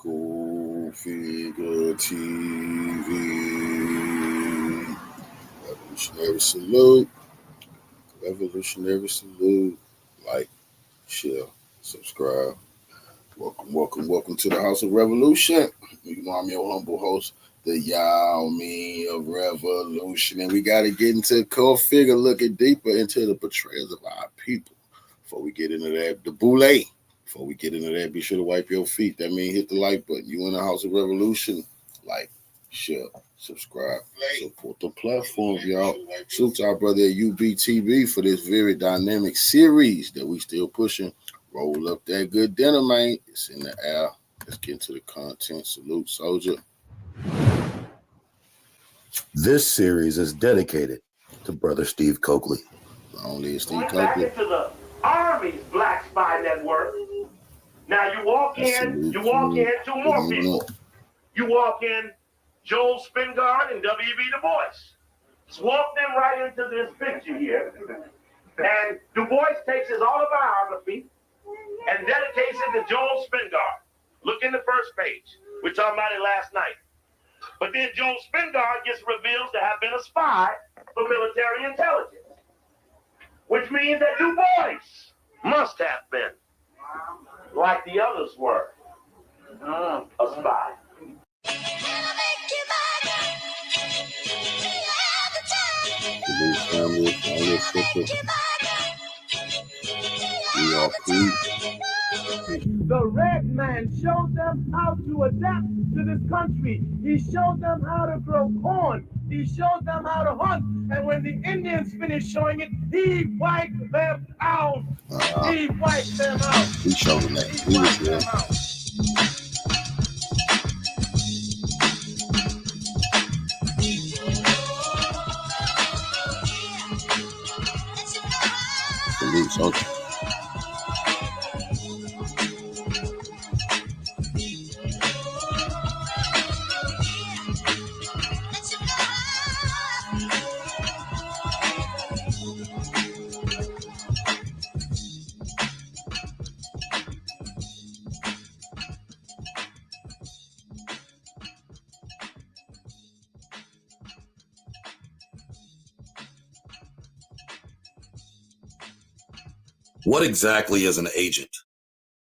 Cultfigga TV. Revolutionary salute. Revolutionary salute. Like, share, subscribe. Welcome to the House of Revolution. You know I'm your humble host, the Yao-Me of Revolution. And we got to get into Cultfigga, looking deeper into the betrayals of our people. Before we get into that, the Boule. Before we get into that, be sure to wipe your feet. That means hit the like button. You in the House of Revolution. Like, share, subscribe, support the platform, y'all. Salute to our brother at UBTV for this very dynamic series that we still pushing. Roll up that good dinner, man. It's in the air. Let's get into the content. Salute, soldier. This series is dedicated to Brother Steve Coakley. Only Steve Going back Coakley. into the Army's Black Spy Network. Now you walk in, two more people. You walk in Joel Spingard and W.B. Du Bois. Just walk them right into this picture here. And Du Bois takes his autobiography and dedicates it to Joel Spingard. Look in the first page. We talked about it last night. But then Joel Spingard gets revealed to have been a spy for military intelligence, which means that Du Bois must have been, like the others were, a spy. The red man showed them how to adapt to this country. He showed them how to grow corn. He showed them how to hunt. And when the Indians finished showing it, he wiped them out. He wiped them out. He showed them that. He was there. Salute, soldier. What exactly is an agent?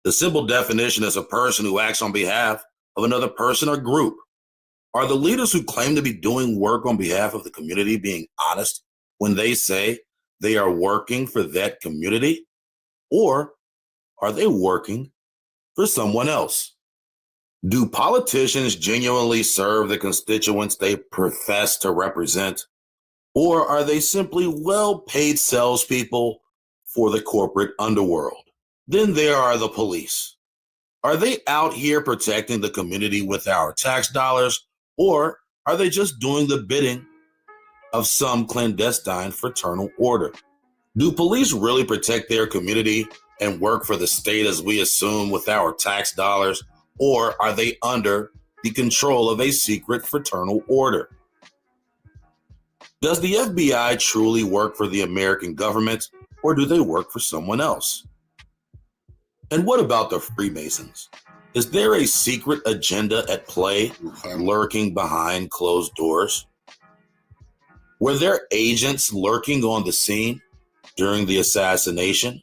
The simple definition is a person who acts on behalf of another person or group. Are the leaders who claim to be doing work on behalf of the community being honest when they say they are working for that community? Or are they working for someone else? Do politicians genuinely serve the constituents they profess to represent? Or are they simply well-paid salespeople for the corporate underworld? Then there are the police. Are they out here protecting the community with our tax dollars, or are they just doing the bidding of some clandestine fraternal order? Do police really protect their community and work for the state as we assume with our tax dollars, or are they under the control of a secret fraternal order? Does the FBI truly work for the American government, or do they work for someone else? And what about the Freemasons? Is there a secret agenda at play lurking behind closed doors? Were there agents lurking on the scene during the assassination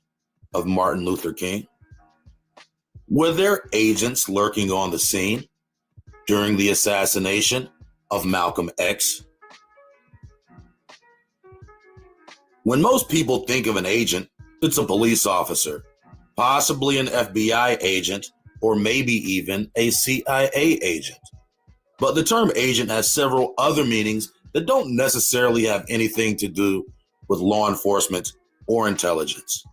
of Martin Luther King? Were there agents lurking on the scene during the assassination of Malcolm X? When most people think of an agent, it's a police officer, possibly an FBI agent, or maybe even a CIA agent. But the term agent has several other meanings that don't necessarily have anything to do with law enforcement or intelligence.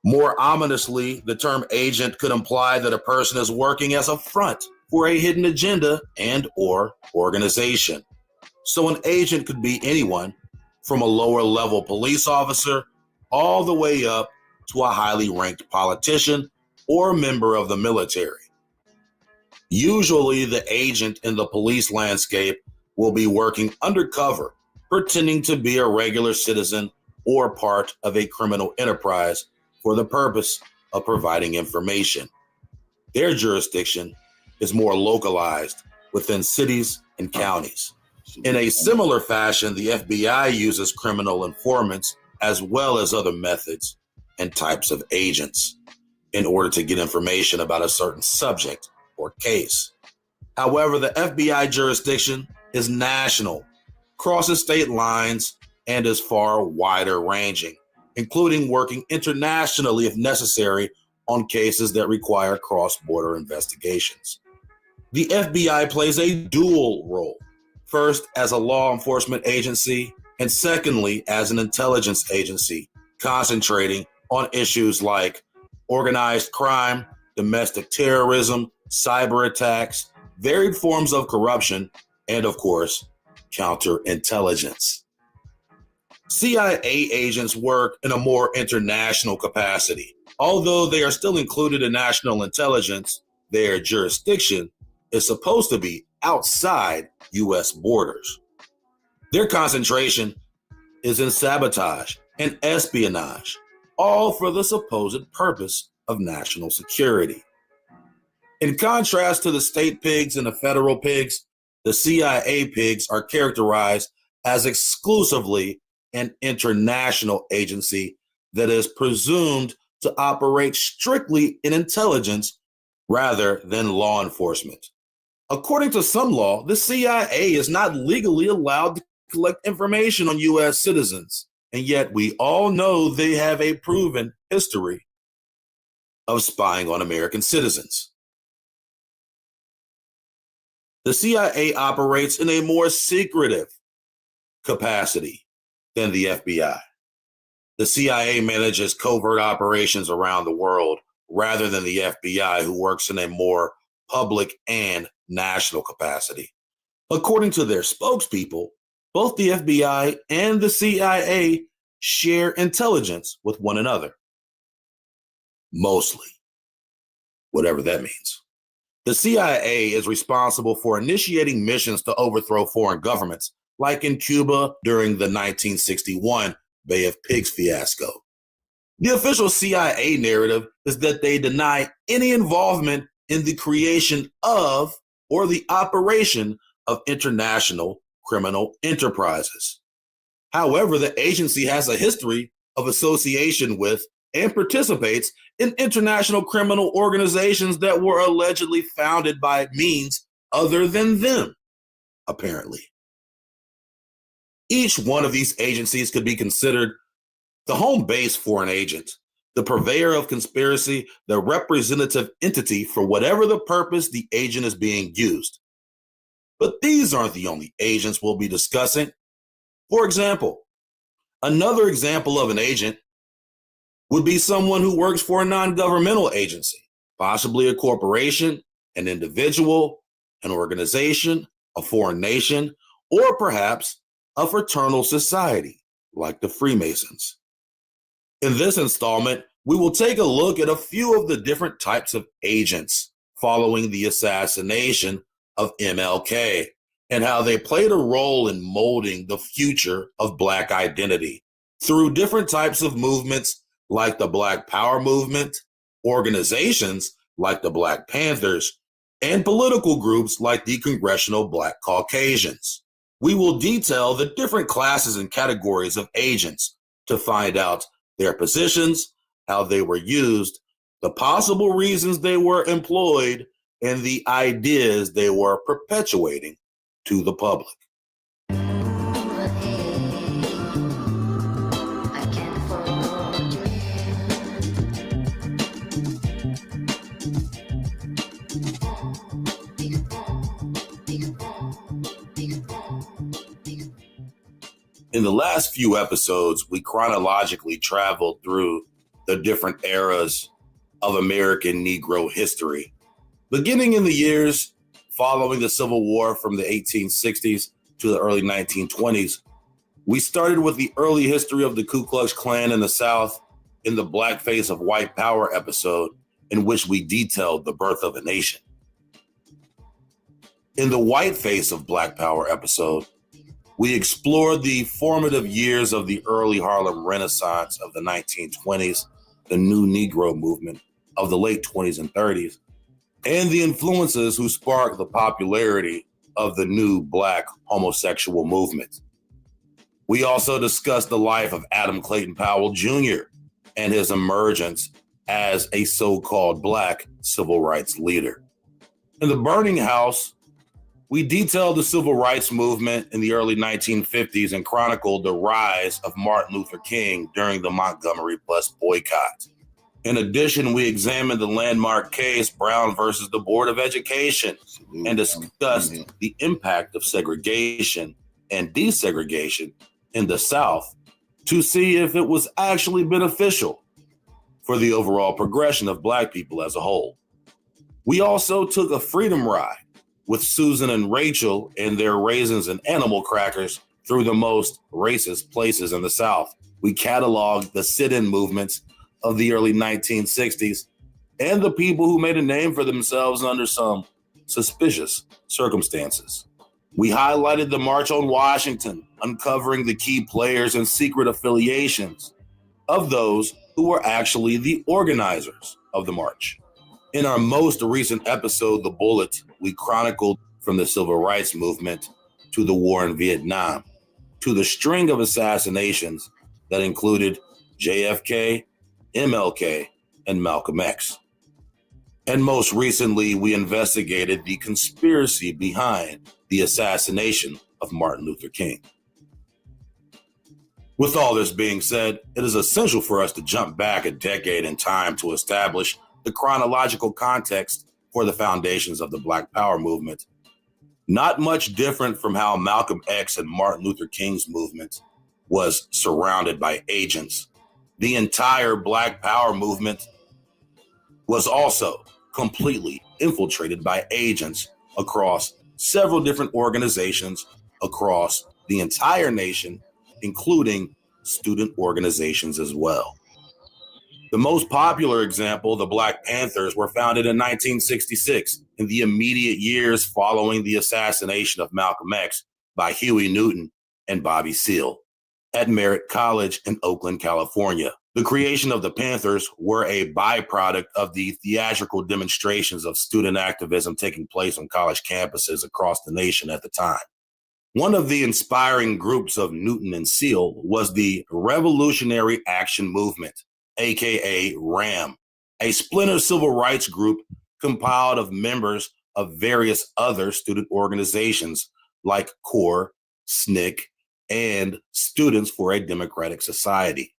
More ominously, the term agent could imply that a person is working as a front for a hidden agenda and or organization. So an agent could be anyone from a lower level police officer all the way up to a highly ranked politician or member of the military. Usually the agent in the police landscape will be working undercover, pretending to be a regular citizen or part of a criminal enterprise for the purpose of providing information. Their jurisdiction is more localized within cities and counties. In a similar fashion, the FBI uses criminal informants as well as other methods and types of agents in order to get information about a certain subject or case. However, the FBI jurisdiction is national, crosses state lines, and is far wider ranging, including working internationally if necessary on cases that require cross-border investigations. The FBI plays a dual role, first as a law enforcement agency, and secondly as an intelligence agency, concentrating on issues like organized crime, domestic terrorism, cyber attacks, varied forms of corruption, and of course, counterintelligence. CIA agents work in a more international capacity. Although they are still included in national intelligence, their jurisdiction is supposed to be outside U.S. borders. Their concentration is in sabotage and espionage, all for the supposed purpose of national security. In contrast to the state pigs and the federal pigs, the CIA pigs are characterized as exclusively an international agency that is presumed to operate strictly in intelligence rather than law enforcement. According to some law, the CIA is not legally allowed to collect information on U.S. citizens, and yet we all know they have a proven history of spying on American citizens. The CIA operates in a more secretive capacity than the FBI. The CIA manages covert operations around the world rather than the FBI, who works in a more public and national capacity. According to their spokespeople, both the FBI and the CIA share intelligence with one another. Mostly, whatever that means. The CIA is responsible for initiating missions to overthrow foreign governments, like in Cuba during the 1961 Bay of Pigs fiasco. The official CIA narrative is that they deny any involvement in the creation of or the operation of international criminal enterprises. However, the agency has a history of association with and participates in international criminal organizations that were allegedly founded by means other than them, apparently. Each one of these agencies could be considered the home base for an agent, the purveyor of conspiracy, the representative entity for whatever the purpose the agent is being used. But these aren't the only agents we'll be discussing. For example, another example of an agent would be someone who works for a non-governmental agency, possibly a corporation, an individual, an organization, a foreign nation, or perhaps a fraternal society like the Freemasons. In this installment, we will take a look at a few of the different types of agents following the assassination of MLK and how they played a role in molding the future of Black identity through different types of movements like the Black Power movement, organizations like the Black Panthers, and political groups like the Congressional Black Caucasians. We will detail the different classes and categories of agents to find out their positions, how they were used, the possible reasons they were employed, and the ideas they were perpetuating to the public. In the last few episodes, we chronologically traveled through the different eras of American Negro history, beginning in the years following the Civil War from the 1860s to the early 1920s. We started with the early history of the Ku Klux Klan in the South in the Blackface of White Power episode, in which we detailed the birth of a nation. In the Whiteface of Black Power episode, we explored the formative years of the early Harlem Renaissance of the 1920s, the New Negro movement of the late 20s and 30s, and the influences who sparked the popularity of the new Black homosexual movement. We also discussed the life of Adam Clayton Powell Jr. and his emergence as a so-called Black civil rights leader. In The Burning House, we detailed the civil rights movement in the early 1950s and chronicled the rise of Martin Luther King during the Montgomery bus boycott. In addition, we examined the landmark case Brown versus the Board of Education and discussed the impact of segregation and desegregation in the South to see if it was actually beneficial for the overall progression of Black people as a whole. We also took a freedom ride with Susan and Rachel and their raisins and animal crackers through the most racist places in the South. We cataloged the sit-in movements of the early 1960s and the people who made a name for themselves under some suspicious circumstances. We highlighted the March on Washington, uncovering the key players and secret affiliations of those who were actually the organizers of the march. In our most recent episode, The Bullet, we chronicled from the civil rights movement to the war in Vietnam, to the string of assassinations that included JFK, MLK, and Malcolm X. And most recently, we investigated the conspiracy behind the assassination of Martin Luther King. With all this being said, it is essential for us to jump back a decade in time to establish the chronological context for the foundations of the Black Power movement. Not much different from how Malcolm X and Martin Luther King's movement was surrounded by agents. The entire Black Power movement was also completely infiltrated by agents across several different organizations across the entire nation, including student organizations as well. The most popular example, the Black Panthers, were founded in 1966, in the immediate years following the assassination of Malcolm X by Huey Newton and Bobby Seale at Merritt College in Oakland, California. The creation of the Panthers were a byproduct of the theatrical demonstrations of student activism taking place on college campuses across the nation at the time. One of the inspiring groups of Newton and Seale was the Revolutionary Action Movement, aka RAM, a splinter civil rights group compiled of members of various other student organizations like CORE, SNCC, and Students for a Democratic Society.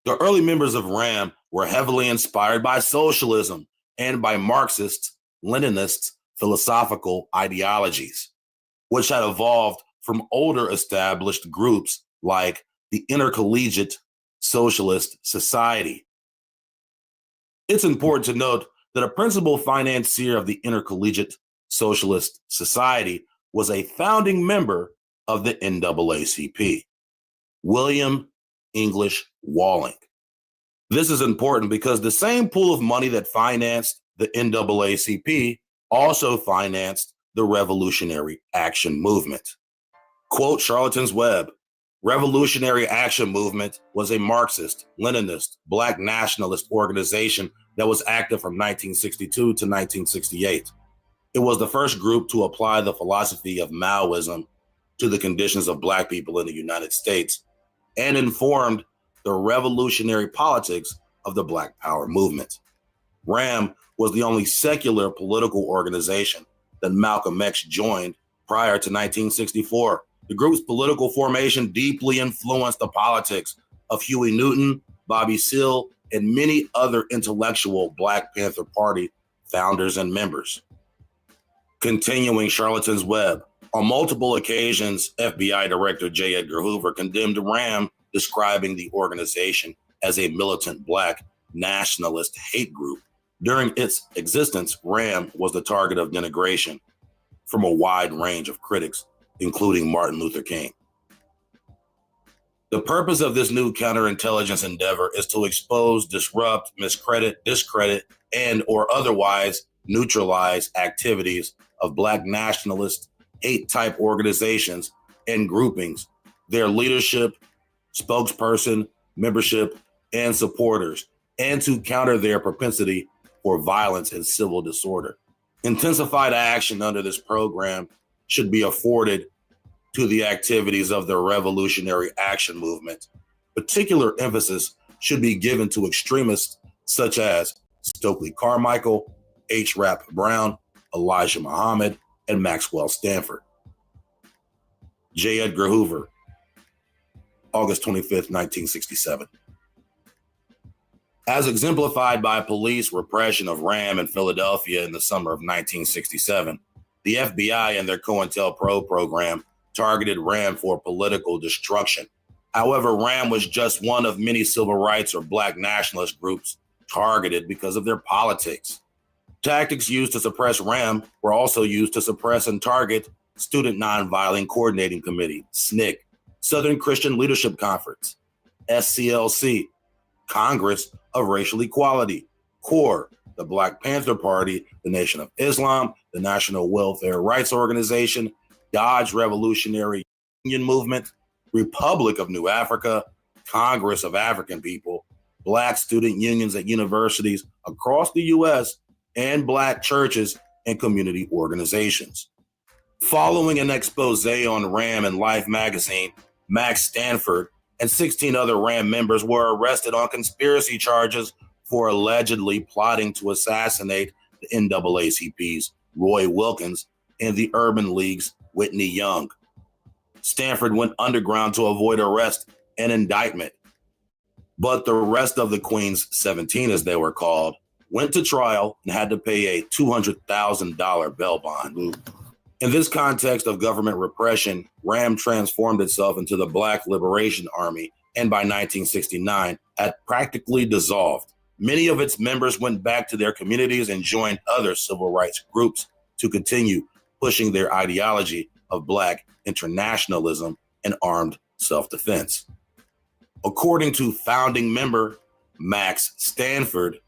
The early members of RAM were heavily inspired by socialism and by Marxist, Leninist philosophical ideologies, which had evolved from older established groups like the Intercollegiate Socialist Society. It's important to note that a principal financier of the Intercollegiate Socialist Society was a founding member of the NAACP, William English Walling. This is important because the same pool of money that financed the NAACP also financed the Revolutionary Action Movement. Quote Charlton's Web, Revolutionary Action Movement was a Marxist, Leninist, Black nationalist organization that was active from 1962 to 1968. It was the first group to apply the philosophy of Maoism to the conditions of Black people in the United States and informed the revolutionary politics of the Black Power movement. RAM was the only secular political organization that Malcolm X joined prior to 1964. The group's political formation deeply influenced the politics of Huey Newton, Bobby Seale, and many other intellectual Black Panther Party founders and members. Continuing Charlton's Web, on multiple occasions, FBI Director J. Edgar Hoover condemned RAM, describing the organization as a militant Black nationalist hate group. During its existence, RAM was the target of denigration from a wide range of critics, including Martin Luther King. The purpose of this new counterintelligence endeavor is to expose, disrupt, discredit, and or otherwise neutralize activities of Black nationalist hate-type organizations and groupings, their leadership, spokesperson, membership, and supporters, and to counter their propensity for violence and civil disorder. Intensified action under this program should be afforded to the activities of the Revolutionary Action Movement. Particular emphasis should be given to extremists such as Stokely Carmichael, H. Rap Brown, Elijah Muhammad, and Maxwell Stanford. J. Edgar Hoover, August 25th, 1967. As exemplified by police repression of RAM in Philadelphia in the summer of 1967, the FBI and their COINTELPRO program targeted RAM for political destruction. However, RAM was just one of many civil rights or black nationalist groups targeted because of their politics. Tactics used to suppress RAM were also used to suppress and target Student Nonviolent Coordinating Committee, SNCC, Southern Christian Leadership Conference, SCLC, Congress of Racial Equality, CORE, the Black Panther Party, the Nation of Islam, the National Welfare Rights Organization, Dodge Revolutionary Union Movement, Republic of New Africa, Congress of African People, Black student unions at universities across the U.S., and Black churches and community organizations. Following an expose on RAM in Life magazine, Max Stanford and 16 other RAM members were arrested on conspiracy charges for allegedly plotting to assassinate the NAACP's Roy Wilkins and the Urban League's Whitney Young. Stanford went underground to avoid arrest and indictment, but the rest of the Queen's 17, as they were called, went to trial and had to pay a $200,000 bail bond. In this context of government repression, RAM transformed itself into the Black Liberation Army and by 1969 had practically dissolved. Many of its members went back to their communities and joined other civil rights groups to continue pushing their ideology of Black internationalism and armed self-defense. According to founding member Max Stanford,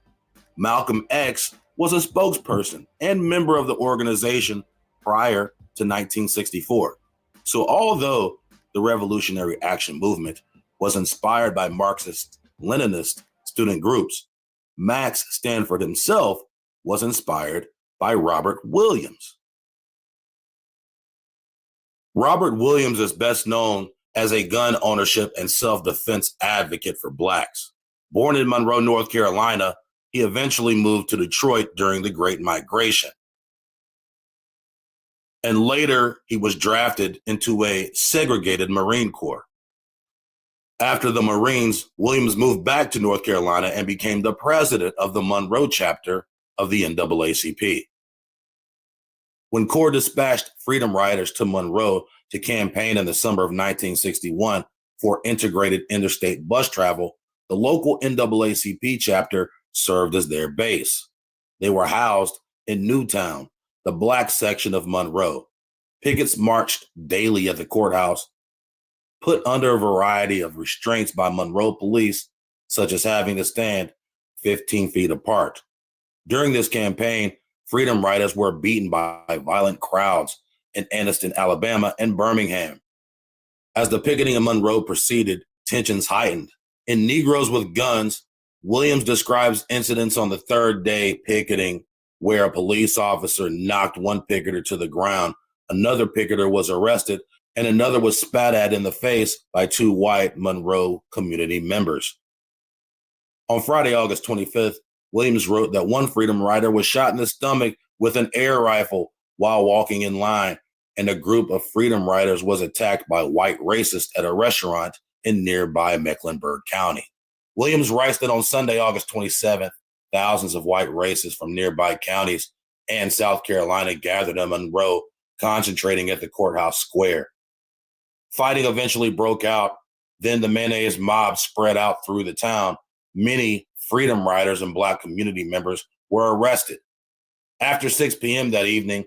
Malcolm X was a spokesperson and member of the organization prior to 1964. So although the Revolutionary Action Movement was inspired by Marxist-Leninist student groups, Max Stanford himself was inspired by Robert Williams. Robert Williams is best known as a gun ownership and self-defense advocate for Blacks. Born in Monroe, North Carolina, he eventually moved to Detroit during the Great Migration. And later, he was drafted into a segregated Marine Corps. After the Marines, Williams moved back to North Carolina and became the president of the Monroe chapter of the NAACP. When Corps dispatched Freedom Riders to Monroe to campaign in the summer of 1961 for integrated interstate bus travel, the local NAACP chapter served as their base. They were housed in Newtown, the Black section of Monroe. Pickets marched daily at the courthouse, put under a variety of restraints by Monroe police, such as having to stand 15 feet apart. During this campaign, Freedom Riders were beaten by violent crowds in Anniston, Alabama, and Birmingham. As the picketing in Monroe proceeded, tensions heightened. In Negroes with Guns, Williams describes incidents on the third day picketing where a police officer knocked one picketer to the ground, another picketer was arrested, and another was spat at in the face by two white Monroe community members. On Friday, August 25th, Williams wrote that one Freedom Rider was shot in the stomach with an air rifle while walking in line, and a group of Freedom Riders was attacked by white racists at a restaurant in nearby Mecklenburg County. Williams writes that on Sunday, August 27th, thousands of white racists from nearby counties and South Carolina gathered in Monroe, concentrating at the courthouse square. Fighting eventually broke out. Then the mayonnaise mob spread out through the town. Many Freedom Riders and Black community members were arrested. After 6 p.m. that evening,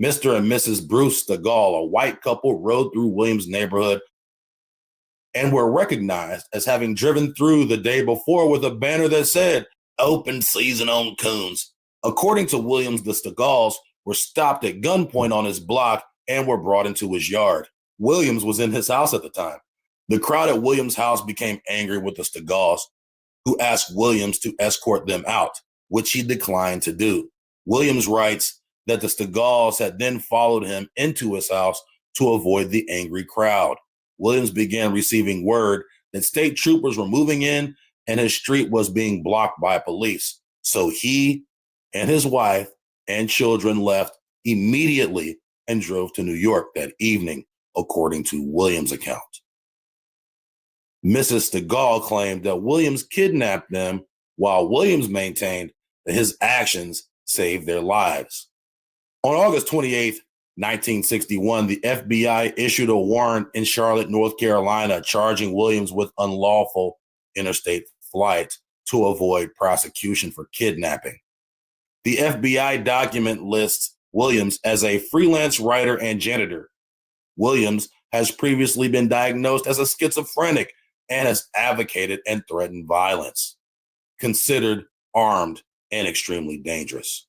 Mr. and Mrs. Bruce Stegall, a white couple, rode through Williams' neighborhood and were recognized as having driven through the day before with a banner that said, "Open season on coons." According to Williams, the Stegalls were stopped at gunpoint on his block and were brought into his yard. Williams was in his house at the time. The crowd at Williams' house became angry with the Stegalls, who asked Williams to escort them out. which he declined to do. Williams writes that the Stegals had then followed him into his house to avoid the angry crowd. Williams began receiving word that state troopers were moving in and his street was being blocked by police. So he and his wife and children left immediately and drove to New York that evening, according to Williams' account. Mrs. Stegal claimed that Williams kidnapped them, while Williams maintained that his actions saved their lives. On August 28th, 1961, the FBI issued a warrant in Charlotte, North Carolina, charging Williams with unlawful interstate flight to avoid prosecution for kidnapping. The FBI document lists Williams as a freelance writer and janitor. Williams has previously been diagnosed as a schizophrenic and has advocated and threatened violence, considered armed and extremely dangerous.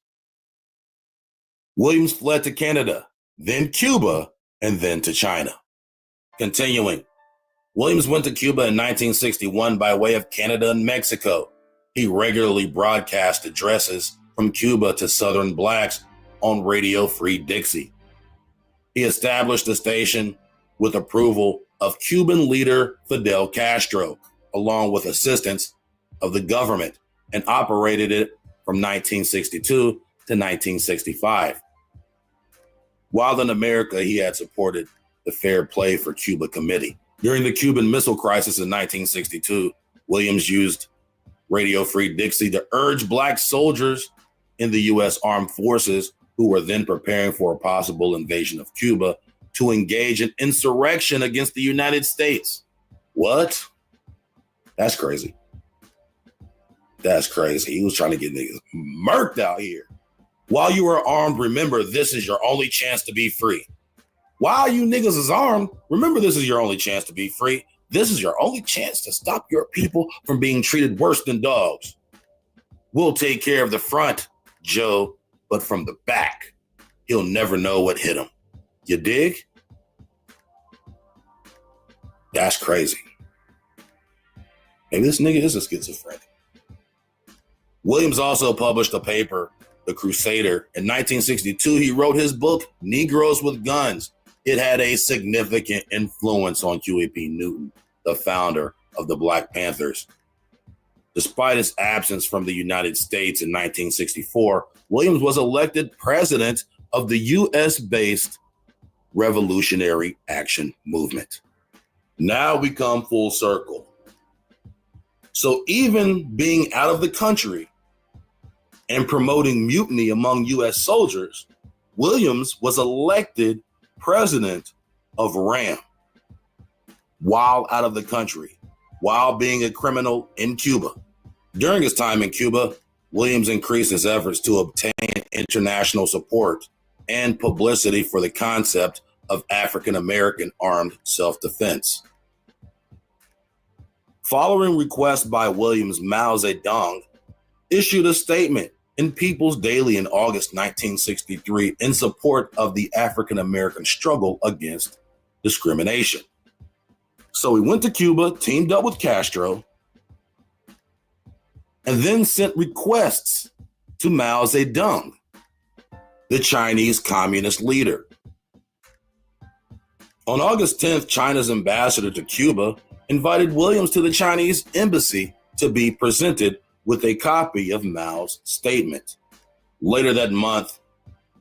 Williams fled to Canada, then Cuba, and then to China. Continuing, Williams went to Cuba in 1961 by way of Canada and Mexico. He regularly broadcast addresses from Cuba to Southern blacks on Radio Free Dixie. He established a station with approval of Cuban leader Fidel Castro, along with assistance of the government, and operated it from 1962 to 1965. While in America, he had supported the Fair Play for Cuba Committee. During the Cuban Missile Crisis in 1962, Williams used Radio Free Dixie to urge black soldiers in the U.S. Armed Forces, who were then preparing for a possible invasion of Cuba, to engage in insurrection against the United States. What? That's crazy. That's crazy. He was trying to get niggas murked out here. While you are armed, remember this is your only chance to be free. While you niggas is armed, remember this is your only chance to be free. This is your only chance to stop your people from being treated worse than dogs. We'll take care of the front, Joe, but from the back, he'll never know what hit him. You dig? That's crazy. Maybe this nigga is a schizophrenic. Williams also published a paper, The Crusader. In 1962, he wrote his book, Negroes with Guns. It had a significant influence on Huey P. Newton, the founder of the Black Panthers. Despite his absence from the United States in 1964, Williams was elected president of the U.S.-based Revolutionary Action Movement. Now we come full circle. So even being out of the country and promoting mutiny among U.S. soldiers, Williams was elected president of RAM while out of the country, while being a criminal in Cuba. During his time in Cuba, Williams increased his efforts to obtain international support and publicity for the concept of African-American armed self-defense. Following requests by Williams, Mao Zedong issued a statement in People's Daily in August 1963 in support of the African-American struggle against discrimination. So he went to Cuba, teamed up with Castro, and then sent requests to Mao Zedong, the Chinese communist leader. On August 10th, China's ambassador to Cuba invited Williams to the Chinese embassy to be presented with a copy of Mao's statement. Later that month,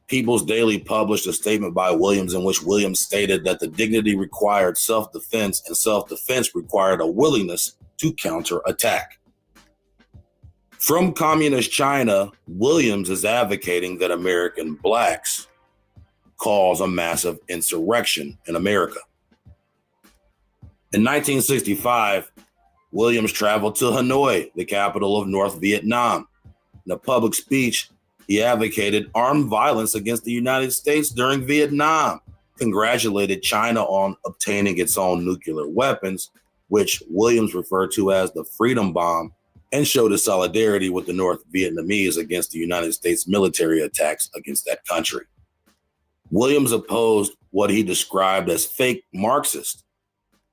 People's Daily published a statement by Williams in which Williams stated that the dignity required self-defense and self-defense required a willingness to counterattack. From communist China, Williams is advocating that American blacks cause a massive insurrection in America. In 1965, Williams traveled to Hanoi, the capital of North Vietnam. In a public speech, he advocated armed violence against the United States during Vietnam, congratulated China on obtaining its own nuclear weapons, which Williams referred to as the Freedom Bomb, and showed his solidarity with the North Vietnamese against the United States military attacks against that country. Williams opposed what he described as fake Marxists,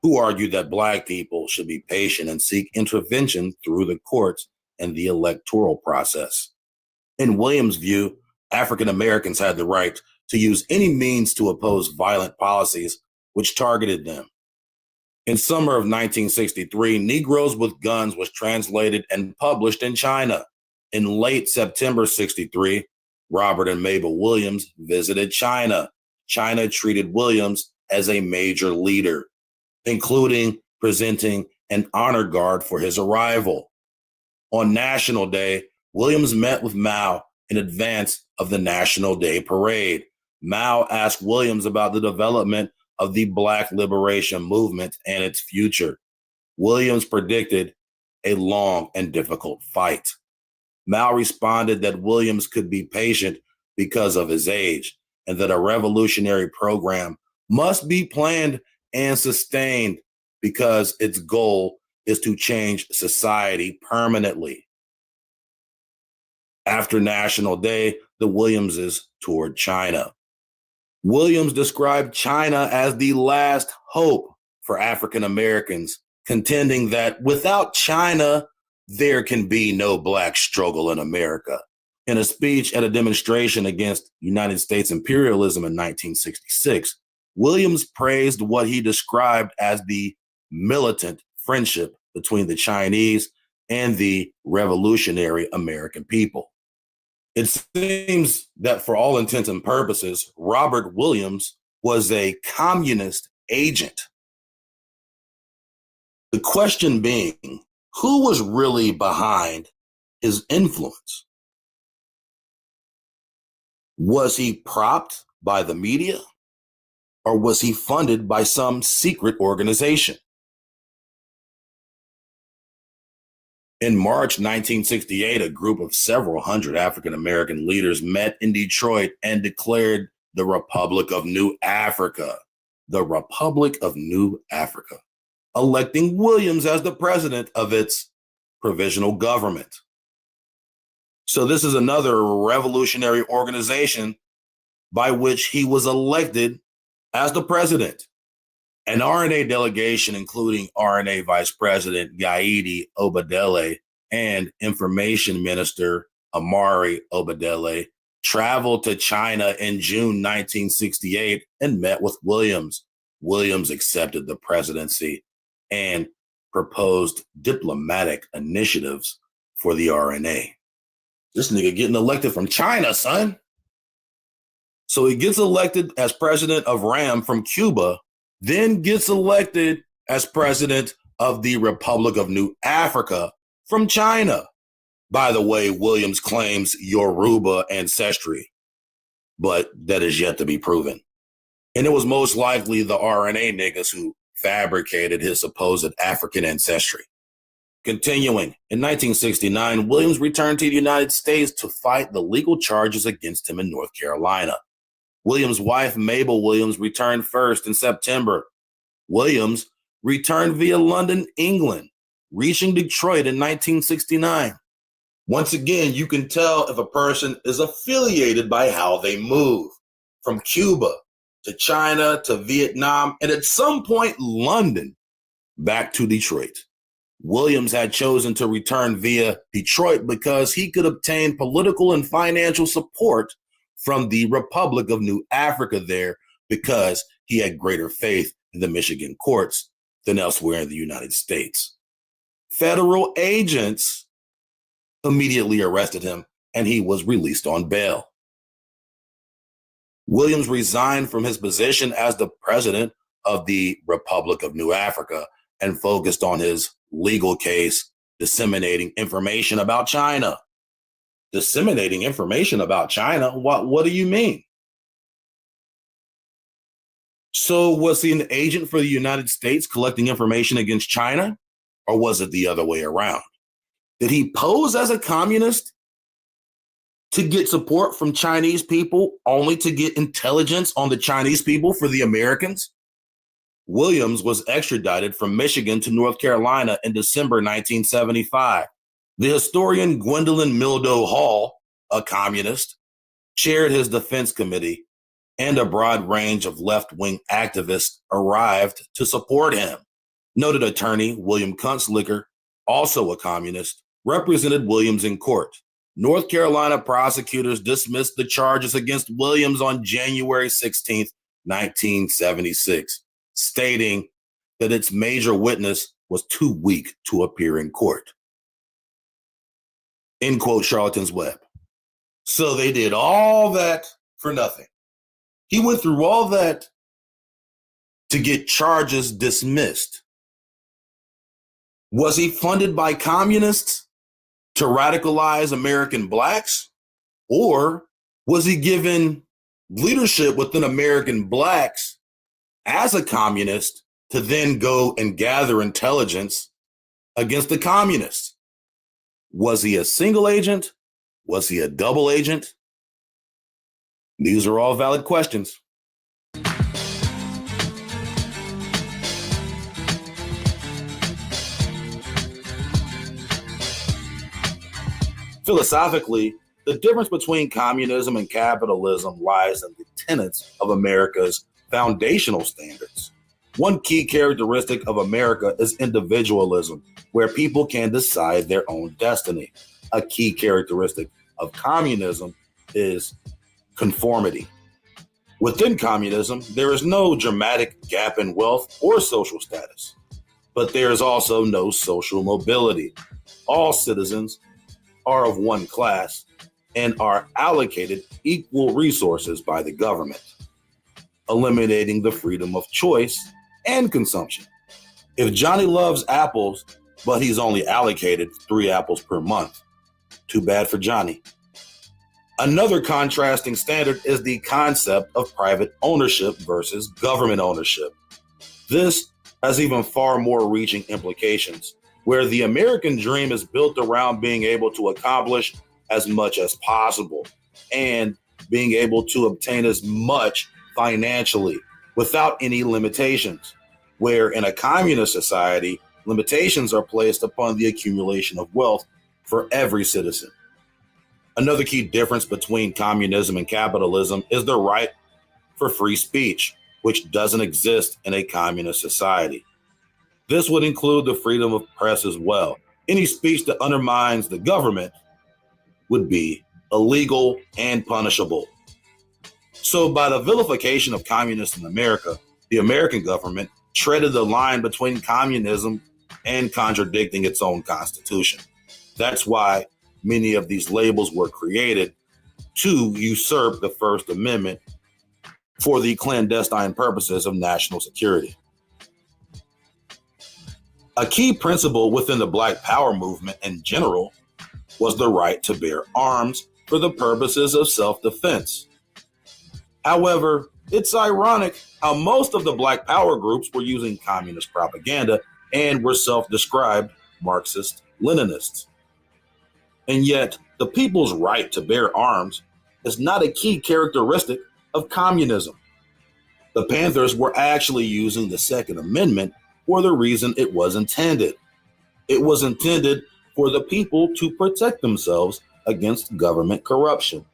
who argued that black people should be patient and seek intervention through the courts and the electoral process. In Williams' view, African Americans had the right to use any means to oppose violent policies which targeted them. In summer of 1963, Negroes with Guns was translated and published in China. In late September 63, Robert and Mabel Williams visited China. China treated Williams as a major leader, including presenting an honor guard for his arrival. On National Day, Williams met with Mao in advance of the National Day parade. Mao asked Williams about the development of the Black liberation movement and its future. Williams predicted a long and difficult fight. Mao responded that Williams could be patient because of his age, and that a revolutionary program must be planned and sustained because its goal is to change society permanently. After National Day, the Williamses toured China. Williams described China as the last hope for African Americans, contending that without China, there can be no Black struggle in America. In a speech at a demonstration against United States imperialism in 1966, Williams praised what he described as the militant friendship between the Chinese and the revolutionary American people. It seems that for all intents and purposes, Robert Williams was a communist agent. The question being, who was really behind his influence? Was he propped by the media, or was he funded by some secret organization? In March 1968, a group of several hundred African American leaders met in Detroit and declared the Republic of New Africa, electing Williams as the president of its provisional government. So this is another revolutionary organization by which he was elected as the president. An RNA delegation, including RNA Vice President Gaidi Obadele and Information Minister Amari Obadele, traveled to China in June 1968 and met with Williams. Williams accepted the presidency and proposed diplomatic initiatives for the RNA. This nigga getting elected from China, son. So he gets elected as president of RAM from Cuba, then gets elected as president of the Republic of New Africa from China. By the way, Williams claims Yoruba ancestry, but that is yet to be proven. And it was most likely the RNA niggas who fabricated his supposed African ancestry. Continuing, in 1969, Williams returned to the United States to fight the legal charges against him in North Carolina. Williams' wife, Mabel Williams, returned first in September. Williams returned via London, England, reaching Detroit in 1969. Once again, you can tell if a person is affiliated by how they move, from Cuba to China to Vietnam, and at some point, London, back to Detroit. Williams had chosen to return via Detroit because he could obtain political and financial support from the Republic of New Africa there, because he had greater faith in the Michigan courts than elsewhere in the United States. Federal agents immediately arrested him, and he was released on bail. Williams resigned from his position as the president of the Republic of New Africa and focused on his legal case disseminating information about China. Disseminating information about China? What do you mean? So was he an agent for the United States collecting information against China? Or was it the other way around? Did he pose as a communist to get support from Chinese people only to get intelligence on the Chinese people for the Americans? Williams was extradited from Michigan to North Carolina in December 1975. The historian Gwendolyn Mildo Hall, a communist, chaired his defense committee, and a broad range of left-wing activists arrived to support him. Noted attorney William Kunstlicker, also a communist, represented Williams in court. North Carolina prosecutors dismissed the charges against Williams on January 16, 1976, stating that its major witness was too weak to appear in court. End quote, Charlton's Web. So they did all that for nothing. He went through all that to get charges dismissed. Was he funded by communists to radicalize American blacks? Or was he given leadership within American blacks as a communist to then go and gather intelligence against the communists? Was he a single agent? Was he a double agent? These are all valid questions. Philosophically, the difference between communism and capitalism lies in the tenets of America's foundational standards. One key characteristic of America is individualism, where people can decide their own destiny. A key characteristic of communism is conformity. Within communism, there is no dramatic gap in wealth or social status, but there is also no social mobility. All citizens are of one class and are allocated equal resources by the government, eliminating the freedom of choice and consumption. If Johnny loves apples, but he's only allocated 3 apples per month, too bad for Johnny. Another contrasting standard is the concept of private ownership versus government ownership. This has even far more reaching implications, where the American dream is built around being able to accomplish as much as possible and being able to obtain as much financially without any limitations, where in a communist society, limitations are placed upon the accumulation of wealth for every citizen. Another key difference between communism and capitalism is the right for free speech, which doesn't exist in a communist society. This would include the freedom of press as well. Any speech that undermines the government would be illegal and punishable. So by the vilification of communists in America, the American government treaded the line between communism and contradicting its own constitution. That's why many of these labels were created to usurp the First Amendment for the clandestine purposes of national security. A key principle within the Black Power movement in general was the right to bear arms for the purposes of self-defense. However, it's ironic how most of the Black Power groups were using communist propaganda and were self-described Marxist-Leninists. And yet, the people's right to bear arms is not a key characteristic of communism. The Panthers were actually using the Second Amendment for the reason it was intended. It was intended for the people to protect themselves against government corruption.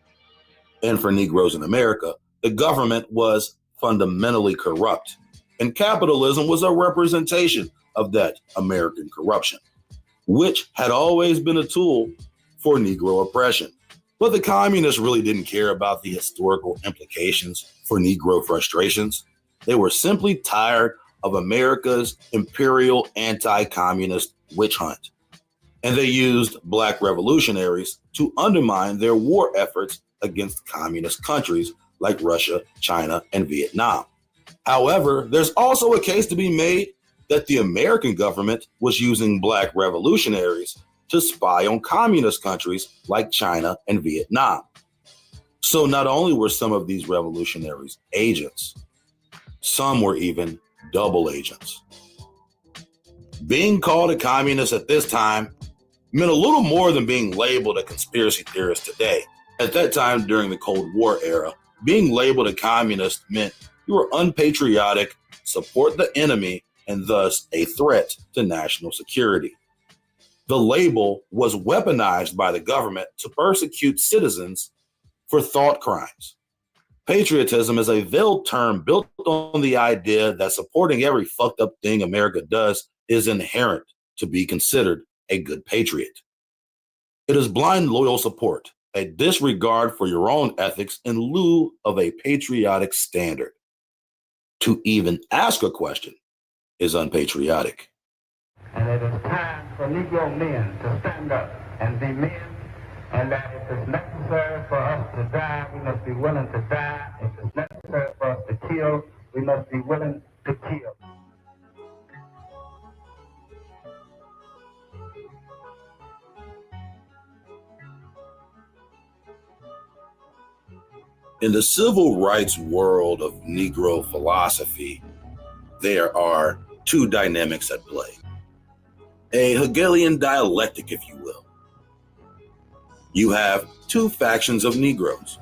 And for Negroes in America, the government was fundamentally corrupt, and capitalism was a representation of that American corruption, which had always been a tool for Negro oppression. But the communists really didn't care about the historical implications for Negro frustrations. They were simply tired of America's imperial anti-communist witch hunt. And they used Black revolutionaries to undermine their war efforts against communist countries like Russia, China, and Vietnam. However, there's also a case to be made that the American government was using Black revolutionaries to spy on communist countries like China and Vietnam. So not only were some of these revolutionaries agents, some were even double agents. Being called a communist at this time meant a little more than being labeled a conspiracy theorist today. At that time, during the Cold War era, being labeled a communist meant you were unpatriotic, support the enemy, and thus a threat to national security. The label was weaponized by the government to persecute citizens for thought crimes. Patriotism is a veiled term built on the idea that supporting every fucked up thing America does is inherent to be considered a good patriot. It is blind loyal support, a disregard for your own ethics in lieu of a patriotic standard. To even ask a question is unpatriotic. And it is time for Negro men to stand up and be men, and that if it's necessary for us to die, we must be willing to die. If it's necessary for us to kill, we must be willing to kill. In the civil rights world of Negro philosophy, there are two dynamics at play. A Hegelian dialectic, if you will. You have two factions of Negroes.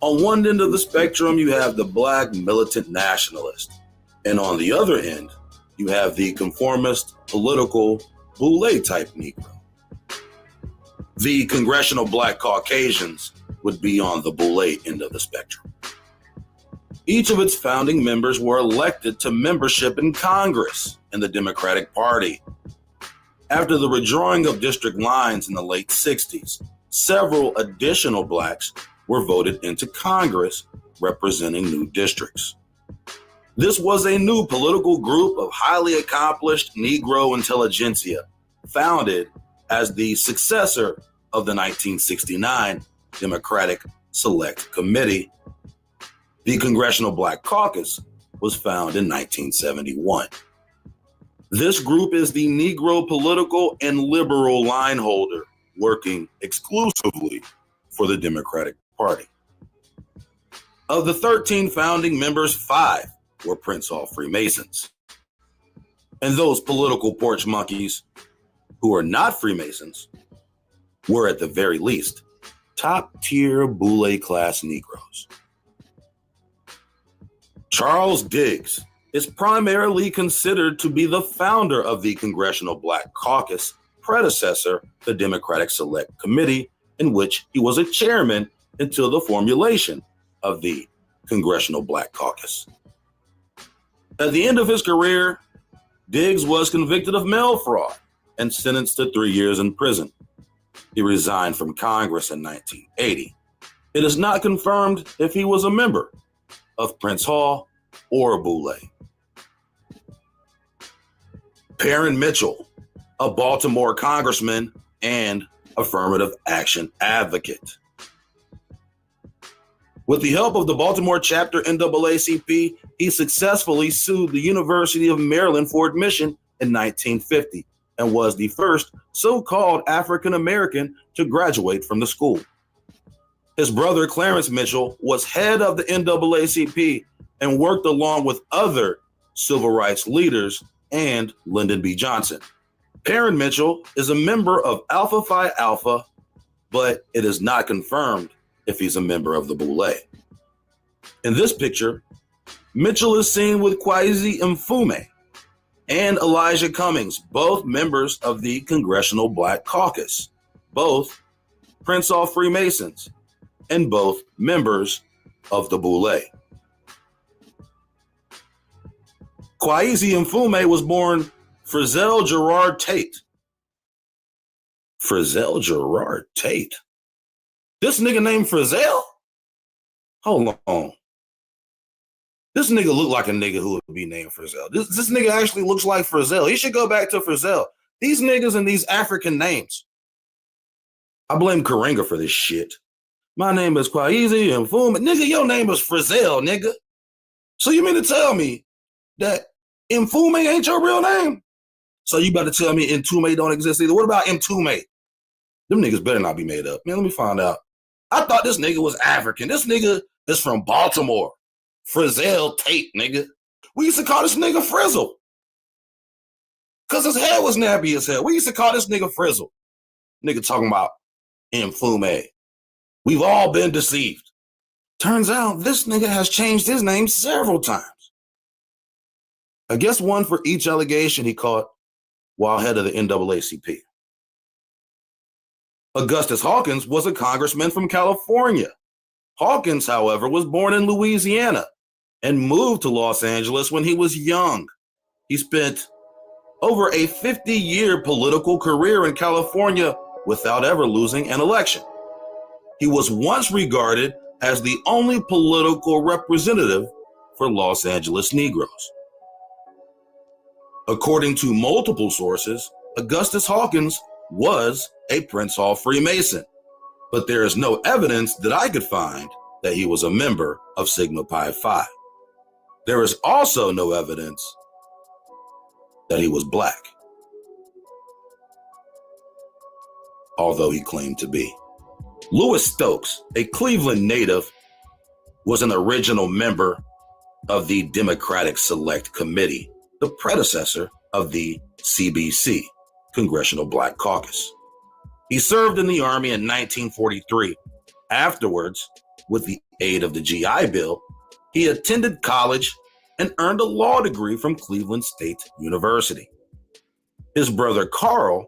On one end of the spectrum, you have the black militant nationalist. And on the other end, you have the conformist, political, Boule type Negro. The congressional black Caucasians would be on the Boule end of the spectrum. Each of its founding members were elected to membership in Congress in the Democratic Party. After the redrawing of district lines in the late 60s, several additional blacks were voted into Congress representing new districts. This was a new political group of highly accomplished Negro intelligentsia, founded as the successor of the 1969 Democratic Select Committee. The Congressional Black Caucus was found in 1971. This group is the Negro political and liberal line holder working exclusively for the Democratic Party. Of the 13 founding members, 5 were Prince Hall Freemasons. And those political porch monkeys who are not Freemasons were at the very least top-tier Boule class Negroes. Charles Diggs is primarily considered to be the founder of the Congressional Black Caucus, predecessor the Democratic Select Committee, in which he was a chairman until the formulation of the Congressional Black Caucus. At the end of his career, Diggs was convicted of mail fraud and sentenced to 3 years in prison. He resigned from Congress in 1980. It is not confirmed if he was a member of Prince Hall or Boule. Perrin Mitchell, a Baltimore congressman and affirmative action advocate. With the help of the Baltimore chapter NAACP, he successfully sued the University of Maryland for admission in 1950 and was the first so-called African American to graduate from the school. His brother Clarence Mitchell was head of the NAACP and worked along with other civil rights leaders and Lyndon B. Johnson. Perrin Mitchell is a member of Alpha Phi Alpha, but it is not confirmed if he's a member of the Boule. In this picture, Mitchell is seen with Kwesi Mfume and Elijah Cummings, both members of the Congressional Black Caucus, both Prince Hall Freemasons, and both members of the Boule. Kwesi Mfume was born Frizzell Gerard Tate. Frizzell Gerard Tate? This nigga named Frizzell? Hold on. This nigga look like a nigga who would be named Frizzell. This nigga actually looks like Frizzell. He should go back to Frizzell. These niggas and these African names. I blame Karenga for this shit. My name is Kwesi Mfume. Nigga, your name is Frizzell, nigga. So you mean to tell me that Mfume ain't your real name? So you better tell me Mtume don't exist either. What about Mtume? Them niggas better not be made up. Man, let me find out. I thought this nigga was African. This nigga is from Baltimore. Frizzell Tate, nigga. We used to call this nigga Frizzle. Because his hair was nappy as hell. We used to call this nigga Frizzle. Nigga talking about Mfume. We've all been deceived. Turns out this nigga has changed his name several times. I guess one for each allegation he caught while head of the NAACP. Augustus Hawkins was a congressman from California. Hawkins, however, was born in Louisiana and moved to Los Angeles when he was young. He spent over a 50-year political career in California without ever losing an election. He was once regarded as the only political representative for Los Angeles Negroes. According to multiple sources, Augustus Hawkins was a Prince Hall Freemason, but there is no evidence that I could find that he was a member of Sigma Pi Phi. There is also no evidence that he was black, although he claimed to be. Louis Stokes, a Cleveland native, was an original member of the Democratic Select Committee, the predecessor of the CBC, Congressional Black Caucus. He served in the Army in 1943. Afterwards, with the aid of the GI Bill, he attended college and earned a law degree from Cleveland State University. His brother Carl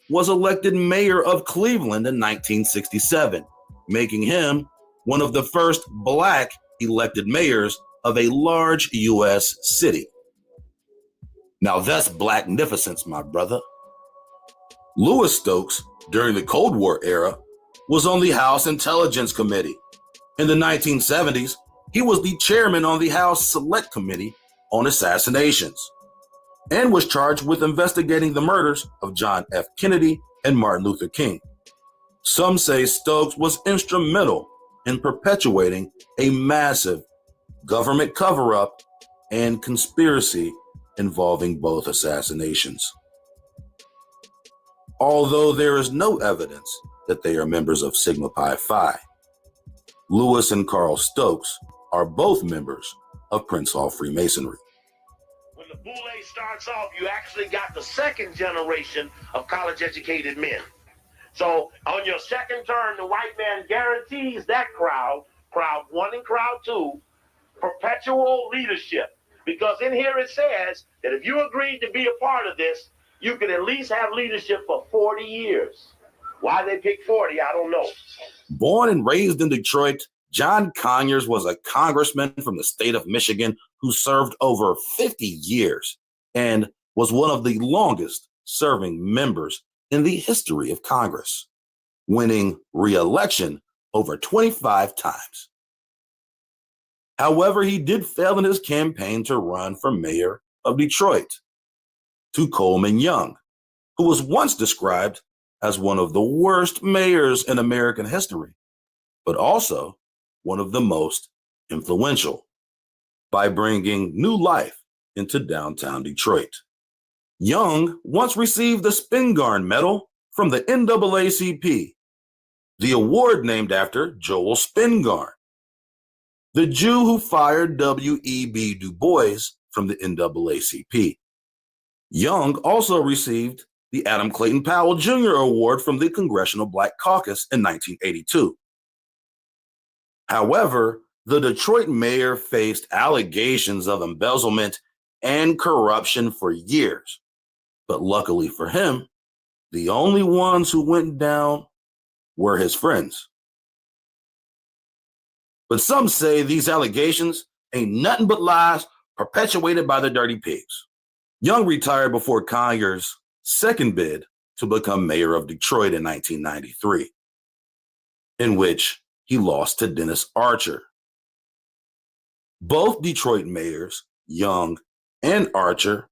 was elected mayor of Cleveland in 1967, making him one of the first black elected mayors of a large U.S. city. Now that's blacknificence, my brother. Louis Stokes, during the Cold War era, was on the House Intelligence Committee. In the 1970s, he was the chairman on the House Select Committee on Assassinations and was charged with investigating the murders of John F. Kennedy and Martin Luther King. Some say Stokes was instrumental in perpetuating a massive government cover-up and conspiracy involving both assassinations. Although there is no evidence that they are members of Sigma Pi Phi, Louis and Carl Stokes are both members of Prince Hall Freemasonry. When the Boule starts off, you actually got the second generation of college-educated men. So on your second turn, the white man guarantees that crowd one and crowd two, perpetual leadership. Because in here it says that if you agreed to be a part of this, you could at least have leadership for 40 years. Why they pick 40, I don't know. Born and raised in Detroit, John Conyers was a congressman from the state of Michigan who served over 50 years and was one of the longest serving members in the history of Congress, winning re-election over 25 times. However, he did fail in his campaign to run for mayor of Detroit to Coleman Young, who was once described as one of the worst mayors in American history, but also one of the most influential by bringing new life into downtown Detroit. Young once received the Spingarn Medal from the NAACP, the award named after Joel Spingarn, the Jew who fired W.E.B. Du Bois from the NAACP. Young also received the Adam Clayton Powell Jr. Award from the Congressional Black Caucus in 1982. However, the Detroit mayor faced allegations of embezzlement and corruption for years. But luckily for him, the only ones who went down were his friends. But some say these allegations ain't nothing but lies perpetuated by the dirty pigs. Young retired before Conyers' second bid to become mayor of Detroit in 1993, in which he lost to Dennis Archer. Both Detroit mayors, Young and Archer,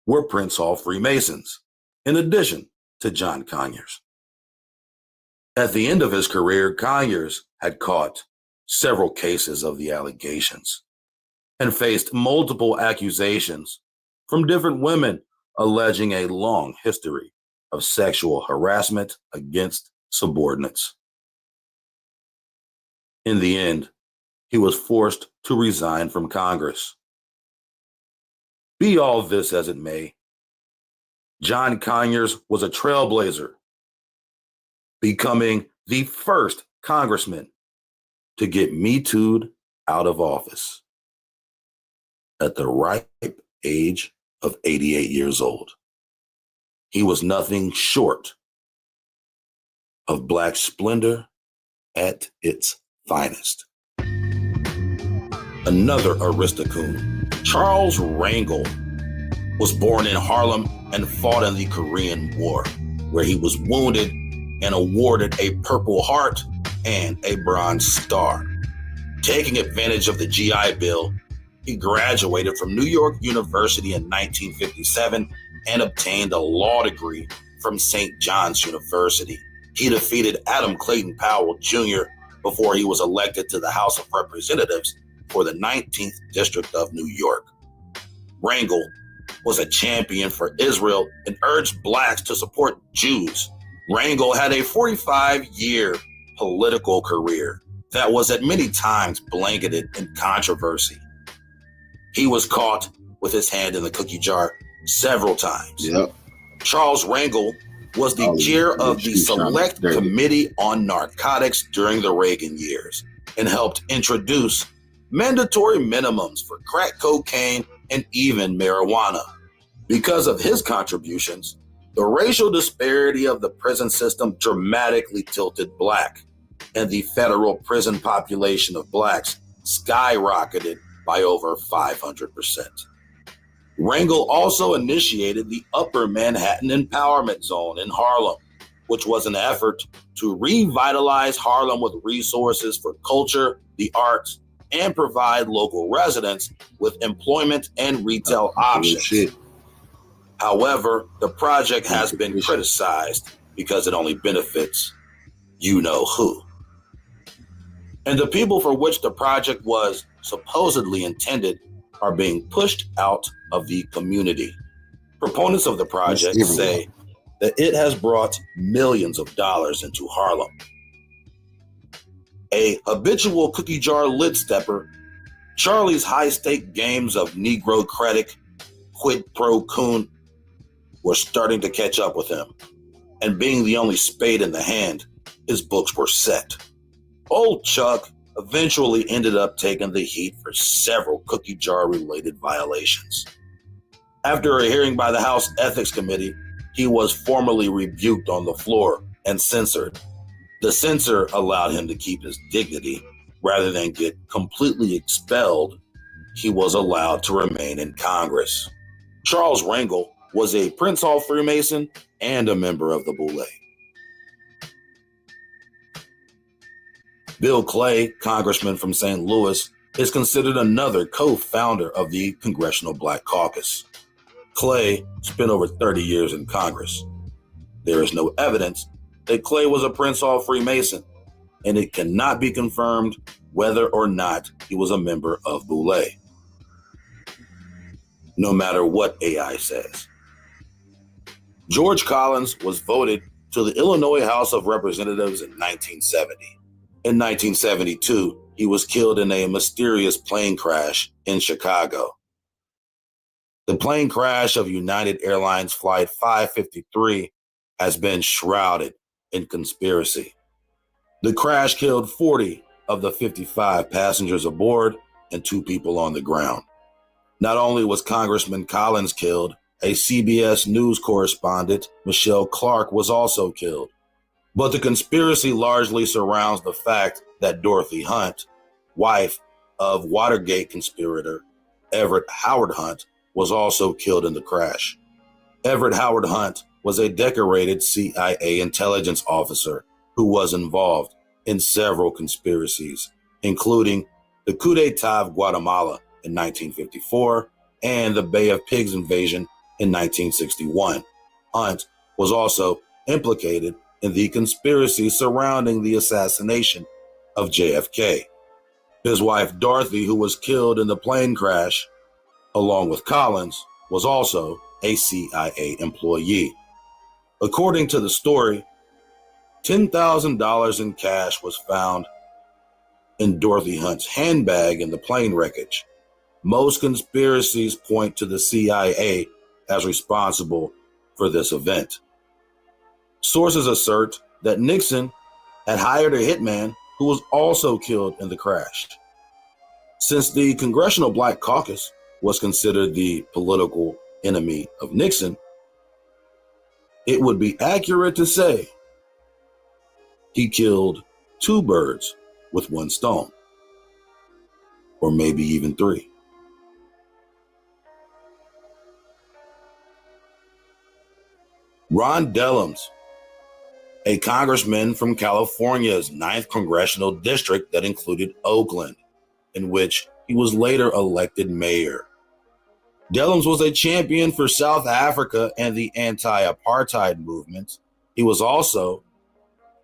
were Prince Hall Freemasons, in addition to John Conyers. At the end of his career, Conyers had caught several cases of the allegations and faced multiple accusations from different women alleging a long history of sexual harassment against subordinates. In the end, he was forced to resign from Congress. Be all this as it may, John Conyers was a trailblazer, becoming the first congressman to get Me Too'd out of office at the ripe age of 88 years old. He was nothing short of Black splendor at its finest. Another Aristocoon, Charles Rangel, was born in Harlem and fought in the Korean War, where he was wounded and awarded a Purple Heart and a Bronze Star. Taking advantage of the GI Bill, he graduated from New York University in 1957 and obtained a law degree from St. John's University. He defeated Adam Clayton Powell Jr. before he was elected to the House of Representatives for the 19th District of New York. Rangel was a champion for Israel and urged blacks to support Jews. Rangel had a 45-year political career that was at many times blanketed in controversy. He was caught with his hand in the cookie jar several times. Yep. Charles Rangel was the chair of the Select Committee on Narcotics during the Reagan years and helped introduce mandatory minimums for crack cocaine and even marijuana. Because of his contributions, the racial disparity of the prison system dramatically tilted black, and the federal prison population of blacks skyrocketed by over 500%. Rangel also initiated the Upper Manhattan Empowerment Zone in Harlem, which was an effort to revitalize Harlem with resources for culture, the arts, and provide local residents with employment and retail options. However, the project has been criticized because it only benefits you know who. And the people for which the project was supposedly intended are being pushed out of the community. Proponents of the project say that it has brought millions of dollars into Harlem. A habitual cookie jar lid stepper, Charlie's high-stake games of Negro credit, quid pro quo, were starting to catch up with him. And being the only spade in the hand, his books were set. Old Chuck eventually ended up taking the heat for several cookie jar-related violations. After a hearing by the House Ethics Committee, he was formally rebuked on the floor and censored. The censor allowed him to keep his dignity. Rather than get completely expelled, he was allowed to remain in Congress. Charles Rangel was a Prince Hall Freemason and a member of the Boule. Bill Clay, congressman from St. Louis, is considered another co-founder of the Congressional Black Caucus. Clay spent over 30 years in Congress. There is no evidence that Clay was a Prince Hall Freemason, and it cannot be confirmed whether or not he was a member of Boule, no matter what AI says. George Collins was voted to the Illinois House of Representatives in 1970. In 1972, he was killed in a mysterious plane crash in Chicago. The plane crash of United Airlines Flight 553 has been shrouded in conspiracy. The crash killed 40 of the 55 passengers aboard and 2 people on the ground. Not only was Congressman Collins killed, a CBS News correspondent, Michelle Clark, was also killed. But the conspiracy largely surrounds the fact that Dorothy Hunt, wife of Watergate conspirator Everett Howard Hunt, was also killed in the crash. Everett Howard Hunt was a decorated CIA intelligence officer who was involved in several conspiracies, including the coup d'etat of Guatemala in 1954 and the Bay of Pigs invasion in 1961. Hunt was also implicated in the conspiracy surrounding the assassination of JFK. His wife Dorothy, who was killed in the plane crash, along with Collins, was also a CIA employee. According to the story, $10,000 in cash was found in Dorothy Hunt's handbag in the plane wreckage. Most conspiracies point to the CIA as responsible for this event. Sources assert that Nixon had hired a hitman who was also killed in the crash. Since the Congressional Black Caucus was considered the political enemy of Nixon, it would be accurate to say he killed 2 birds with 1 stone, or maybe even 3. Ron Dellums a congressman from California's 9th congressional district that included Oakland, in which he was later elected mayor. Dellums was a champion for South Africa and the anti-apartheid movement. He was also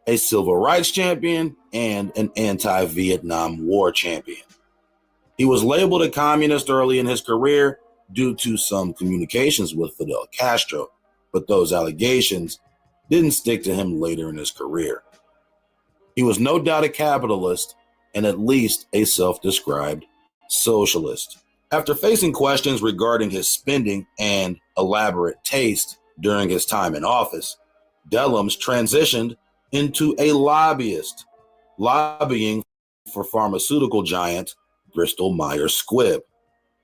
a civil rights champion and an anti-Vietnam War champion. He was labeled a communist early in his career due to some communications with Fidel Castro, but those allegations didn't stick to him later in his career. He was no doubt a capitalist and at least a self-described socialist. After facing questions regarding his spending and elaborate taste during his time in office, Dellums transitioned into a lobbyist, lobbying for pharmaceutical giant Bristol Myers Squibb.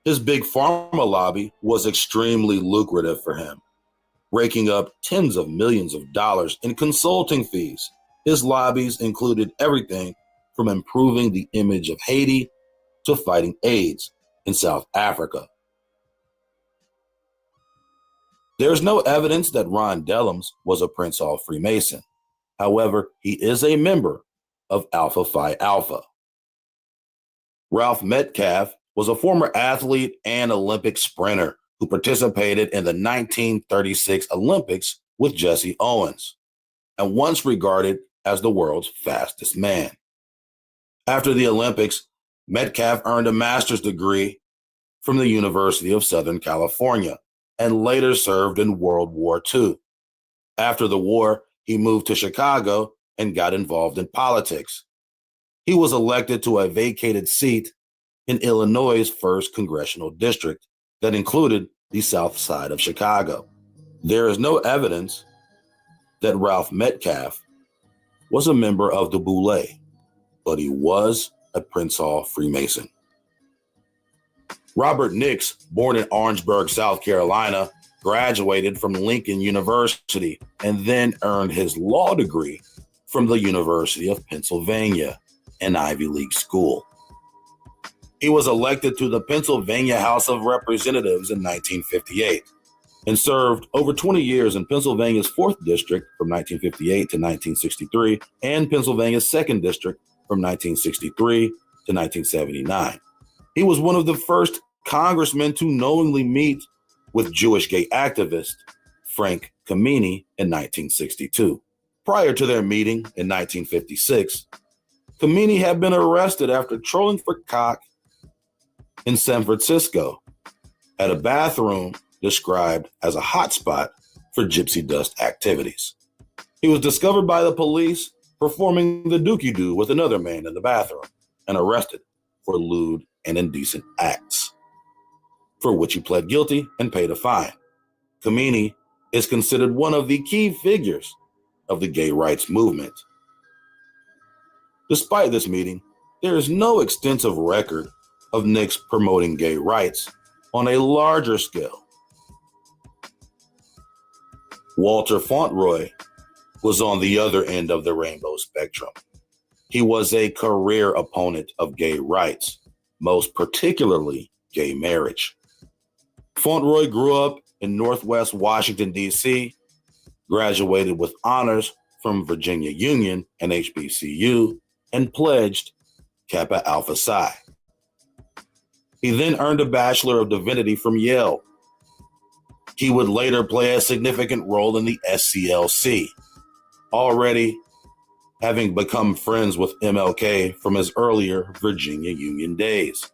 His big pharma lobby was extremely lucrative for him, raking up tens of millions of dollars in consulting fees. His lobbies included everything from improving the image of Haiti to fighting AIDS in South Africa. There's no evidence that Ron Dellums was a Prince Hall Freemason. However, he is a member of Alpha Phi Alpha. Ralph Metcalfe was a former athlete and Olympic sprinter who participated in the 1936 Olympics with Jesse Owens, and once regarded as the world's fastest man. After the Olympics, Metcalfe earned a master's degree from the University of Southern California and later served in World War II. After the war, he moved to Chicago and got involved in politics. He was elected to a vacated seat in Illinois' 1st congressional district that included the south side of Chicago. There is no evidence that Ralph Metcalfe was a member of the Boule, but he was a Prince Hall Freemason. Robert Nix, born in Orangeburg, South Carolina, graduated from Lincoln University and then earned his law degree from the University of Pennsylvania, an Ivy League school. He was elected to the Pennsylvania House of Representatives in 1958 and served over 20 years in Pennsylvania's 4th District from 1958 to 1963 and Pennsylvania's 2nd District from 1963 to 1979. He was one of the first congressmen to knowingly meet with Jewish gay activist Frank Kameny in 1962. Prior to their meeting in 1956, Kameny had been arrested after trolling for cock in San Francisco at a bathroom described as a hotspot for gypsy dust activities. He was discovered by the police performing the dookie-doo with another man in the bathroom and arrested for lewd and indecent acts, for which he pled guilty and paid a fine. Kameny is considered one of the key figures of the gay rights movement. Despite this meeting, there is no extensive record of Nix promoting gay rights on a larger scale. Walter Fauntleroy was on the other end of the rainbow spectrum. He was a career opponent of gay rights, most particularly gay marriage. Fauntleroy grew up in Northwest Washington, D.C., graduated with honors from Virginia Union and HBCU, and pledged Kappa Alpha Psi. He then earned a Bachelor of Divinity from Yale. He would later play a significant role in the SCLC, already having become friends with MLK from his earlier Virginia Union days.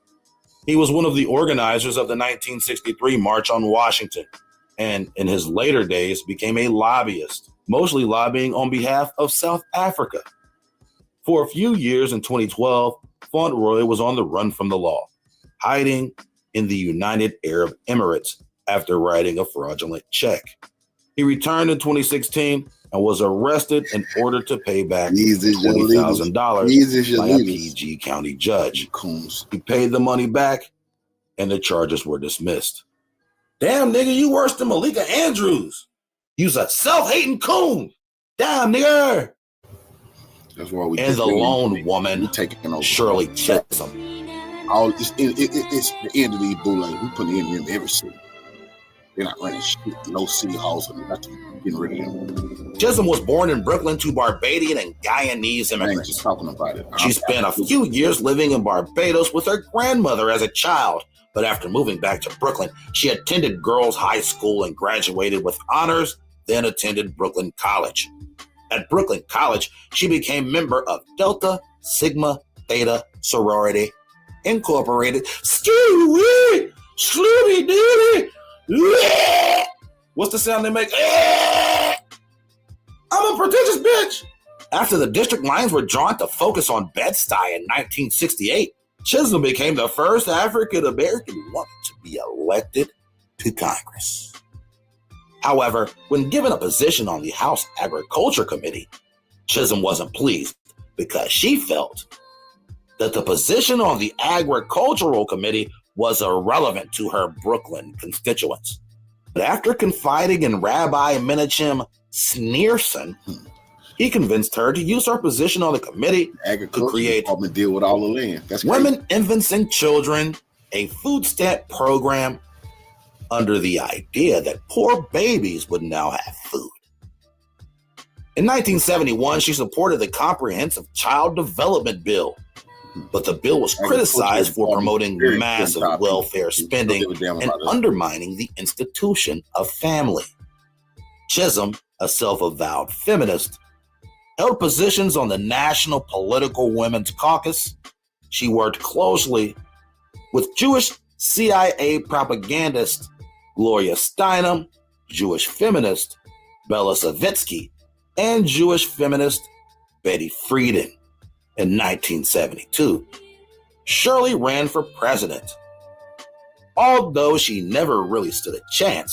He was one of the organizers of the 1963 March on Washington, and in his later days became a lobbyist, mostly lobbying on behalf of South Africa. For a few years in 2012, Fauntleroy was on the run from the law, hiding in the United Arab Emirates after writing a fraudulent check. He returned in 2016 and was arrested and ordered to pay back $20,000 by a PG County judge. He paid the money back and the charges were dismissed. Damn, nigga, you worse than Malika Andrews. You's a self-hating coon. Damn, nigga. That's why we. And the lone woman, taking over. Shirley Chisholm. It's the end of these Boule. We put in them every city. They're not running shit, no city halls or nothing. Getting rid of them. Chisholm was born in Brooklyn to Barbadian and Guyanese immigrants. Just talking about it. She spent a few years living in Barbados with her grandmother as a child, but after moving back to Brooklyn, she attended girls' high school and graduated with honors, then attended Brooklyn College. At Brooklyn College, she became member of Delta Sigma Theta Sorority Incorporated. Scooby, Scooby Dooby. What's the sound they make? I'm a pretentious bitch. After the district lines were drawn to focus on Bed-Stuy in 1968, Chisholm became the first African-American woman to be elected to Congress. However, when given a position on the House Agriculture Committee, Chisholm wasn't pleased because she felt that the position on the Agricultural Committee was irrelevant to her Brooklyn constituents. But after confiding in Rabbi Menachem Schneerson, he convinced her to use her position on the committee to create deal with all the land. That's women, infants, and children, a food stamp program under the idea that poor babies would now have food. In 1971, she supported the Comprehensive Child Development Bill, but the bill was criticized for promoting massive welfare spending and undermining the institution of family. Chisholm, a self-avowed feminist, held positions on the National Political Women's Caucus. She worked closely with Jewish CIA propagandist Gloria Steinem, Jewish feminist Bella Savitsky, and Jewish feminist Betty Friedan. In 1972, Shirley ran for president. Although she never really stood a chance,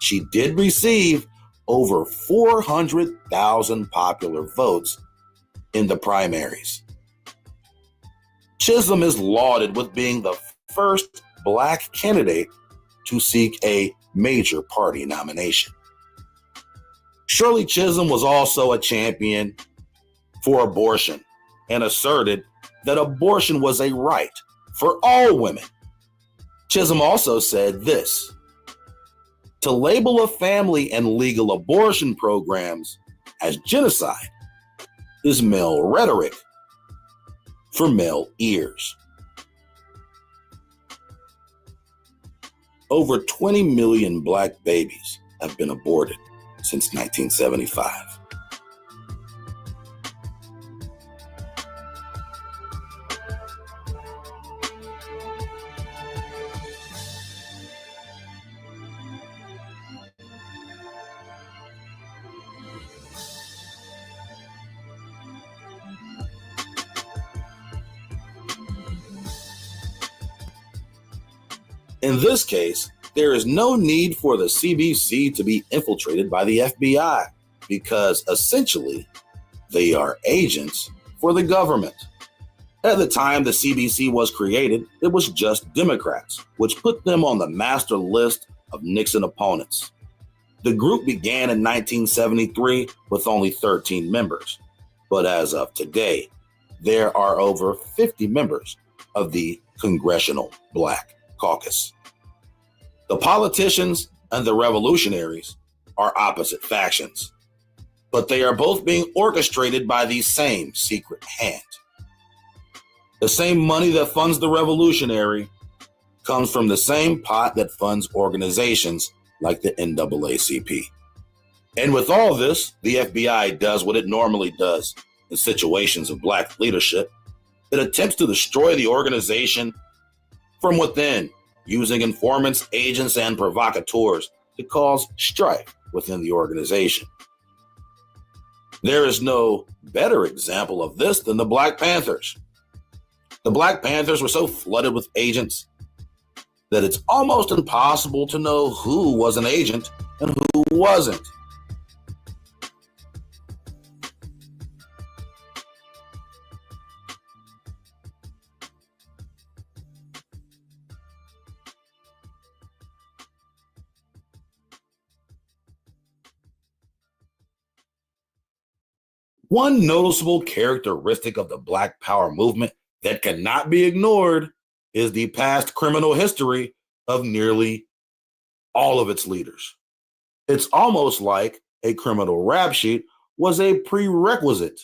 she did receive over 400,000 popular votes in the primaries. Chisholm is lauded with being the first Black candidate to seek a major party nomination. Shirley Chisholm was also a champion for abortion and asserted that abortion was a right for all women. Chisholm also said this: to label a family and legal abortion programs as genocide is male rhetoric for male ears. Over 20 million Black babies have been aborted since 1975. In this case, there is no need for the CBC to be infiltrated by the FBI because essentially they are agents for the government. At the time the CBC was created, it was just Democrats, which put them on the master list of Nixon opponents. The group began in 1973 with only 13 members, but as of today, there are over 50 members of the Congressional Black Caucus. The politicians and the revolutionaries are opposite factions, but they are both being orchestrated by the same secret hand. The same money that funds the revolutionary comes from the same pot that funds organizations like the NAACP. And with all this, the FBI does what it normally does in situations of Black leadership. It attempts to destroy the organization from within, using informants, agents, and provocateurs to cause strife within the organization. There is no better example of this than the Black Panthers. The Black Panthers were so flooded with agents that it's almost impossible to know who was an agent and who wasn't. One noticeable characteristic of the Black Power movement that cannot be ignored is the past criminal history of nearly all of its leaders. It's almost like a criminal rap sheet was a prerequisite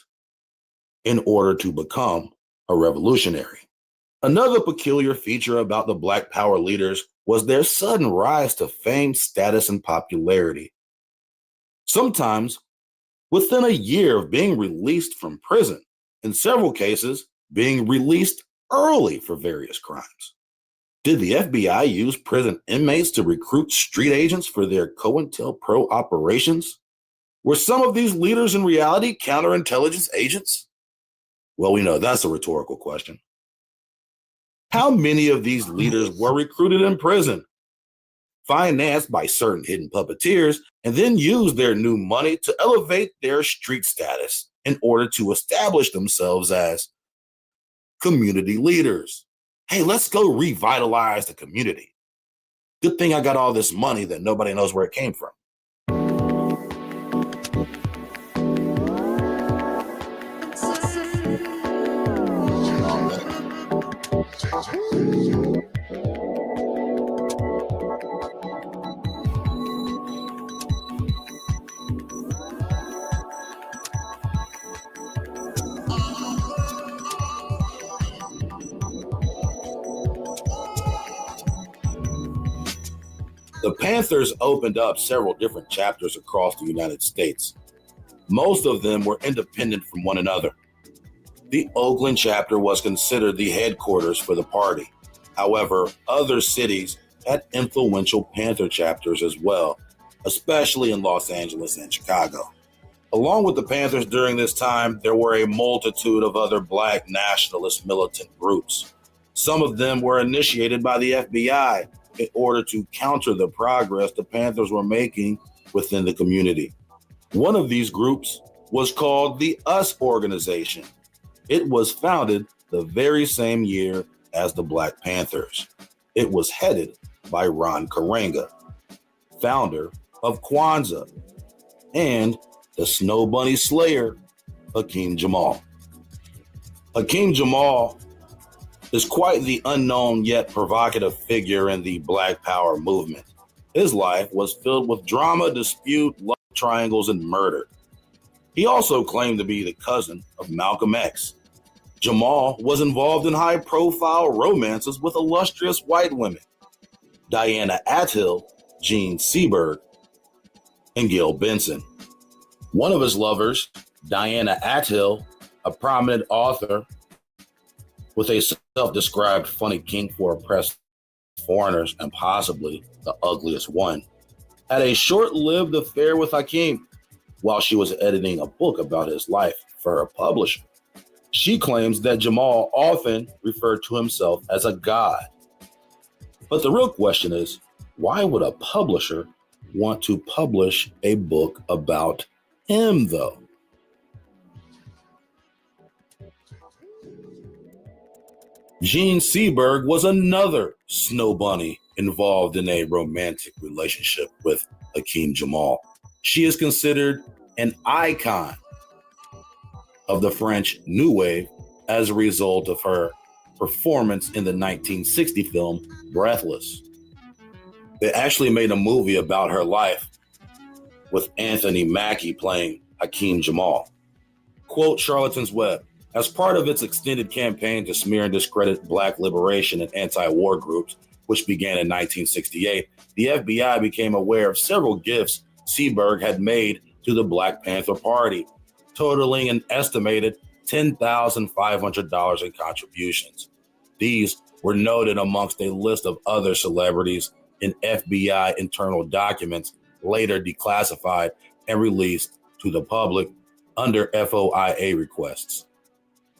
in order to become a revolutionary. Another peculiar feature about the Black Power leaders was their sudden rise to fame, status, and popularity. Sometimes within a year of being released from prison, in several cases, being released early for various crimes. Did the FBI use prison inmates to recruit street agents for their COINTELPRO operations? Were some of these leaders in reality counterintelligence agents? Well, we know that's a rhetorical question. How many of these leaders were recruited in prison, financed by certain hidden puppeteers, and then used their new money to elevate their street status in order to establish themselves as community leaders? Hey, let's go revitalize the community. Good thing I got all this money that nobody knows where it came from. The Panthers opened up several different chapters across the United States. Most of them were independent from one another. The Oakland chapter was considered the headquarters for the party. However, other cities had influential Panther chapters as well, especially in Los Angeles and Chicago. Along with the Panthers during this time, there were a multitude of other Black nationalist militant groups. Some of them were initiated by the FBI in order to counter the progress the Panthers were making within the community. One of these groups was called the US Organization. It was founded the very same year as the Black Panthers. It was headed by Ron Karenga, founder of Kwanzaa, and the Snow Bunny Slayer, Hakeem Jamal. Hakeem Jamal is quite the unknown yet provocative figure in the Black Power movement. His life was filled with drama, dispute, love triangles, and murder. He also claimed to be the cousin of Malcolm X. Jamal was involved in high-profile romances with illustrious white women, Diana Athill, Jean Seberg, and Gail Benson. One of his lovers, Diana Athill, a prominent author with a self-described funny kink for oppressed foreigners and possibly the ugliest one, had a short-lived affair with Hakeem while she was editing a book about his life for her publisher. She claims that Jamal often referred to himself as a god. But the real question is, why would a publisher want to publish a book about him, though? Jean Seberg was another snow bunny involved in a romantic relationship with Hakeem Jamal. She is considered an icon of the French New Wave as a result of her performance in the 1960 film Breathless. They actually made a movie about her life with Anthony Mackie playing Hakeem Jamal. Quote Charlton's Web, as part of its extended campaign to smear and discredit Black liberation and anti-war groups, which began in 1968, the FBI became aware of several gifts Seberg had made to the Black Panther Party, totaling an estimated $10,500 in contributions. These were noted amongst a list of other celebrities in FBI internal documents, later declassified and released to the public under FOIA requests.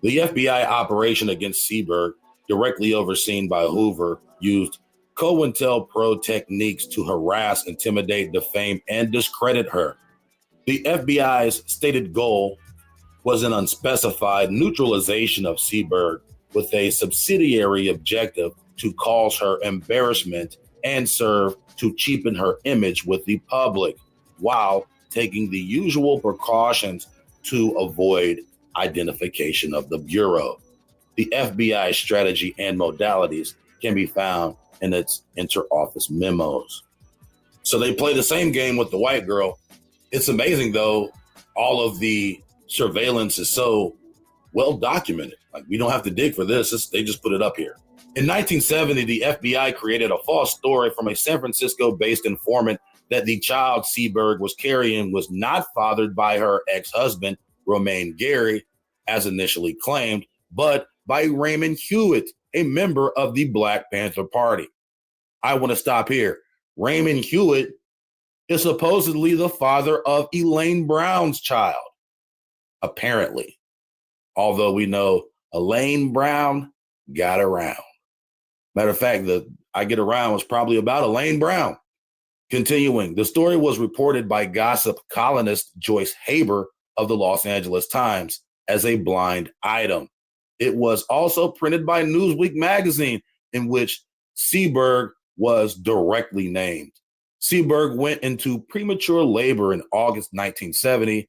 The FBI operation against Seberg, directly overseen by Hoover, used COINTELPRO techniques to harass, intimidate, defame, and discredit her. The FBI's stated goal was an unspecified neutralization of Seberg with a subsidiary objective to cause her embarrassment and serve to cheapen her image with the public, while taking the usual precautions to avoid identification of the Bureau. The FBI strategy and modalities can be found in its inter-office memos. So they play the same game with the white girl. It's amazing, though, all of the surveillance is so well documented. Like, we don't have to dig for this. They just put it up here. In 1970, the FBI created a false story from a San Francisco-based informant that the child Seberg was carrying was not fathered by her ex-husband, Romaine Gary, as initially claimed, but by Raymond Hewitt, a member of the Black Panther Party. I want to stop here. Raymond Hewitt is supposedly the father of Elaine Brown's child, apparently. Although we know Elaine Brown got around. Matter of fact, the I Get Around was probably about Elaine Brown. Continuing, the story was reported by gossip columnist Joyce Haber of the Los Angeles Times as a blind item. It was also printed by Newsweek magazine, in which Seberg was directly named. Seberg went into premature labor in August 1970,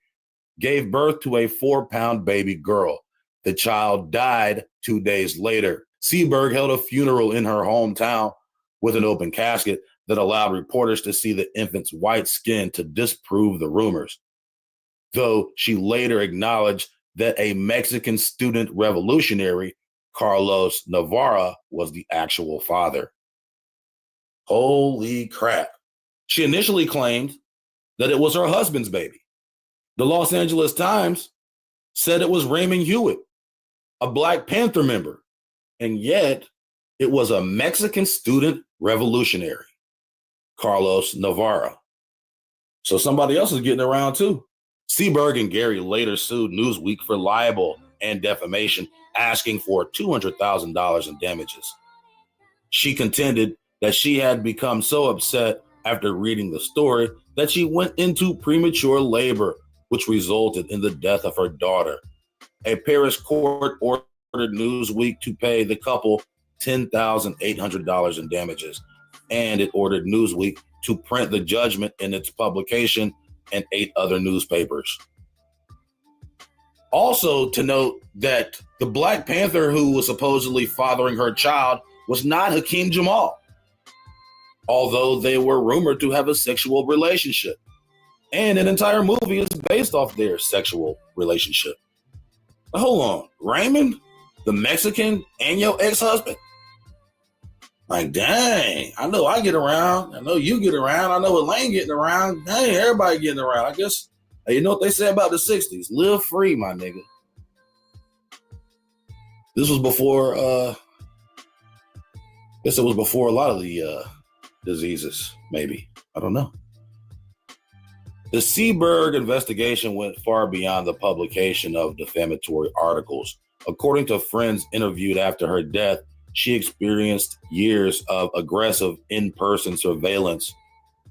gave birth to a 4-pound baby girl. The child died 2 days later. Seberg held a funeral in her hometown with an open casket that allowed reporters to see the infant's white skin to disprove the rumors, though she later acknowledged that a Mexican student revolutionary, Carlos Navarra, was the actual father. Holy crap. She initially claimed that it was her husband's baby. The Los Angeles Times said it was Raymond Hewitt, a Black Panther member, and yet it was a Mexican student revolutionary, Carlos Navarra. So somebody else is getting around too. Seberg and Gary later sued Newsweek for libel and defamation, asking for $200,000 in damages. She contended that she had become so upset after reading the story that she went into premature labor, which resulted in the death of her daughter. A Paris court ordered Newsweek to pay the couple $10,800 in damages, and it ordered Newsweek to print the judgment in its publication and 8 other newspapers. Also to note that the Black Panther who was supposedly fathering her child was not Hakeem Jamal, although they were rumored to have a sexual relationship. And an entire movie is based off their sexual relationship. But hold on, Raymond, the Mexican, and your ex-husband? Like, dang, I know I get around. I know you get around. I know Elaine getting around. Dang, everybody getting around. I guess, you know what they say about the 60s? Live free, my nigga. This was before, I guess it was before a lot of the diseases, maybe. I don't know. The Seberg investigation went far beyond the publication of defamatory articles. According to friends interviewed after her death, she experienced years of aggressive in-person surveillance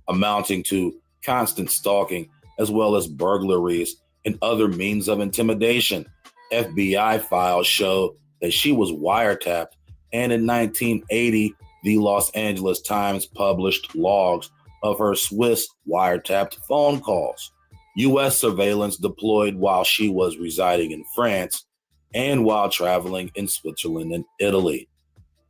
amounting to constant stalking, as well as burglaries and other means of intimidation. FBI files show that she was wiretapped, and in 1980, the Los Angeles Times published logs of her Swiss wiretapped phone calls. U.S. surveillance deployed while she was residing in France and while traveling in Switzerland and Italy.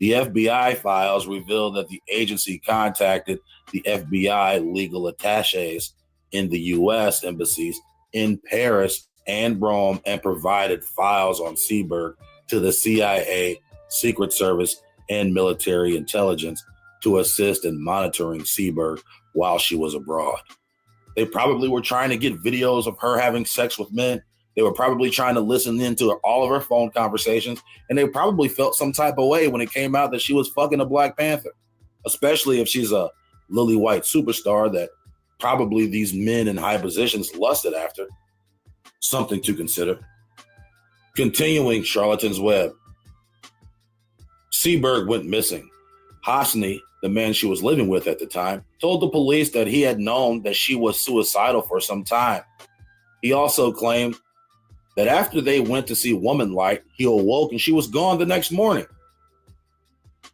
The FBI files revealed that the agency contacted the FBI legal attaches in the U.S. embassies in Paris and Rome and provided files on Seberg to the CIA, Secret Service, and military intelligence to assist in monitoring Seberg while she was abroad. They probably were trying to get videos of her having sex with men. They were probably trying to listen into all of her phone conversations, and they probably felt some type of way when it came out that she was fucking a Black Panther, especially if she's a lily white superstar that probably these men in high positions lusted after. Something to consider. Continuing Charlatan's Web. Seberg went missing. Hosni, the man she was living with at the time, told the police that he had known that she was suicidal for some time. He also claimed that after they went to see Woman Light, he awoke and she was gone the next morning.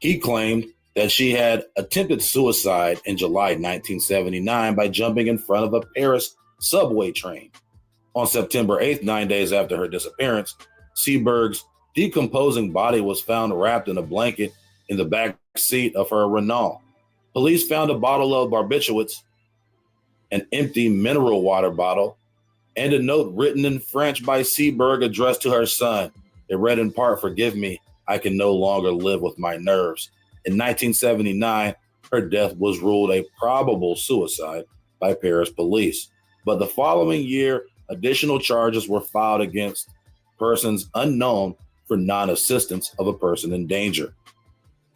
He claimed that she had attempted suicide in July 1979 by jumping in front of a Paris subway train. On September 8th, 9 days after her disappearance, Seberg's decomposing body was found wrapped in a blanket in the back seat of her Renault. Police found a bottle of barbiturates an empty mineral water bottle, and a note written in French by Seberg addressed to her son. It read in part, "Forgive me, I can no longer live with my nerves." In 1979, her death was ruled a probable suicide by Paris police. But the following year, additional charges were filed against persons unknown for non-assistance of a person in danger.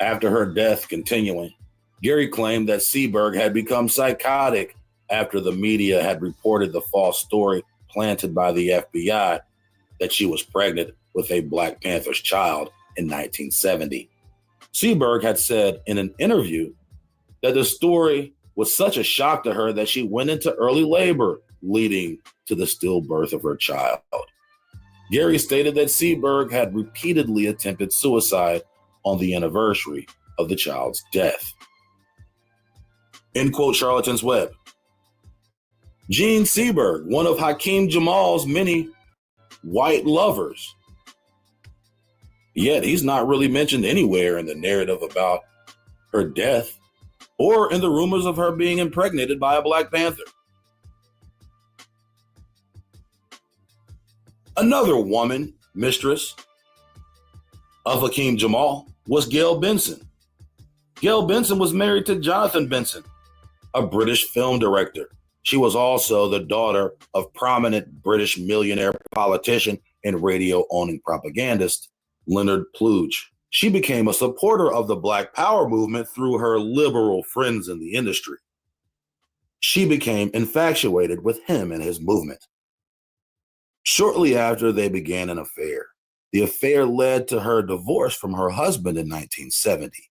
After her death continuing, Gary claimed that Seberg had become psychotic after the media had reported the false story planted by the FBI that she was pregnant with a Black Panther's child in 1970. Seberg had said in an interview that the story was such a shock to her that she went into early labor, leading to the stillbirth of her child. Gary stated that Seberg had repeatedly attempted suicide on the anniversary of the child's death. End quote, Charlatan's Web. Gene Seberg, one of Hakeem Jamal's many white lovers. Yet he's not really mentioned anywhere in the narrative about her death or in the rumors of her being impregnated by a Black Panther. Another woman, mistress of Hakeem Jamal, was Gail Benson. Gail Benson was married to Jonathan Benson, a British film director. She was also the daughter of prominent British millionaire politician and radio-owning propagandist Leonard Pluge. She became a supporter of the Black Power movement through her liberal friends in the industry. She became infatuated with him and his movement. Shortly after, they began an affair. The affair led to her divorce from her husband in 1970.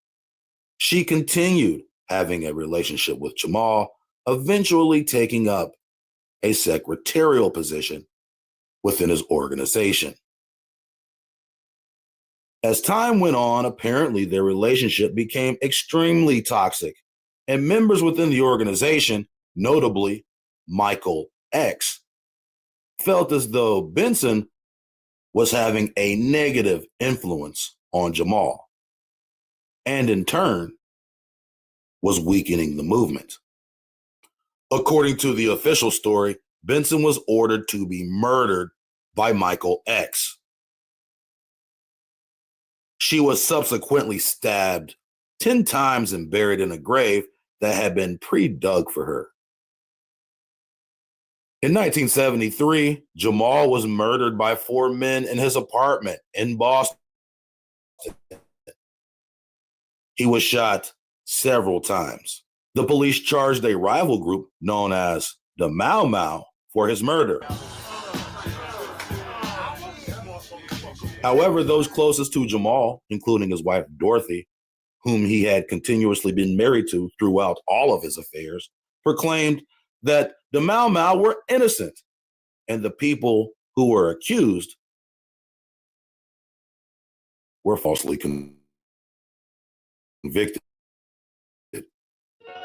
She continued having a relationship with Jamal, eventually taking up a secretarial position within his organization. As time went on, apparently their relationship became extremely toxic, and members within the organization, notably Michael X, felt as though Benson was having a negative influence on Jamal, and in turn was weakening the movement. According to the official story, Benson was ordered to be murdered by Michael X. She was subsequently stabbed 10 times and buried in a grave that had been pre-dug for her. In 1973, Jamal was murdered by 4 men in his apartment in Boston. He was shot several times. The police charged a rival group known as the Mau Mau for his murder. However, those closest to Jamal, including his wife Dorothy, whom he had continuously been married to throughout all of his affairs, proclaimed that the Mau Mau were innocent and the people who were accused were falsely convicted.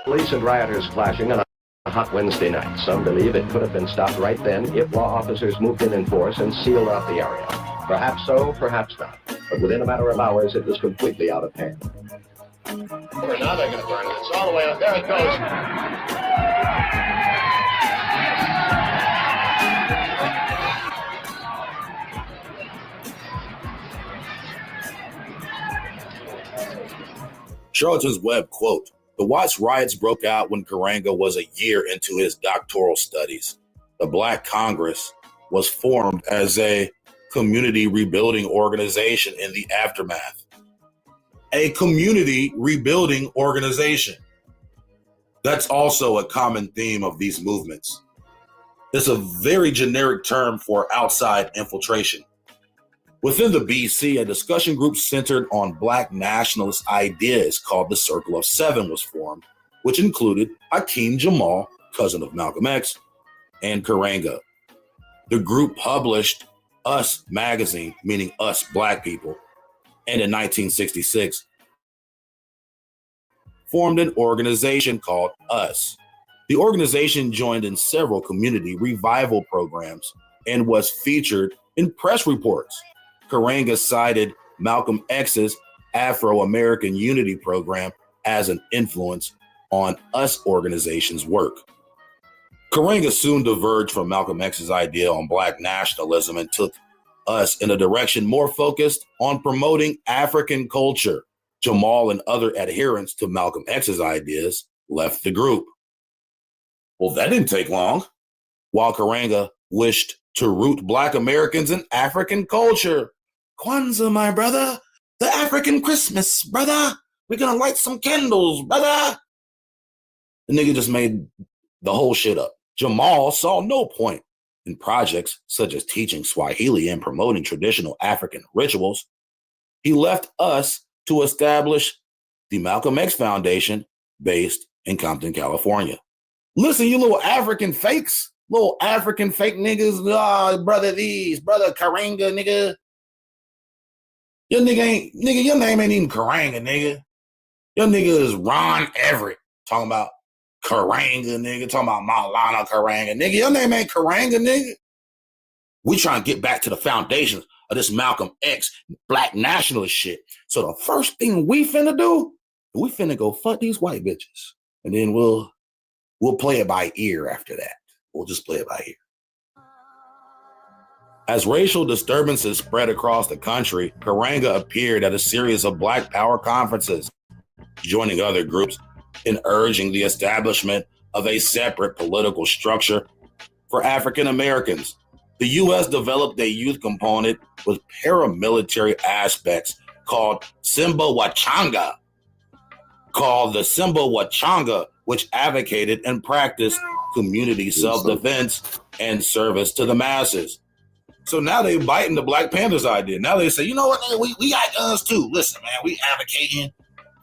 Police and rioters clashing on a hot Wednesday night. Some believe it could have been stopped right then if law officers moved in force and sealed off the area. Perhaps so, perhaps not. But within a matter of hours, it was completely out of hand. Now they're going to burn it. It's all the way up. There it goes. Charlatan's Web quote, "The Watts riots broke out when Karanga was a year into his doctoral studies. The Black Congress was formed as a community rebuilding organization in the aftermath." A community rebuilding organization. That's also a common theme of these movements. It's a very generic term for outside infiltration. Within the BC, a discussion group centered on Black nationalist ideas called the Circle of Seven was formed, which included Hakeem Jamal, cousin of Malcolm X, and Karanga. The group published Us magazine, meaning us Black people, and in 1966 formed an organization called Us. The organization joined in several community revival programs and was featured in press reports. Karanga cited Malcolm X's Afro-American Unity program as an influence on Us organization's work. Cultfigga soon diverged from Malcolm X's idea on black nationalism and took us in a direction more focused on promoting African culture. Jamal and other adherents to Malcolm X's ideas left the group. Well, that didn't take long. While Cultfigga wished to root Black Americans in African culture. Kwanzaa, my brother. The African Christmas, brother. We're going to light some candles, brother. The nigga just made the whole shit up. Jamal saw no point in projects such as teaching Swahili and promoting traditional African rituals. He left us to establish the Malcolm X Foundation based in Compton, California. Listen, you little African fakes, little African fake niggas, brother Cultfigga, nigga. Your name ain't even Cultfigga, nigga. Your nigga is Ron Everett, talking about Cultfigga, nigga, talking about Maulana Cultfigga, nigga. Your name ain't Cultfigga, nigga. We trying to get back to the foundations of this Malcolm X black nationalist shit. So the first thing we finna do, we finna go fuck these white bitches. And then we'll play it by ear after that. We'll just play it by ear. As racial disturbances spread across the country, Cultfigga appeared at a series of Black Power conferences, joining other groups in urging the establishment of a separate political structure for African Americans. The U.S. developed a youth component with paramilitary aspects called Simba Wachanga, which advocated and practiced community self-defense and service to the masses. So now they biting the Black Panthers idea. Now they say, you know what, nigga, we got guns too. Listen, man, we advocating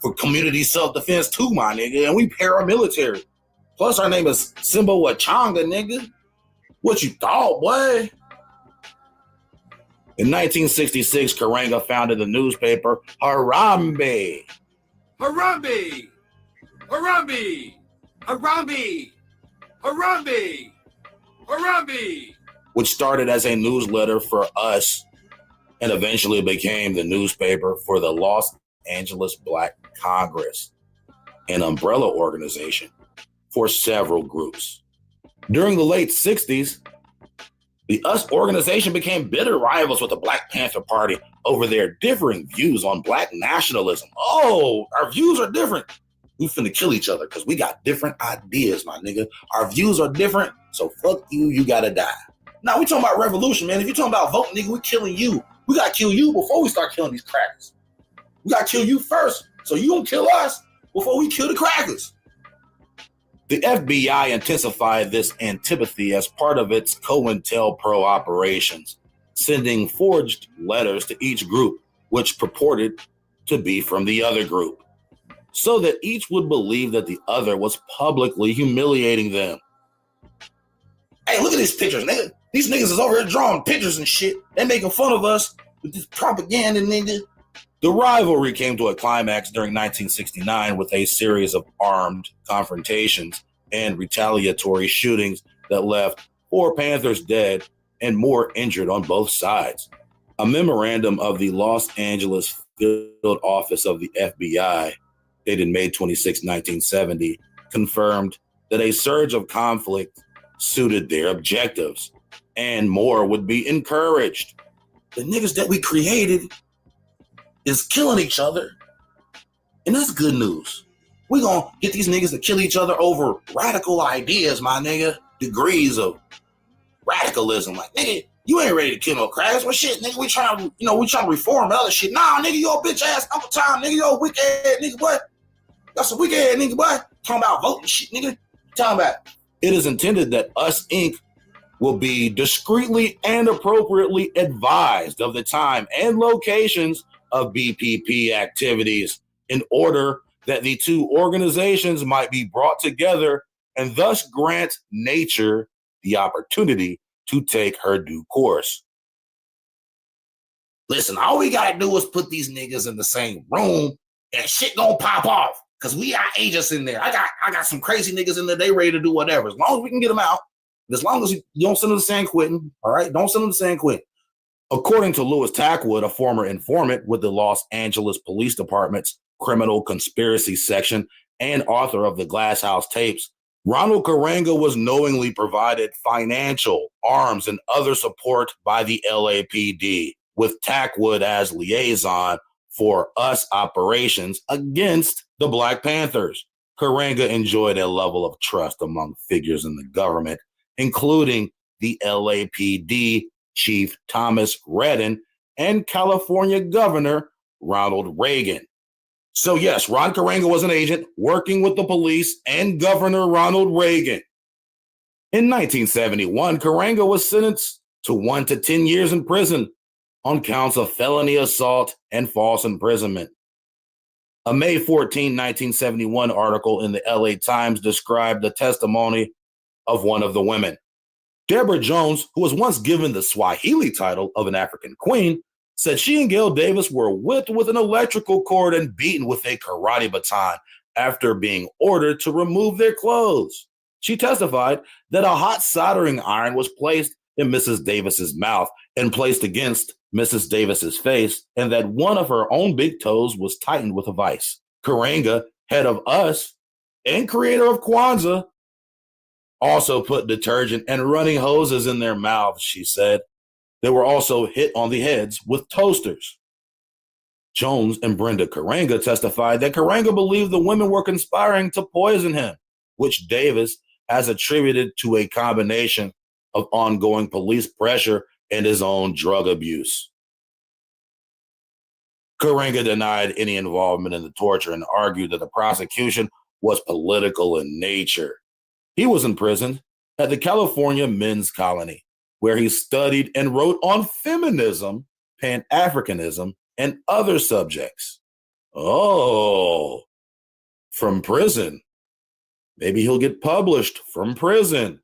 for community self-defense too, my nigga, and we paramilitary. Plus our name is Simba Wachanga, nigga. What you thought, boy? In 1966, Cultfigga founded the newspaper Harambe. Harambe! Harambe! Harambe! Harambe! Harambe! Which started as a newsletter for us and eventually became the newspaper for the Los Angeles Black Congress, an umbrella organization for several groups. During the late 60s, the US organization became bitter rivals with the Black Panther Party over their differing views on Black nationalism. Oh, our views are different. We finna kill each other because we got different ideas, my nigga. Our views are different, so fuck you, you gotta die. Now we talking about revolution, man. If you talking about voting, nigga, we killing you. We gotta kill you before we start killing these crackers. We gotta kill you first, so you don't kill us before we kill the crackers. The FBI intensified this antipathy as part of its COINTELPRO operations, sending forged letters to each group, which purported to be from the other group, so that each would believe that the other was publicly humiliating them. Hey, look at these pictures, nigga. These niggas is over here drawing pictures and shit. They making fun of us with this propaganda, nigga. The rivalry came to a climax during 1969 with a series of armed confrontations and retaliatory shootings that left 4 Panthers dead and more injured on both sides. A memorandum of the Los Angeles Field Office of the FBI, dated May 26, 1970, confirmed that a surge of conflict suited their objectives and more would be encouraged. The niggas that we created is killing each other, and that's good news. We gonna get these niggas to kill each other over radical ideas, my nigga. Degrees of radicalism. Like, nigga, you ain't ready to kill no crackers. Well, shit, nigga, we trying to reform and other shit. Nah, nigga, you a bitch ass Uncle Tom, nigga, you a wicked ass nigga, boy. That's a wicked ass nigga, boy. Talking about voting shit, nigga. Talking about. It is intended that Us Inc. will be discreetly and appropriately advised of the time and locations of BPP activities in order that the two organizations might be brought together and thus grant nature the opportunity to take her due course. Listen, all we gotta do is put these niggas in the same room and shit gonna pop off because we got agents in there. I got some crazy niggas in there. They ready to do whatever. As long as we can get them out, as long as you don't send them to San Quentin, all right? Don't send them to San Quentin. According to Louis Tackwood, a former informant with the Los Angeles Police Department's Criminal Conspiracy Section and author of the Glass House tapes, Ronald Karanga was knowingly provided financial, arms, and other support by the LAPD, with Tackwood as liaison for US operations against the Black Panthers. Karanga enjoyed a level of trust among figures in the government, including the LAPD Chief Thomas Redden and California Governor Ronald Reagan. So yes, Ron Karanga was an agent working with the police and Governor Ronald Reagan. In 1971, Karanga was sentenced to 1 to 10 years in prison on counts of felony assault and false imprisonment. A May 14, 1971 article in the LA Times described the testimony of one of the women. Deborah Jones, who was once given the Swahili title of an African queen, said she and Gail Davis were whipped with an electrical cord and beaten with a karate baton after being ordered to remove their clothes. She testified that a hot soldering iron was placed in Mrs. Davis's mouth and placed against Mrs. Davis's face, and that one of her own big toes was tightened with a vice. Karanga, head of US and creator of Kwanzaa, also put detergent and running hoses in their mouths, she said. They were also hit on the heads with toasters. Jones and Brenda Karanga testified that Karanga believed the women were conspiring to poison him, which Davis has attributed to a combination of ongoing police pressure and his own drug abuse. Karanga denied any involvement in the torture and argued that the prosecution was political in nature. He was imprisoned at the California Men's Colony, where he studied and wrote on feminism, Pan-Africanism, and other subjects. Oh, from prison. Maybe he'll get published from prison.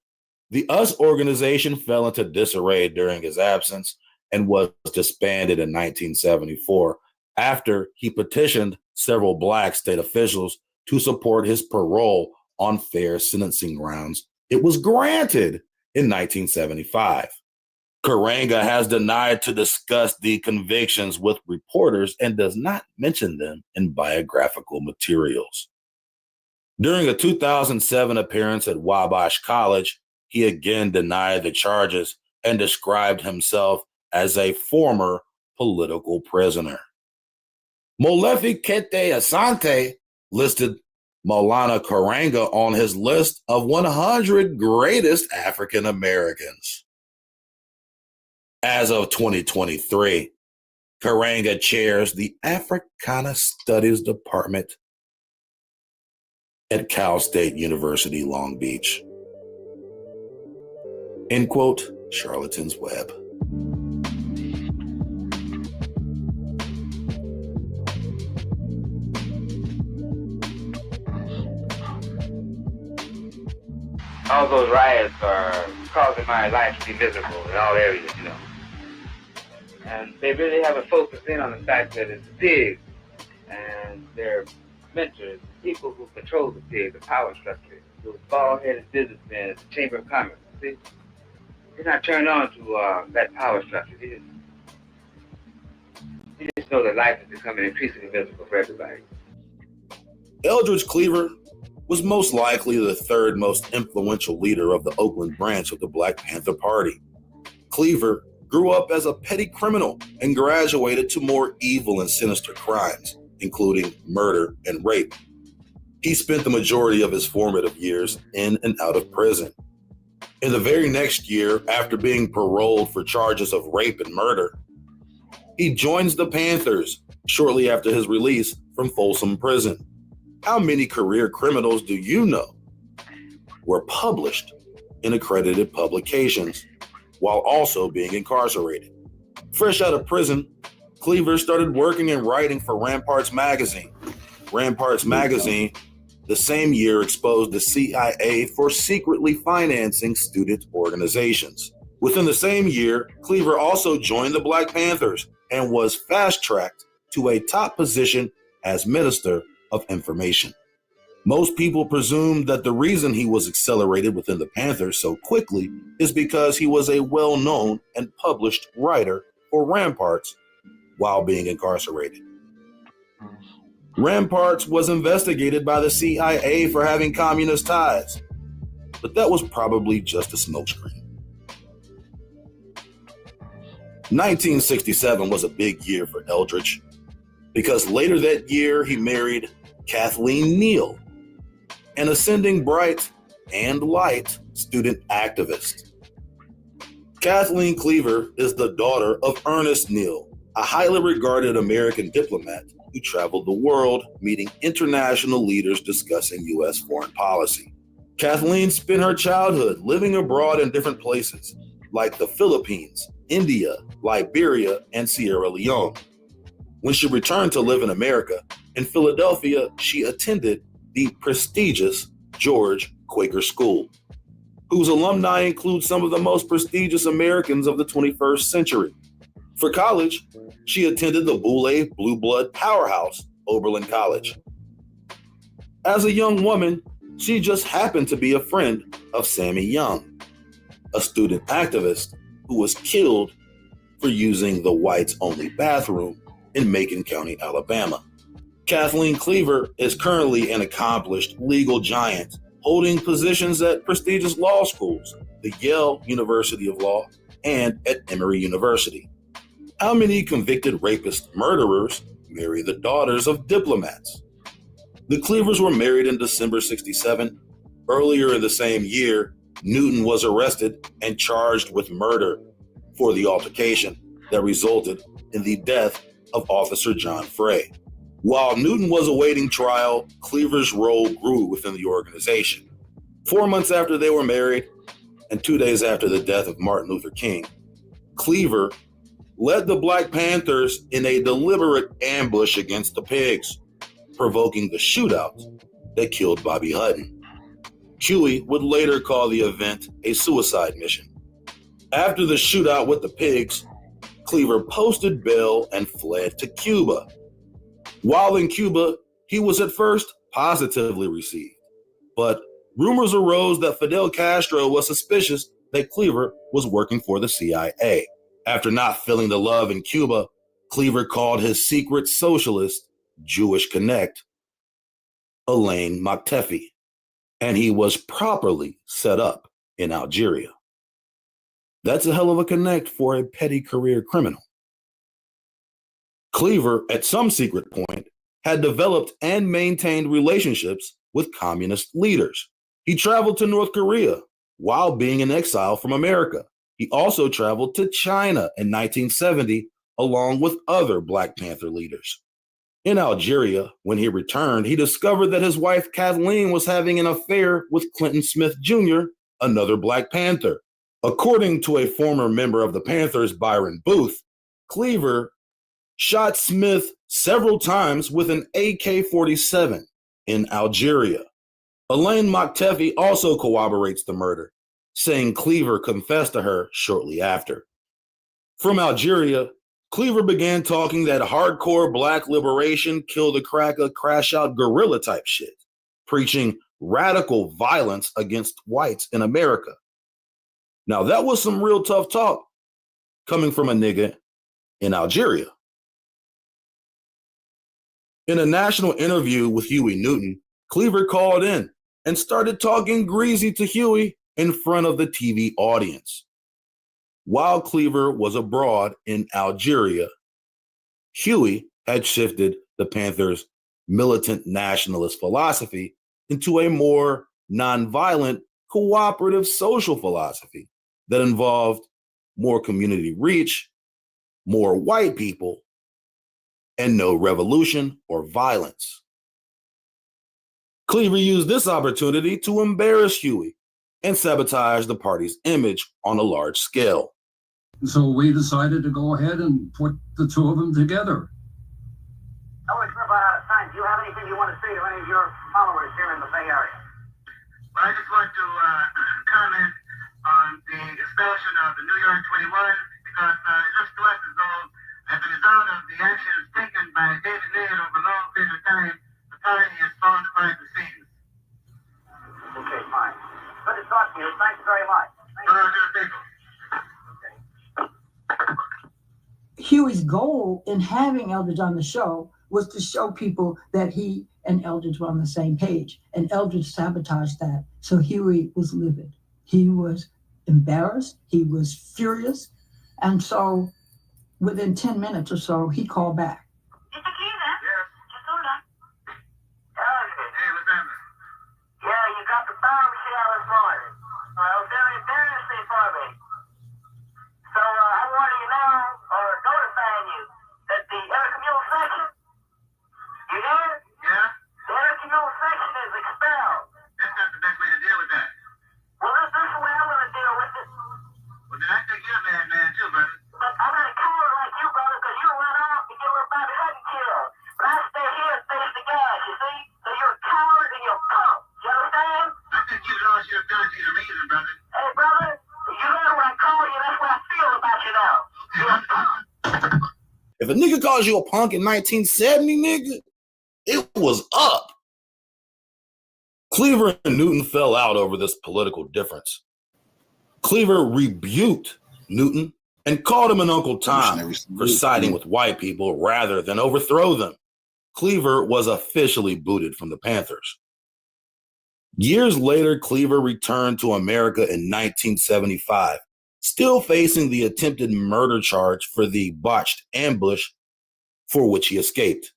The US organization fell into disarray during his absence and was disbanded in 1974 after he petitioned several Black state officials to support his parole on fair sentencing grounds. It was granted in 1975. Karanga has denied to discuss the convictions with reporters and does not mention them in biographical materials. During a 2007 appearance at Wabash College, he again denied the charges and described himself as a former political prisoner. Molefi Kete Asante listed Maulana Karanga on his list of 100 greatest African Americans. As of 2023, Karanga chairs the Africana Studies Department at Cal State University, Long Beach. End quote, Charlatans Web. All those riots are causing my life to be miserable in all areas, you know. And they really haven't focused in on the fact that it's the pigs and their mentors, the people who control the pigs, the power structure, those bald-headed businessmen at the Chamber of Commerce. See? They're not turned on to that power structure. They just know that life is becoming increasingly miserable for everybody. Eldridge Cleaver was most likely the third most influential leader of the Oakland branch of the Black Panther Party. Cleaver grew up as a petty criminal and graduated to more evil and sinister crimes, including murder and rape. He spent the majority of his formative years in and out of prison. In the very next year, after being paroled for charges of rape and murder, he joins the Panthers shortly after his release from Folsom Prison. How many career criminals do you know were published in accredited publications while also being incarcerated? Fresh out of prison, Cleaver started working and writing for Ramparts Magazine. Ramparts Magazine, the same year, exposed the CIA for secretly financing student organizations. Within the same year, Cleaver also joined the Black Panthers and was fast-tracked to a top position as Minister of Information. Most people presume that the reason he was accelerated within the Panthers so quickly is because he was a well-known and published writer for Ramparts while being incarcerated. Ramparts was investigated by the CIA for having communist ties. but that was probably just a smokescreen. 1967 was a big year for Eldridge because later that year he married Kathleen Neal, an ascending bright and light student activist. Kathleen Cleaver is the daughter of Ernest Neal, a highly regarded American diplomat who traveled the world meeting international leaders discussing U.S. foreign policy. Kathleen spent her childhood living abroad in different places like the Philippines, India, Liberia, and Sierra Leone. When she returned to live in America, in Philadelphia, she attended the prestigious George Quaker School, whose alumni include some of the most prestigious Americans of the 21st century. For college, she attended the Boule Blue Blood powerhouse, Oberlin College. As a young woman, she just happened to be a friend of Sammy Young, a student activist who was killed for using the whites-only bathroom in Macon County, Alabama. Kathleen Cleaver is currently an accomplished legal giant, holding positions at prestigious law schools, the Yale University of Law and at Emory University. How many convicted rapist murderers marry the daughters of diplomats? The Cleavers were married in December '67. Earlier in the same year, Newton was arrested and charged with murder for the altercation that resulted in the death of Officer John Frey. While Newton was awaiting trial, Cleaver's role grew within the organization. 4 months after they were married, and 2 days after the death of Martin Luther King, Cleaver led the Black Panthers in a deliberate ambush against the pigs, provoking the shootout that killed Bobby Hutton. Huey would later call the event a suicide mission. After the shootout with the pigs, Cleaver posted bail and fled to Cuba. While in Cuba, he was at first positively received, but rumors arose that Fidel Castro was suspicious that Cleaver was working for the CIA. After not feeling the love in Cuba, Cleaver called his secret socialist Jewish connect Alain Moktefi, and he was properly set up in Algeria. That's a hell of a connect for a petty career criminal. Cleaver, at some secret point, had developed and maintained relationships with communist leaders. He traveled to North Korea while being in exile from America. He also traveled to China in 1970, along with other Black Panther leaders. In Algeria, when he returned, he discovered that his wife Kathleen was having an affair with Clinton Smith Jr., another Black Panther. According to a former member of the Panthers, Byron Booth, Cleaver shot Smith several times with an AK-47 in Algeria. Alain Moktefi also corroborates the murder, saying Cleaver confessed to her shortly after. From Algeria, Cleaver began talking that hardcore Black liberation, kill the cracker, crash out guerrilla type shit, preaching radical violence against whites in America. Now that was some real tough talk coming from a nigga in Algeria. In a national interview with Huey Newton, Cleaver called in and started talking greasy to Huey in front of the TV audience. While Cleaver was abroad in Algeria, Huey had shifted the Panthers' militant nationalist philosophy into a more nonviolent, cooperative social philosophy that involved more community reach, more white people, and no revolution or violence. Cleaver used this opportunity to embarrass Huey and sabotage the party's image on a large scale. So we decided to go ahead and put the two of them together. We're about out of time. Do you have anything you want to say to any of your followers here in the Bay Area? Well, I just want to comment on the expansion of the New York 21 because it looks to us as though, as a result of the actions taken by David Neal over a long period of time, the party has fallen apart at the seams. Okay, fine. Good to talk to you. Thanks very much. Huey's goal in having Eldridge on the show was to show people that he and Eldridge were on the same page. And Eldridge sabotaged that. So Huey was livid. He was embarrassed. He was furious. And so within 10 minutes or so, he called back. Mr. Cleaver? Yes? Just hold on. Hey, what's happening? Yeah, you got the bomb shell this morning. It was very embarrassing for me. So I want you to know, or notifying you, that the Eric Mule section, you hear? Yeah? The Eric Mule section is expelled. That's not the best way to deal with that. Well, this is the way I'm going to deal with it. Well, then I think you're a madman too, brother. But I'm not a coward like you, brother, because you run off and get little Bobby Hutton killed. But I stay here and face the guys, you see? So you're a coward and you're a punk. You understand? I think you lost your ability to reason, brother. Hey, brother, you know when I call you, that's what I feel about you now. You're a punk. If a nigga calls you a punk in 1970, nigga, it was up. Cleaver and Newton fell out over this political difference. Cleaver rebuked Newton and called him an Uncle Tom for siding with white people rather than overthrow them. Cleaver was officially booted from the Panthers. Years later, Cleaver returned to America in 1975, still facing the attempted murder charge for the botched ambush for which he escaped.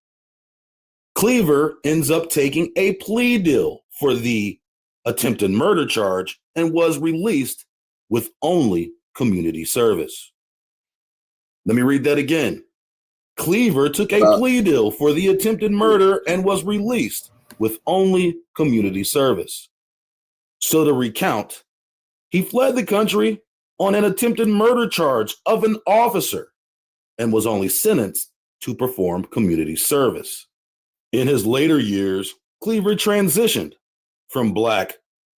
Cleaver ends up taking a plea deal for the attempted murder charge and was released with only community service. Let me read that again. Cleaver took a plea deal for the attempted murder and was released with only community service. So to recount, he fled the country on an attempted murder charge of an officer and was only sentenced to perform community service. In his later years, Cleaver transitioned from Black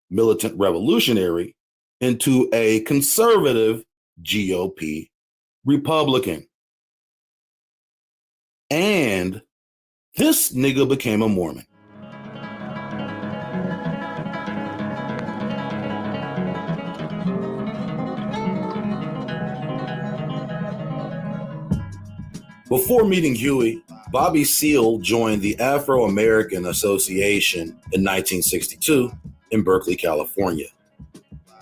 militant revolutionary into a conservative GOP Republican. And this nigga became a Mormon. Before meeting Huey, Bobby Seale joined the Afro-American Association in 1962 in Berkeley, California.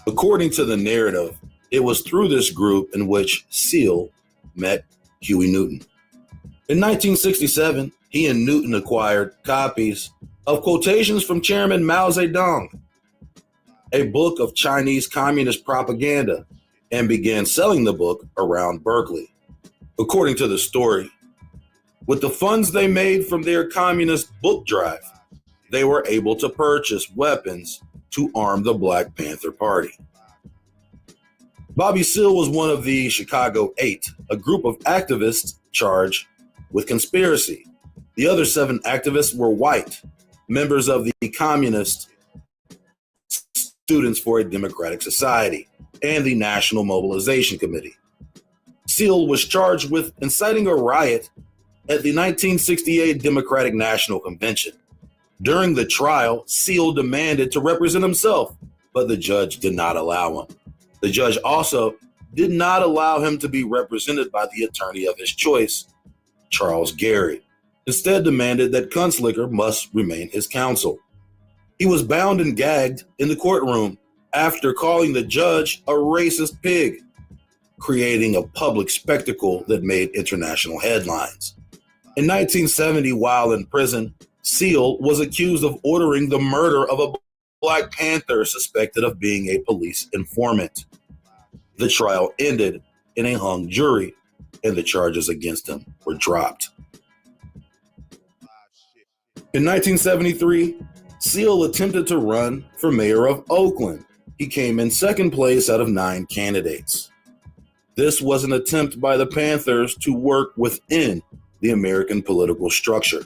According to the narrative, it was through this group in which Seale met Huey Newton. In 1967, he and Newton acquired copies of Quotations from Chairman Mao Zedong, a book of Chinese communist propaganda, and began selling the book around Berkeley. According to the story, with the funds they made from their communist book drive, they were able to purchase weapons to arm the Black Panther Party. Bobby Seale was one of the Chicago Eight, a group of activists charged with conspiracy. The other 7 activists were white, members of the Communist Students for a Democratic Society and the National Mobilization Committee. Seale was charged with inciting a riot at the 1968 Democratic National Convention. During the trial, Seale demanded to represent himself, but the judge did not allow him. The judge also did not allow him to be represented by the attorney of his choice, Charles Gary. Instead demanded that Cultfigga must remain his counsel. He was bound and gagged in the courtroom after calling the judge a racist pig, creating a public spectacle that made international headlines. In 1970, while in prison, Seale was accused of ordering the murder of a Black Panther suspected of being a police informant. The trial ended in a hung jury, and the charges against him were dropped. In 1973, Seale attempted to run for mayor of Oakland. He came in second place out of 9 candidates. This was an attempt by the Panthers to work within the American political structure.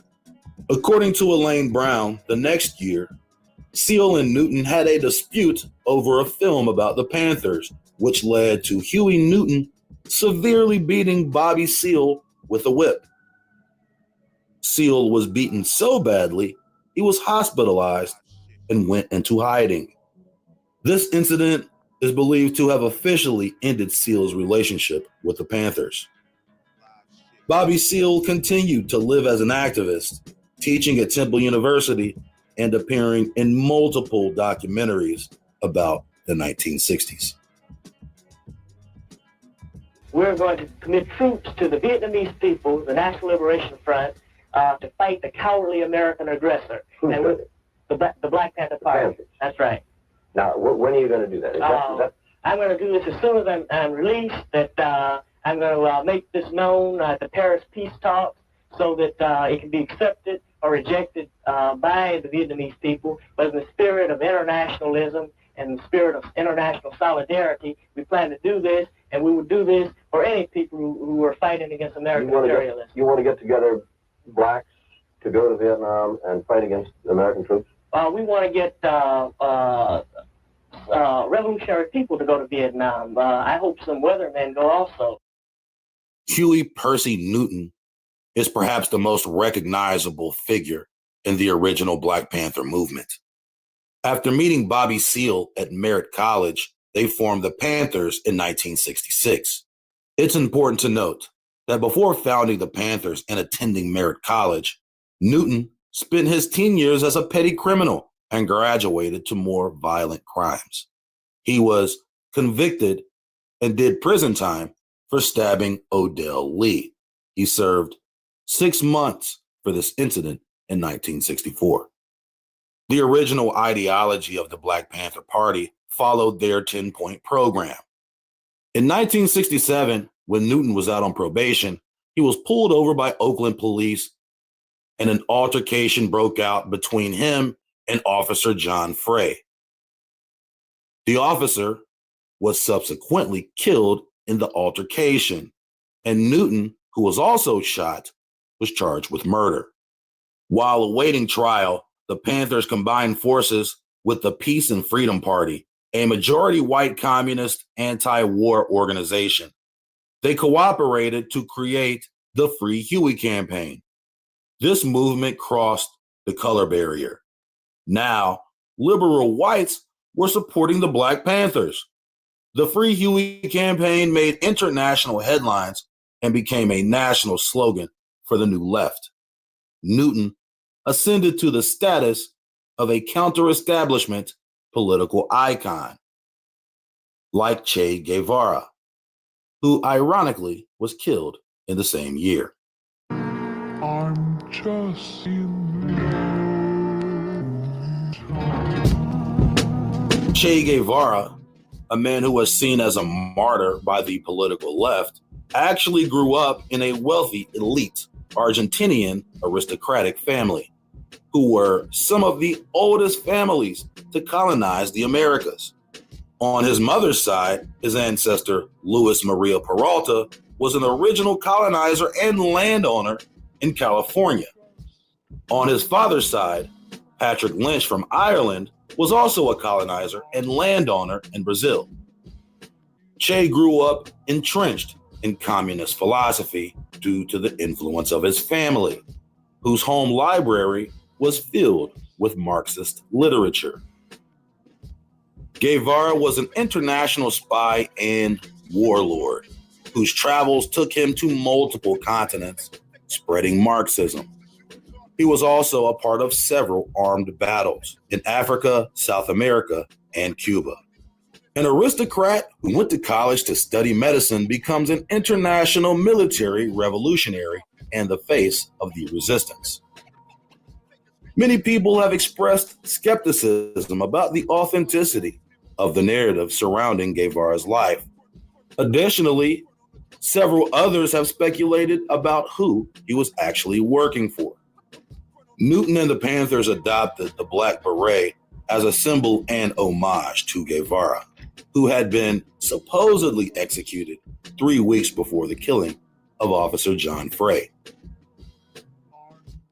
According to Elaine Brown, the next year, Seale and Newton had a dispute over a film about the Panthers, which led to Huey Newton severely beating Bobby Seale with a whip. Seale was beaten so badly, he was hospitalized and went into hiding. This incident is believed to have officially ended Seale's relationship with the Panthers. Bobby Seale continued to live as an activist, teaching at Temple University, and appearing in multiple documentaries about the 1960s. We're going to commit troops to the Vietnamese people, the National Liberation Front, to fight the cowardly American aggressor. And the Black Panther Party. That's right. Now, when are you going to do that? I'm going to do this as soon as I'm released, that I'm going to make this known at the Paris peace talks so that it can be accepted or rejected by the Vietnamese people. But in the spirit of internationalism and the spirit of international solidarity, we plan to do this, and we would do this for any people who are fighting against American imperialism. You want to get together blacks to go to Vietnam and fight against American troops? We want to get revolutionary people to go to Vietnam. I hope some weathermen go also. Huey Percy Newton is perhaps the most recognizable figure in the original Black Panther movement. After meeting Bobby Seale at Merritt College, they formed the Panthers in 1966. It's important to note that before founding the Panthers and attending Merritt College, Newton spent his teen years as a petty criminal and graduated to more violent crimes. He was convicted and did prison time for stabbing Odell Lee. He served 6 months for this incident in 1964. The original ideology of the Black Panther Party followed their 10-point program. In 1967, when Newton was out on probation, he was pulled over by Oakland police and an altercation broke out between him and Officer John Frey. The officer was subsequently killed in the altercation, and Newton, who was also shot, was charged with murder. While awaiting trial, the Panthers combined forces with the Peace and Freedom Party, a majority white communist anti-war organization. They cooperated to create the Free Huey campaign. This movement crossed the color barrier. Now, liberal whites were supporting the Black Panthers. The Free Huey campaign made international headlines and became a national slogan for the new left. Newton ascended to the status of a counter-establishment political icon, like Che Guevara, who ironically was killed in the same year. I'm just Che Guevara, a man who was seen as a martyr by the political left, actually grew up in a wealthy, elite Argentinian aristocratic family, who were some of the oldest families to colonize the Americas. On his mother's side, his ancestor, Luis Maria Peralta, was an original colonizer and landowner in California. On his father's side, Patrick Lynch from Ireland was also a colonizer and landowner in Brazil. Che grew up entrenched in communist philosophy due to the influence of his family, whose home library was filled with Marxist literature. Guevara was an international spy and warlord whose travels took him to multiple continents, spreading Marxism. He was also a part of several armed battles in Africa, South America, and Cuba. An aristocrat who went to college to study medicine becomes an international military revolutionary and the face of the resistance. Many people have expressed skepticism about the authenticity of the narrative surrounding Guevara's life. Additionally, several others have speculated about who he was actually working for. Newton and the Panthers adopted the black beret as a symbol and homage to Guevara, who had been supposedly executed 3 weeks before the killing of Officer John Frey.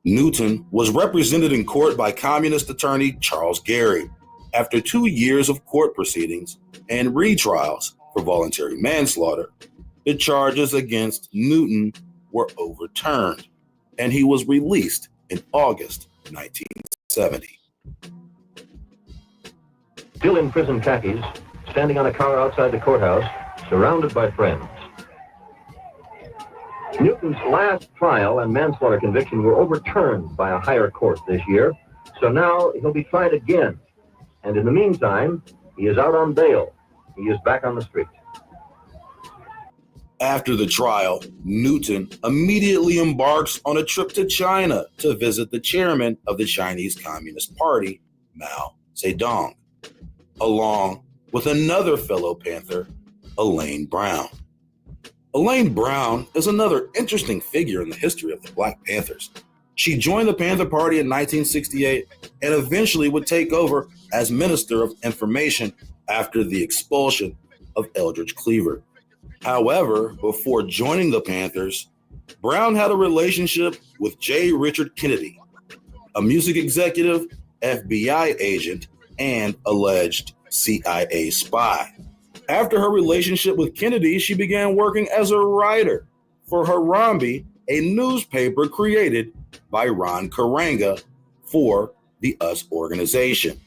Newton was represented in court by communist attorney Charles Gary. After 2 years of court proceedings and retrials for voluntary manslaughter, the charges against Newton were overturned, and he was released in August 1970. Still in prison khakis, standing on a car outside the courthouse, surrounded by friends. Newton's last trial and manslaughter conviction were overturned by a higher court this year, so now he'll be tried again. And in the meantime, he is out on bail. He is back on the street. After the trial, Newton immediately embarks on a trip to China to visit the chairman of the Chinese Communist Party, Mao Zedong, along with another fellow Panther, Elaine Brown. Elaine Brown is another interesting figure in the history of the Black Panthers. She joined the Panther Party in 1968 and eventually would take over as Minister of Information after the expulsion of Eldridge Cleaver. However, before joining the Panthers, Brown had a relationship with J. Richard Kennedy, a music executive, FBI agent, and alleged CIA spy. After her relationship with Kennedy, she began working as a writer for Harambe, a newspaper created by Ron Karanga for the US organization.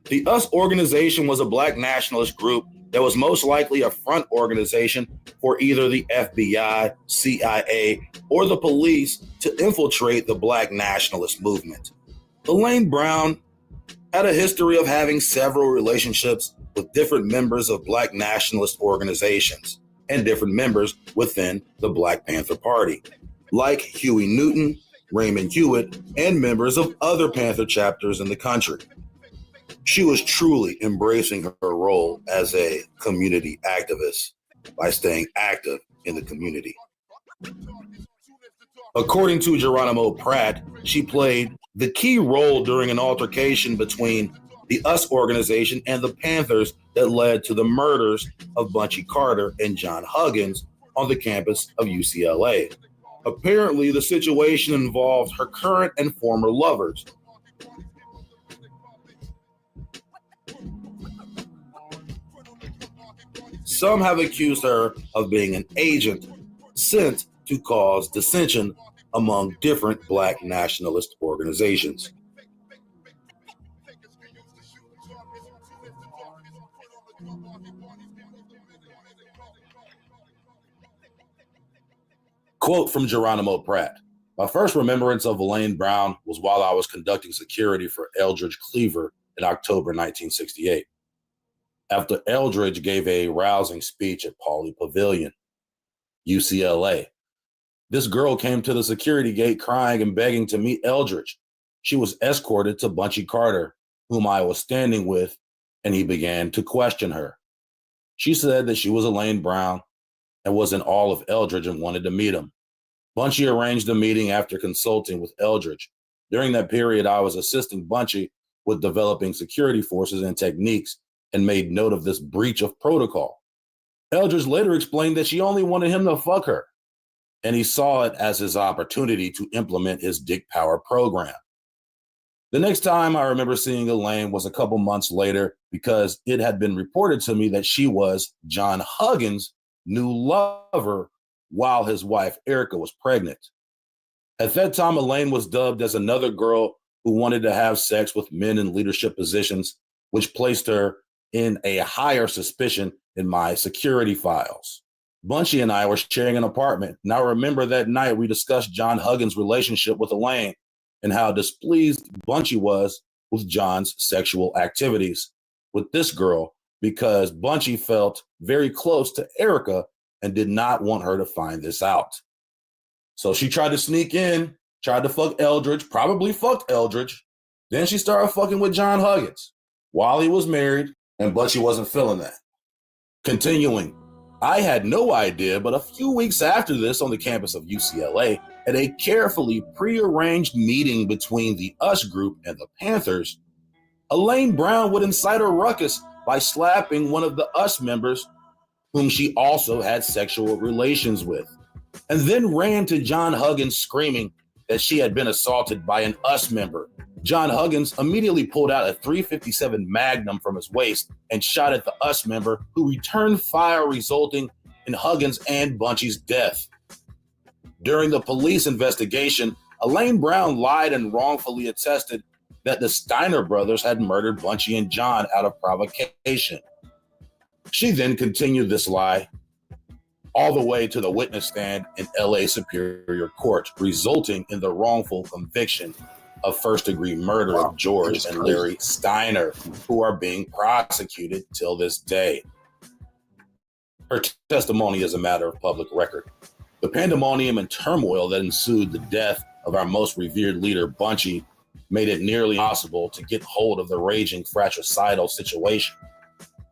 The US organization was a Black nationalist group that was most likely a front organization for either the FBI, CIA, or the police to infiltrate the Black nationalist movement. Elaine Brown had a history of having several relationships with different members of Black nationalist organizations and different members within the Black Panther Party, like Huey Newton, Raymond Hewitt, and members of other Panther chapters in the country. She was truly embracing her role as a community activist by staying active in the community. According to Geronimo Pratt, she played the key role during an altercation between the US organization and the Panthers that led to the murders of Bunchy Carter and John Huggins on the campus of UCLA. Apparently, the situation involved her current and former lovers. Some have accused her of being an agent sent to cause dissension among different Black nationalist organizations. Quote from Geronimo Pratt: "My first remembrance of Elaine Brown was while I was conducting security for Eldridge Cleaver in October 1968. After Eldridge gave a rousing speech at Pauley Pavilion, UCLA. This girl came to the security gate crying and begging to meet Eldridge. She was escorted to Bunchy Carter, whom I was standing with, and he began to question her. She said that she was Elaine Brown and was in awe of Eldridge and wanted to meet him. Bunchy arranged a meeting after consulting with Eldridge. During that period, I was assisting Bunchy with developing security forces and techniques and made note of this breach of protocol. Eldridge later explained that she only wanted him to fuck her, and he saw it as his opportunity to implement his dick power program. The next time I remember seeing Elaine was a couple months later because it had been reported to me that she was John Huggins' new lover while his wife Erica was pregnant. At that time, Elaine was dubbed as another girl who wanted to have sex with men in leadership positions, which placed her in a higher suspicion in my security files. Bunchy and I were sharing an apartment, and I remember that night we discussed John Huggins' relationship with Elaine and how displeased Bunchy was with John's sexual activities with this girl because Bunchy felt very close to Erica and did not want her to find this out. So she tried to sneak in, tried to fuck Eldridge, probably fucked Eldridge. Then she started fucking with John Huggins while he was married, and Bunchy wasn't feeling that. Continuing, I had no idea, but a few weeks after this on the campus of UCLA, at a carefully prearranged meeting between the US group and the Panthers, Elaine Brown would incite a ruckus by slapping one of the US members whom she also had sexual relations with, and then ran to John Huggins screaming that she had been assaulted by an US member. John Huggins immediately pulled out a .357 Magnum from his waist and shot at the US member, who returned fire, resulting in Huggins and Bunchy's death. During the police investigation, Elaine Brown lied and wrongfully attested that the Steiner brothers had murdered Bunchy and John out of provocation. She then continued this lie. all the way to the witness stand in LA Superior Court, resulting in the wrongful conviction of first-degree murder of George and Larry Steiner, who are being prosecuted till this day. Her testimony is a matter of public record. The pandemonium and turmoil that ensued the death of our most revered leader, Bunchy, made it nearly impossible to get hold of the raging fratricidal situation.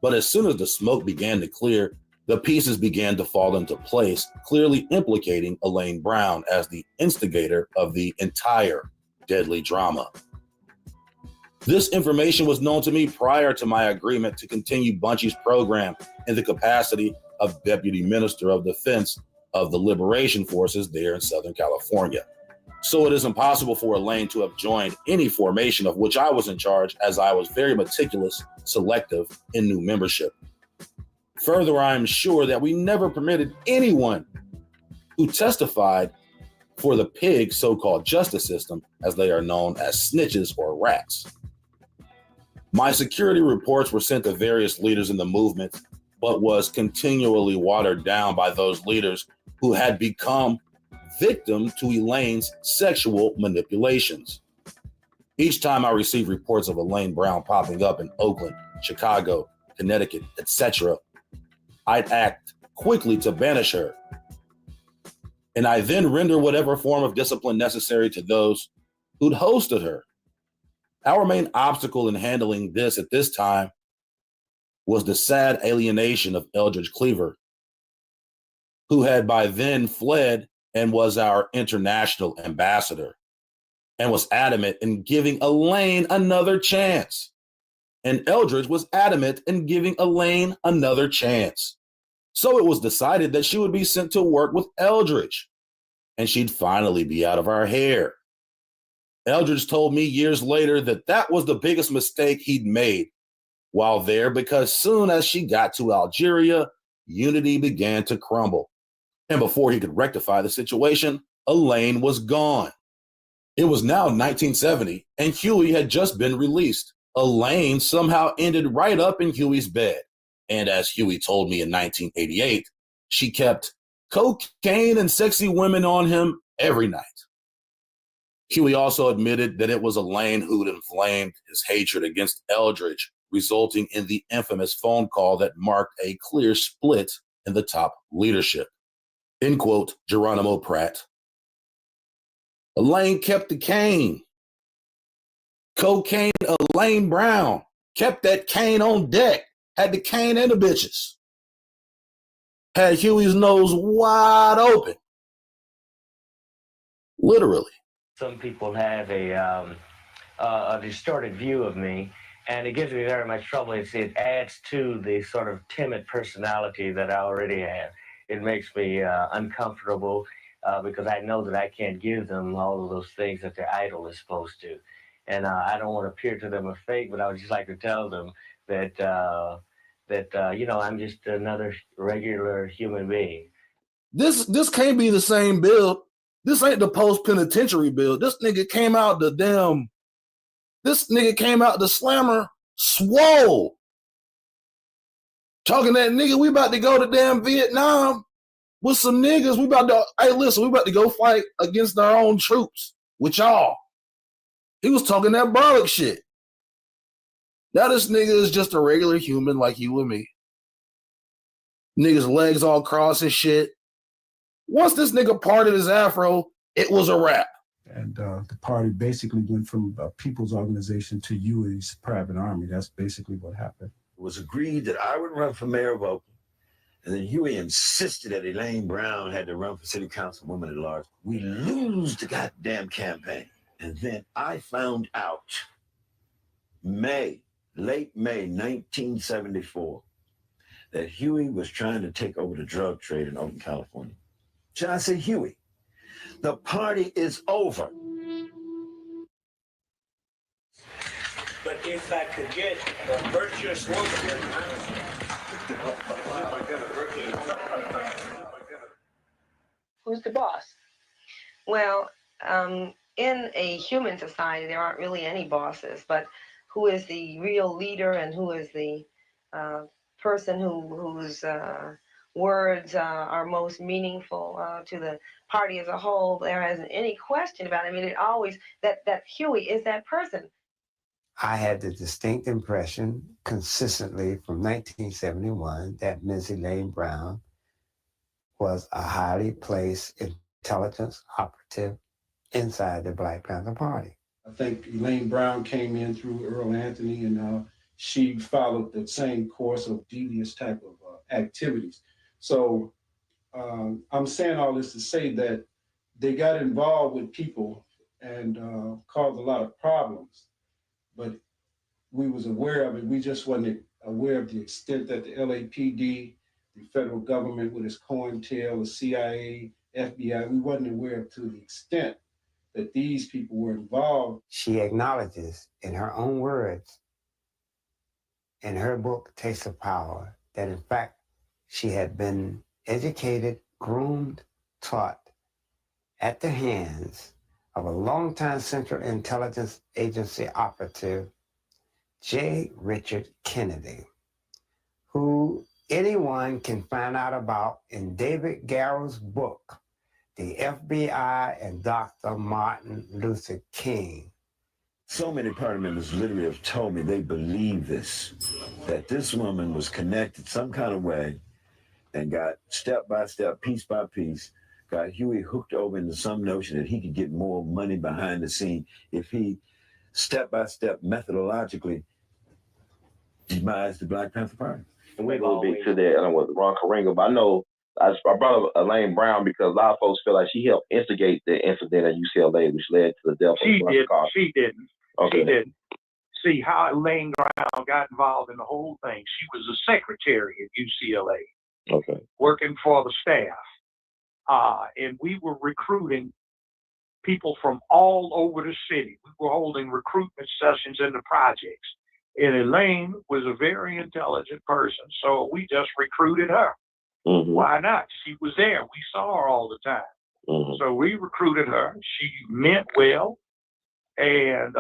But as soon as the smoke began to clear, the pieces began to fall into place, clearly implicating Elaine Brown as the instigator of the entire deadly drama. This information was known to me prior to my agreement to continue Bunchy's program in the capacity of Deputy Minister of Defense of the Liberation Forces there in Southern California. So it is impossible for Elaine to have joined any formation of which I was in charge, as I was very meticulous, selective in new membership. Further, I am sure that we never permitted anyone who testified for the pig so-called justice system, as they are known as snitches or rats. My security reports were sent to various leaders in the movement, but was continually watered down by those leaders who had become victim to Elaine's sexual manipulations. Each time I received reports of Elaine Brown popping up in Oakland, Chicago, Connecticut, etc., I'd act quickly to banish her. And I then render whatever form of discipline necessary to those who'd hosted her. Our main obstacle in handling this at this time was the sad alienation of Eldridge Cleaver, who had by then fled and was our international ambassador, and was adamant in giving Elaine another chance. And Eldridge was adamant in giving Elaine another chance. So it was decided that she would be sent to work with Eldridge, and she'd finally be out of our hair. Eldridge told me years later that that was the biggest mistake he'd made while there, because soon as she got to Algeria, unity began to crumble. And before he could rectify the situation, Elaine was gone. It was now 1970, and Huey had just been released. Elaine somehow ended right up in Huey's bed. And as Huey told me in 1988, she kept cocaine and sexy women on him every night. Huey also admitted that it was Elaine who'd inflamed his hatred against Eldridge, resulting in the infamous phone call that marked a clear split in the top leadership. End quote, Geronimo Pratt. Elaine kept the cane. Cocaine Elaine Brown kept that cane on deck, had the cane and the bitches. Had Huey's nose wide open. Literally. Some people have a distorted view of me, and it gives me very much trouble. It adds to the sort of timid personality that I already have. It makes me uncomfortable because I know that I can't give them all of those things that their idol is supposed to. And I don't want to appear to them as fake, but I would just like to tell them that, I'm just another regular human being. This can't be the same build. This ain't the post-penitentiary build. This nigga came out the slammer swole. Talking that nigga, we about to go to damn Vietnam with some niggas. We about to go fight against our own troops with y'all. He was talking that brolic shit. Now this nigga is just a regular human like you and me. Niggas legs all crossed and shit. Once this nigga parted his afro, it was a wrap. And the party basically went from a people's organization to Huey's private army. That's basically what happened. It was agreed that I would run for mayor of Oakland, and then Huey insisted that Elaine Brown had to run for city councilwoman at large. We lose the goddamn campaign. And then I found out late May 1974, that Huey was trying to take over the drug trade in Oakland, California. So I said, Huey, the party is over. But if I could get a virtuous woman, who's the boss? Well, in a human society, there aren't really any bosses, but who is the real leader and who is the person who's words are most meaningful to the party as a whole. There isn't any question about it. I mean, it always, that Huey is that person. I had the distinct impression consistently from 1971 that Ms. Elaine Brown was a highly placed intelligence operative inside the Black Panther Party. I think Elaine Brown came in through Earl Anthony, and she followed the same course of devious type of activities. So I'm saying all this to say that they got involved with people and caused a lot of problems, but we was aware of it. We just wasn't aware of the extent that the LAPD, the federal government with its COINTEL, the CIA, FBI, we wasn't aware of to the extent that these people were involved. She acknowledges in her own words in her book, Taste of Power, that in fact she had been educated, groomed, taught at the hands of a longtime Central Intelligence Agency operative, J. Richard Kennedy, who anyone can find out about in David Garrow's book, The FBI and Dr. Martin Luther King. So many party members literally have told me they believe this, that this woman was connected some kind of way and got step by step, piece by piece, got Huey hooked over into some notion that he could get more money behind the scene if he step by step methodologically demised the Black Panther Party. And we go big to that with Ron Karenga, but I know I brought up Elaine Brown because a lot of folks feel like she helped instigate the incident at UCLA, which led to the death of She Russ didn't. Okay. She didn't. See how Elaine Brown got involved in the whole thing. She was a secretary at UCLA. Okay. Working for the staff. And we were recruiting people from all over the city. We were holding recruitment sessions in the projects. And Elaine was a very intelligent person, so we just recruited her. Mm-hmm. Why not? She was there. We saw her all the time. Mm-hmm. So we recruited her. She meant well. And,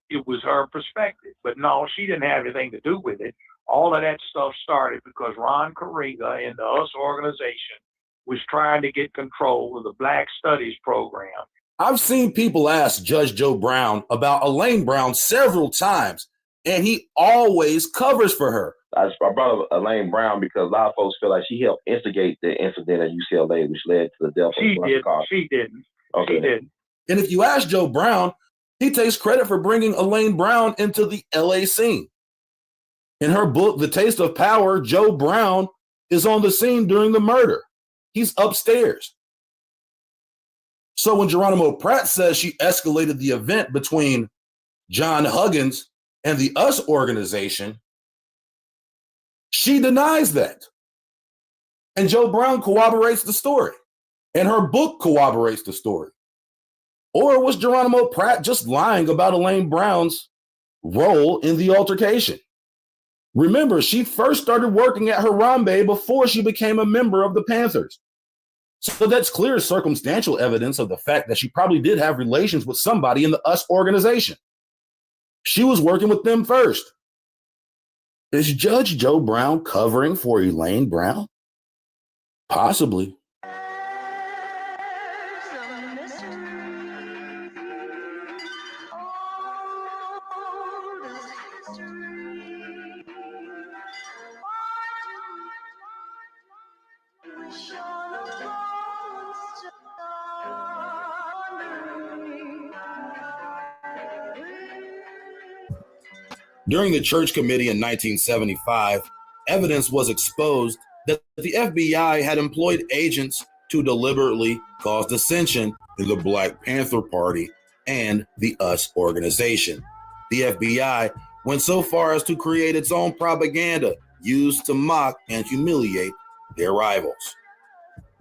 it was her perspective. But no, she didn't have anything to do with it. All of that stuff started because Ron Karenga and the US organization was trying to get control of the Black Studies program. I've seen people ask Judge Joe Brown about Elaine Brown several times, and he always covers for her. I brought up Elaine Brown because a lot of folks feel like she helped instigate the incident at UCLA, which led to the death of Russ. She didn't. Okay. She didn't. And if you ask Joe Brown, he takes credit for bringing Elaine Brown into the LA scene. In her book, The Taste of Power, Joe Brown is on the scene during the murder. He's upstairs. So when Geronimo Pratt says she escalated the event between John Huggins and the US organization, she denies that. And Joe Brown corroborates the story. And her book corroborates the story. Or was Geronimo Pratt just lying about Elaine Brown's role in the altercation? Remember, she first started working at Harambe before she became a member of the Panthers. So that's clear circumstantial evidence of the fact that she probably did have relations with somebody in the US organization. She was working with them first. Is Judge Joe Brown covering for Elaine Brown? Possibly. During the Church Committee in 1975, evidence was exposed that the FBI had employed agents to deliberately cause dissension in the Black Panther Party and the US organization. The FBI went so far as to create its own propaganda used to mock and humiliate their rivals.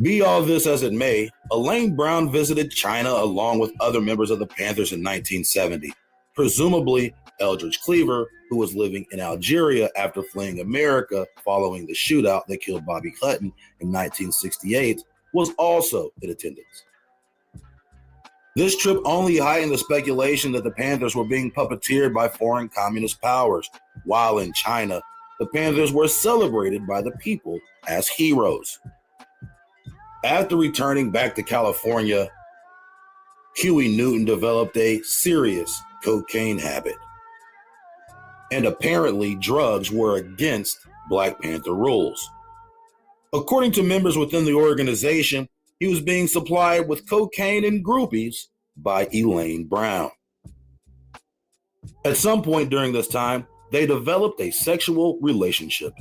Be all this as it may, Elaine Brown visited China along with other members of the Panthers in 1970. Presumably, Eldridge Cleaver, who was living in Algeria after fleeing America following the shootout that killed Bobby Hutton in 1968, was also in attendance. This trip only heightened the speculation that the Panthers were being puppeteered by foreign communist powers, while in China, the Panthers were celebrated by the people as heroes. After returning back to California, Huey Newton developed a serious cocaine habit. And apparently drugs were against Black Panther rules. According to members within the organization, he was being supplied with cocaine and groupies by Elaine Brown. At some point during this time, they developed a sexual relationship.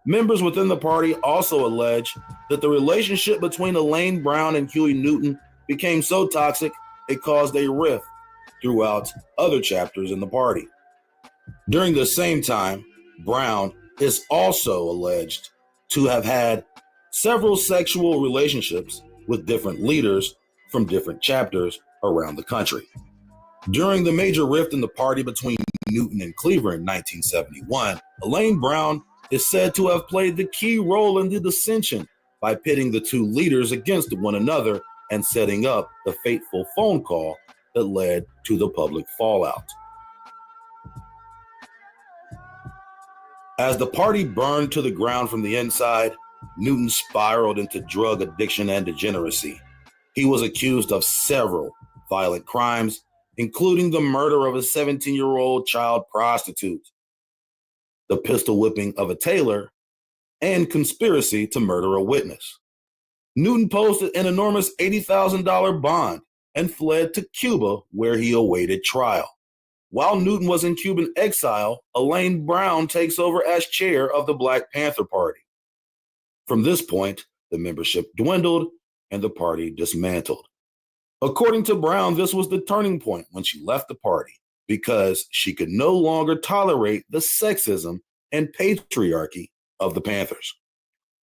Members within the party also allege that the relationship between Elaine Brown and Huey Newton became so toxic it caused a rift throughout other chapters in the party. During the same time, Brown is also alleged to have had several sexual relationships with different leaders from different chapters around the country. During the major rift in the party between Newton and Cleaver in 1971, Elaine Brown is said to have played the key role in the dissension by pitting the two leaders against one another and setting up the fateful phone call that led to the public fallout. As the party burned to the ground from the inside, Newton spiraled into drug addiction and degeneracy. He was accused of several violent crimes, including the murder of a 17-year-old child prostitute, the pistol whipping of a tailor, and conspiracy to murder a witness. Newton posted an enormous $80,000 bond and fled to Cuba, where he awaited trial. While Newton was in Cuban exile, Elaine Brown takes over as chair of the Black Panther Party. From this point, the membership dwindled and the party dismantled. According to Brown, this was the turning point when she left the party because she could no longer tolerate the sexism and patriarchy of the Panthers.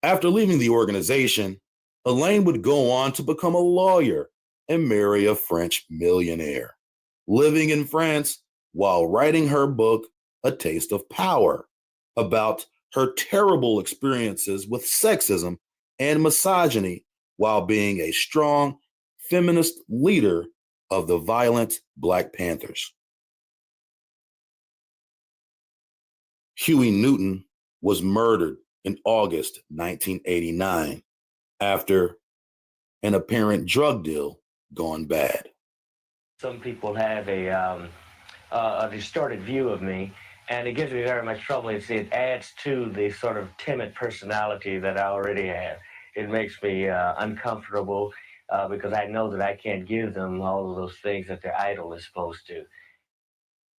After leaving the organization, Elaine would go on to become a lawyer and marry a French millionaire, living in France while writing her book, A Taste of Power, about her terrible experiences with sexism and misogyny while being a strong feminist leader of the violent Black Panthers. Huey Newton was murdered in August 1989 after an apparent drug deal gone bad. Some people have a distorted view of me, and it gives me very much trouble. It adds to the sort of timid personality that I already have. It makes me uncomfortable because I know that I can't give them all of those things that their idol is supposed to.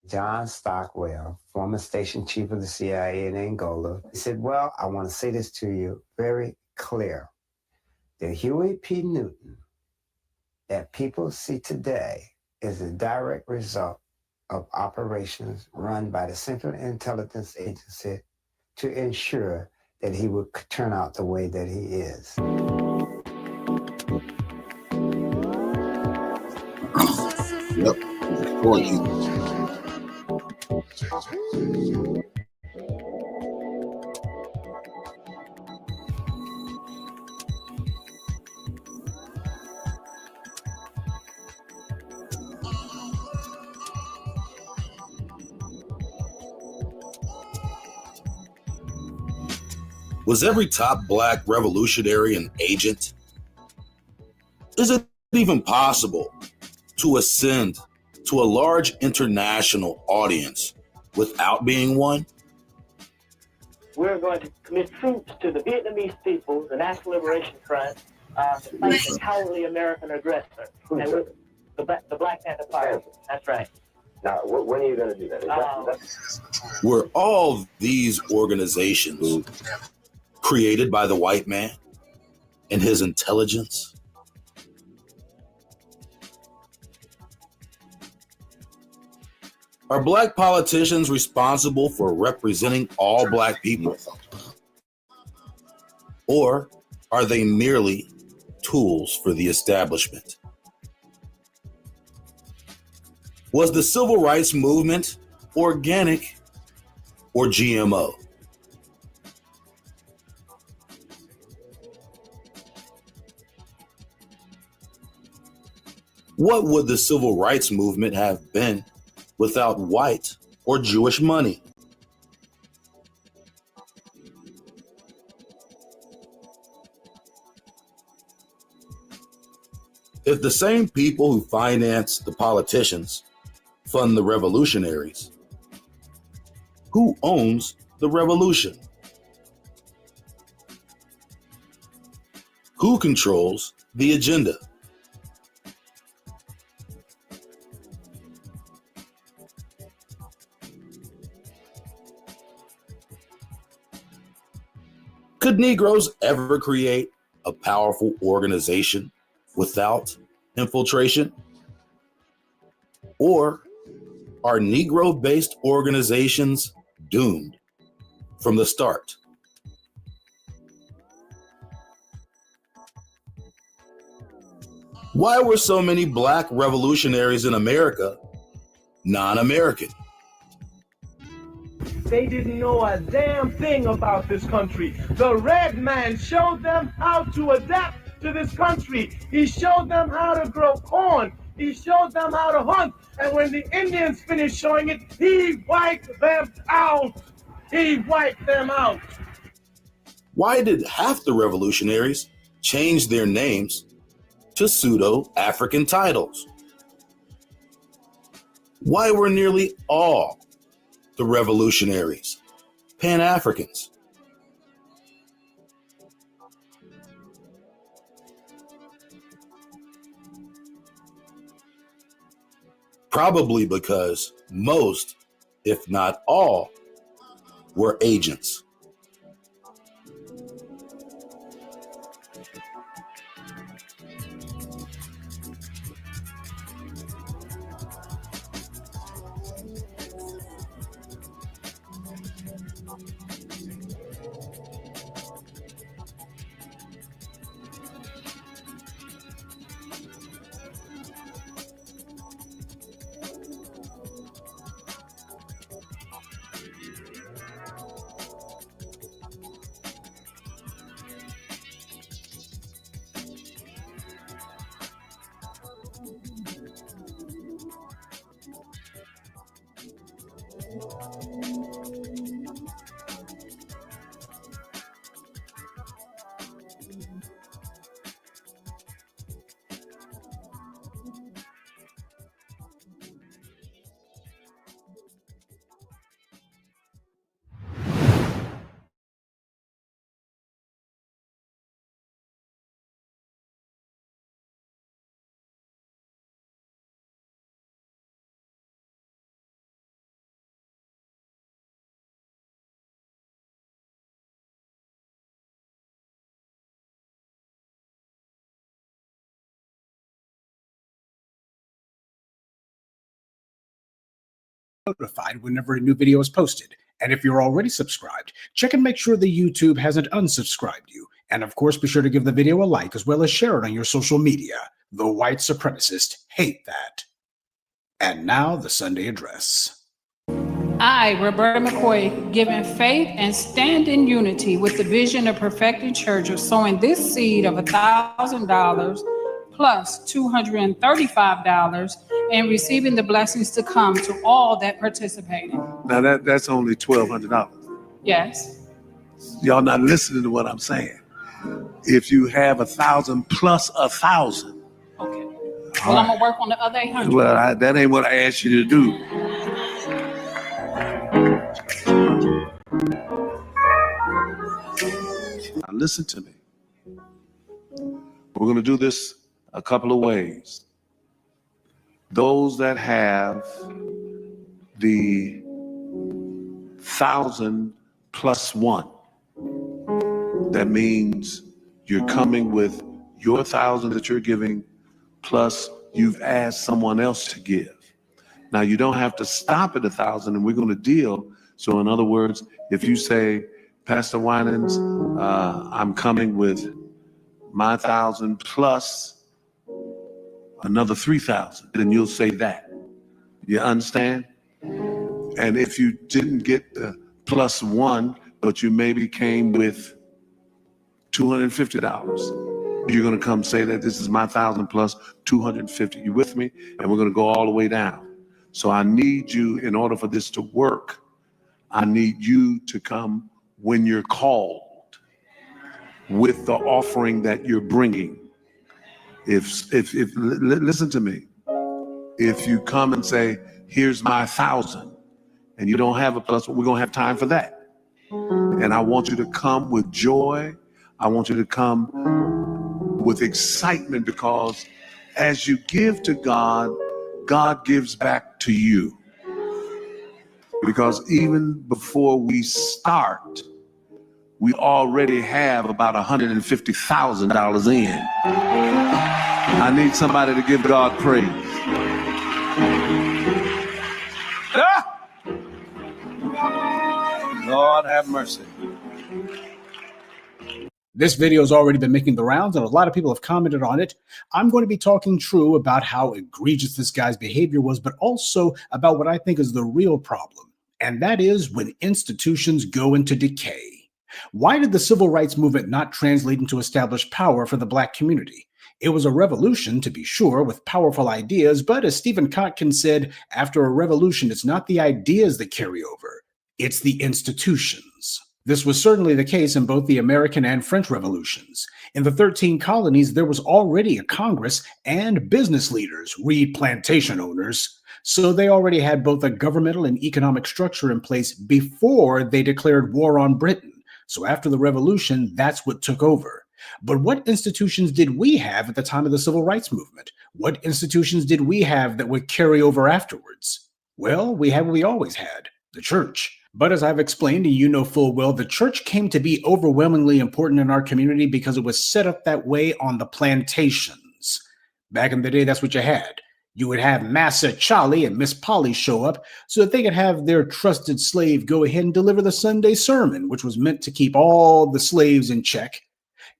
John Stockwell, former station chief of the CIA in Angola, he said, well, I want to say this to you very clear. The Huey P. Newton that people see today is a direct result of operations run by the Central Intelligence Agency to ensure that he would turn out the way that he is. Yep. Was every top Black revolutionary an agent? Is it even possible to ascend to a large international audience without being one? We're going to commit troops to the Vietnamese people, the National Liberation Front, to fight the cowardly American aggressor. And the Black Panther Party. That's right. Now, when are you going to do that? Were all these organizations created by the white man and his intelligence? Are Black politicians responsible for representing all Black people? Or are they merely tools for the establishment? Was the civil rights movement organic or GMO? What would the civil rights movement have been without white or Jewish money? If the same people who finance the politicians fund the revolutionaries, who owns the revolution? Who controls the agenda? Could Negroes ever create a powerful organization without infiltration? Or are Negro-based organizations doomed from the start? Why were so many Black revolutionaries in America non-American? They didn't know a damn thing about this country. The red man showed them how to adapt to this country. He showed them how to grow corn. He showed them how to hunt. And when the Indians finished showing it, he wiped them out. He wiped them out. Why did half the revolutionaries change their names to pseudo-African titles? Why were nearly all the revolutionaries Pan-Africans? Probably because most, if not all, were agents. Notified whenever a new video is posted. And if you're already subscribed, check and make sure the YouTube hasn't unsubscribed you. And of course, be sure to give the video a like as well as share it on your social media. The white supremacists hate that. And now the Sunday address. I, Roberta McCoy, given faith and stand in unity with the vision of Perfecting Church of sowing this seed of $1,000 plus $235 and receiving the blessings to come to all that participated. Now that's only $1,200. Yes. Y'all not listening to what I'm saying. If you have 1,000 plus 1,000. Okay. Well, I'm gonna work on the other 800. Well, that ain't what I asked you to do. Now listen to me. We're going to do this a couple of ways. Those that have the 1,000 plus 1, that means you're coming with your 1,000 that you're giving, plus you've asked someone else to give. Now you don't have to stop at 1,000, and we're going to deal. So in other words, if you say, Pastor Winans, I'm coming with my 1,000 plus another 3,000, then you'll say that. You understand? And if you didn't get the plus 1, but you maybe came with $250, you're going to come say that this is my 1,000 plus 250. You with me? And we're going to go all the way down. So I need you, in order for this to work, I need you to come when you're called with the offering that you're bringing. Listen to me. If you come and say, here's my 1,000, and you don't have a plus, we're going to have time for that. And I want you to come with joy. I want you to come with excitement, because as you give to God, God gives back to you. Because even before we start, we already have about $150,000 in. I need somebody to give God praise. Lord have mercy. This video has already been making the rounds, and a lot of people have commented on it. I'm going to be talking true about how egregious this guy's behavior was, but also about what I think is the real problem, and that is when institutions go into decay. Why did the civil rights movement not translate into established power for the Black community? It was a revolution, to be sure, with powerful ideas, but as Stephen Kotkin said, after a revolution, it's not the ideas that carry over, it's the institutions. This was certainly the case in both the American and French revolutions. In the 13 colonies, there was already a Congress and business leaders, read plantation owners, so they already had both a governmental and economic structure in place before they declared war on Britain. So after the revolution, that's what took over. But what institutions did we have at the time of the civil rights movement? What institutions did we have that would carry over afterwards? Well, we had what we always had, the church. But as I've explained, and you know full well, the church came to be overwhelmingly important in our community because it was set up that way on the plantations. Back in the day, that's what you had. You would have Massa Charlie and Miss Polly show up so that they could have their trusted slave go ahead and deliver the Sunday sermon, which was meant to keep all the slaves in check.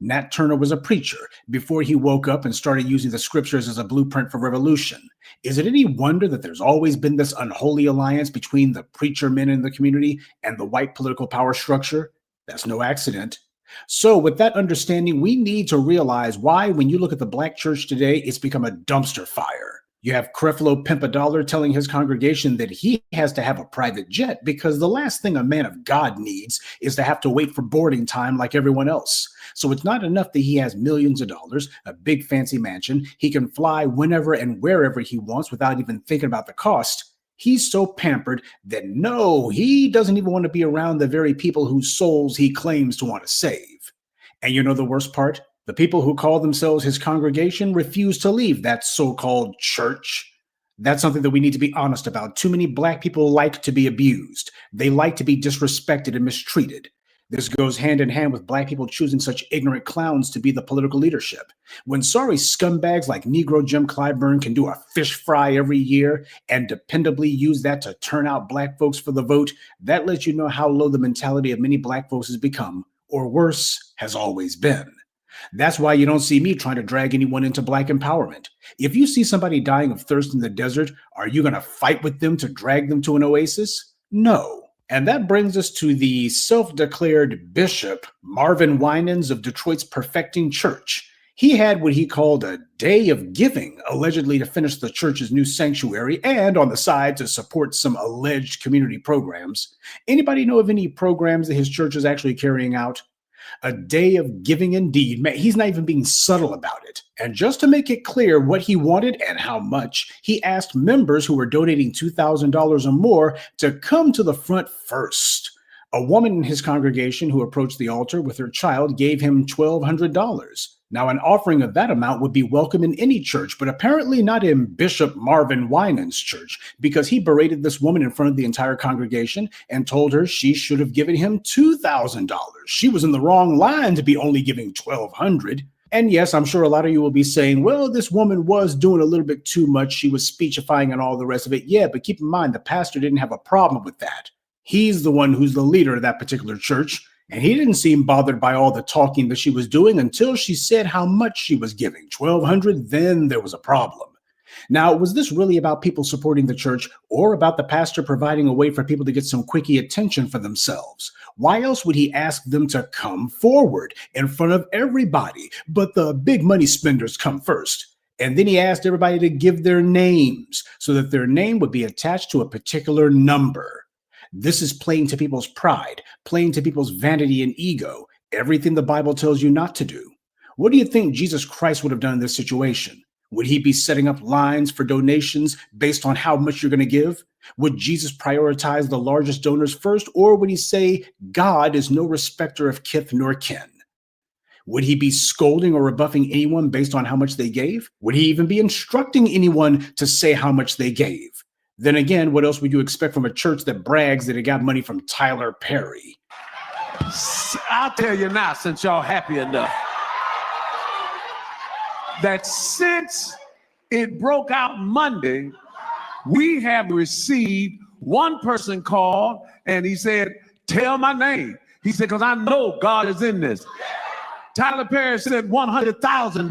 Nat Turner was a preacher before he woke up and started using the scriptures as a blueprint for revolution. Is it any wonder that there's always been this unholy alliance between the preacher men in the community and the white political power structure? That's no accident. So with that understanding, we need to realize why, when you look at the Black church today, it's become a dumpster fire. You have Creflo Pimpadollar telling his congregation that he has to have a private jet because the last thing a man of God needs is to have to wait for boarding time like everyone else. So it's not enough that he has millions of dollars, a big fancy mansion. He can fly whenever and wherever he wants without even thinking about the cost. He's so pampered that no, he doesn't even want to be around the very people whose souls he claims to want to save. And you know the worst part? The people who call themselves his congregation refuse to leave that so-called church. That's something that we need to be honest about. Too many Black people like to be abused. They like to be disrespected and mistreated. This goes hand in hand with Black people choosing such ignorant clowns to be the political leadership. When sorry scumbags like Negro Jim Clyburn can do a fish fry every year and dependably use that to turn out Black folks for the vote, that lets you know how low the mentality of many Black folks has become, or worse, has always been. That's why you don't see me trying to drag anyone into Black empowerment. If you see somebody dying of thirst in the desert, are you going to fight with them to drag them to an oasis? No. And that brings us to the self-declared Bishop Marvin Winans of Detroit's Perfecting Church. He had what he called a day of giving, allegedly to finish the church's new sanctuary and on the side to support some alleged community programs. Anybody know of any programs that his church is actually carrying out? A day of giving indeed. Man, he's not even being subtle about it. And just to make it clear what he wanted and how much, he asked members who were donating $2,000 or more to come to the front first. A woman in his congregation who approached the altar with her child gave him $1,200. Now, an offering of that amount would be welcome in any church, but apparently not in Bishop Marvin Winans' church, because he berated this woman in front of the entire congregation and told her she should have given him $2,000. She was in the wrong line to be only giving $1,200. And yes, I'm sure a lot of you will be saying, well, this woman was doing a little bit too much. She was speechifying and all the rest of it. Yeah, but keep in mind, the pastor didn't have a problem with that. He's the one who's the leader of that particular church. And he didn't seem bothered by all the talking that she was doing until she said how much she was giving, $1,200, then there was a problem. Now, was this really about people supporting the church or about the pastor providing a way for people to get some quickie attention for themselves? Why else would he ask them to come forward in front of everybody? But the big money spenders come first. And then he asked everybody to give their names so that their name would be attached to a particular number. This is playing to people's pride, playing to people's vanity and ego, everything the Bible tells you not to do. What do you think Jesus Christ would have done in this situation? Would he be setting up lines for donations based on how much you're going to give? Would Jesus prioritize the largest donors first, or would he say God is no respecter of kith nor kin? Would he be scolding or rebuffing anyone based on how much they gave? Would he even be instructing anyone to say how much they gave? Then again, what else would you expect from a church that brags that it got money from Tyler Perry? I'll tell you now, since y'all happy enough, that since it broke out Monday, we have received one person called and he said, tell my name. He said, because I know God is in this. Tyler Perry said $100,000.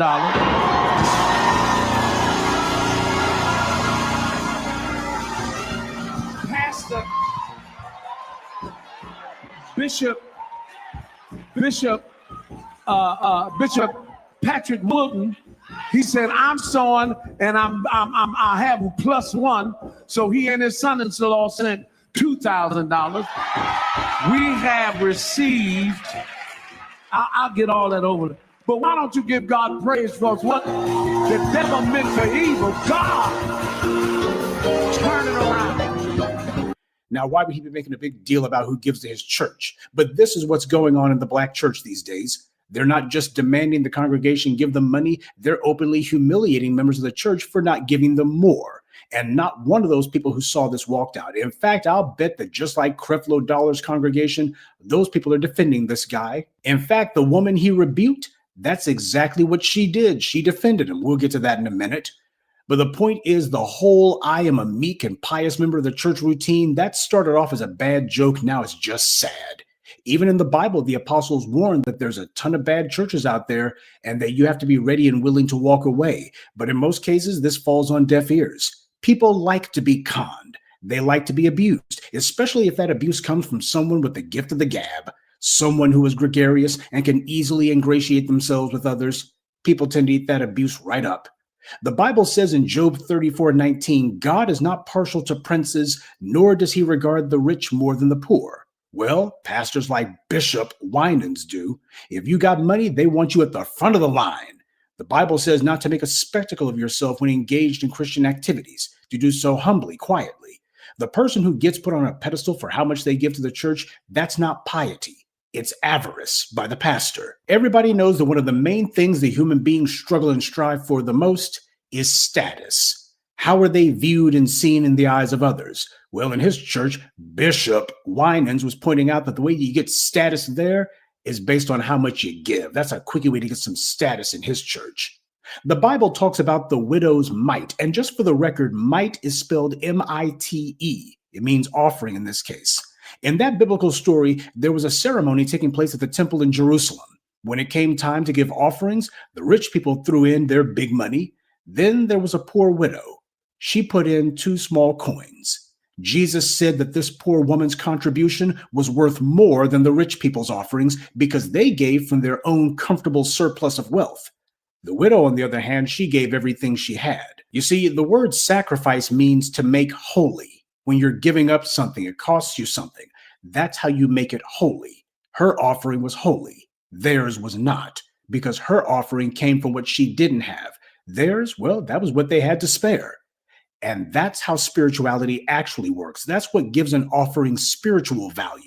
Pastor Bishop Patrick Wilton, he said, I'm sowing and I have a +1. So he and his son-in-law sent $2,000. We have received, I'll get all that over. But why don't you give God praise for what the devil meant for evil? God, turn it around. Now, why would he be making a big deal about who gives to his church? But this is what's going on in the black church these days. They're not just demanding the congregation give them money, they're openly humiliating members of the church for not giving them more. And not one of those people who saw this walked out. In fact, I'll bet that just like Creflo Dollar's congregation, those people are defending this guy. In fact, the woman he rebuked, that's exactly what she did. She defended him. We'll get to that in a minute. But the point is, the whole I am a meek and pious member of the church routine, that started off as a bad joke. Now it's just sad. Even in the Bible, the apostles warned that there's a ton of bad churches out there and that you have to be ready and willing to walk away. But in most cases, this falls on deaf ears. People like to be conned. They like to be abused, especially if that abuse comes from someone with the gift of the gab, someone who is gregarious and can easily ingratiate themselves with others. People tend to eat that abuse right up. The Bible says in Job 34:19, God is not partial to princes, nor does he regard the rich more than the poor. Well, pastors like Bishop Winans do. If you got money, they want you at the front of the line. The Bible says not to make a spectacle of yourself when engaged in Christian activities, to do so humbly, quietly. The person who gets put on a pedestal for how much they give to the church, that's not piety. It's avarice by the pastor. Everybody knows that one of the main things the human beings struggle and strive for the most is status. How are they viewed and seen in the eyes of others? Well, in his church, Bishop Winans was pointing out that the way you get status there is based on how much you give. That's a quickie way to get some status in his church. The Bible talks about the widow's mite, and just for the record, mite is spelled M-I-T-E. It means offering in this case. In that biblical story, there was a ceremony taking place at the temple in Jerusalem. When it came time to give offerings, the rich people threw in their big money. Then there was a poor widow. She put in 2 small coins. Jesus said that this poor woman's contribution was worth more than the rich people's offerings because they gave from their own comfortable surplus of wealth. The widow, on the other hand, she gave everything she had. You see, the word sacrifice means to make holy. When you're giving up something, it costs you something. That's how you make it holy. Her offering was holy. Theirs was not, because her offering came from what she didn't have. Theirs, well, that was what they had to spare. And that's how spirituality actually works. That's what gives an offering spiritual value.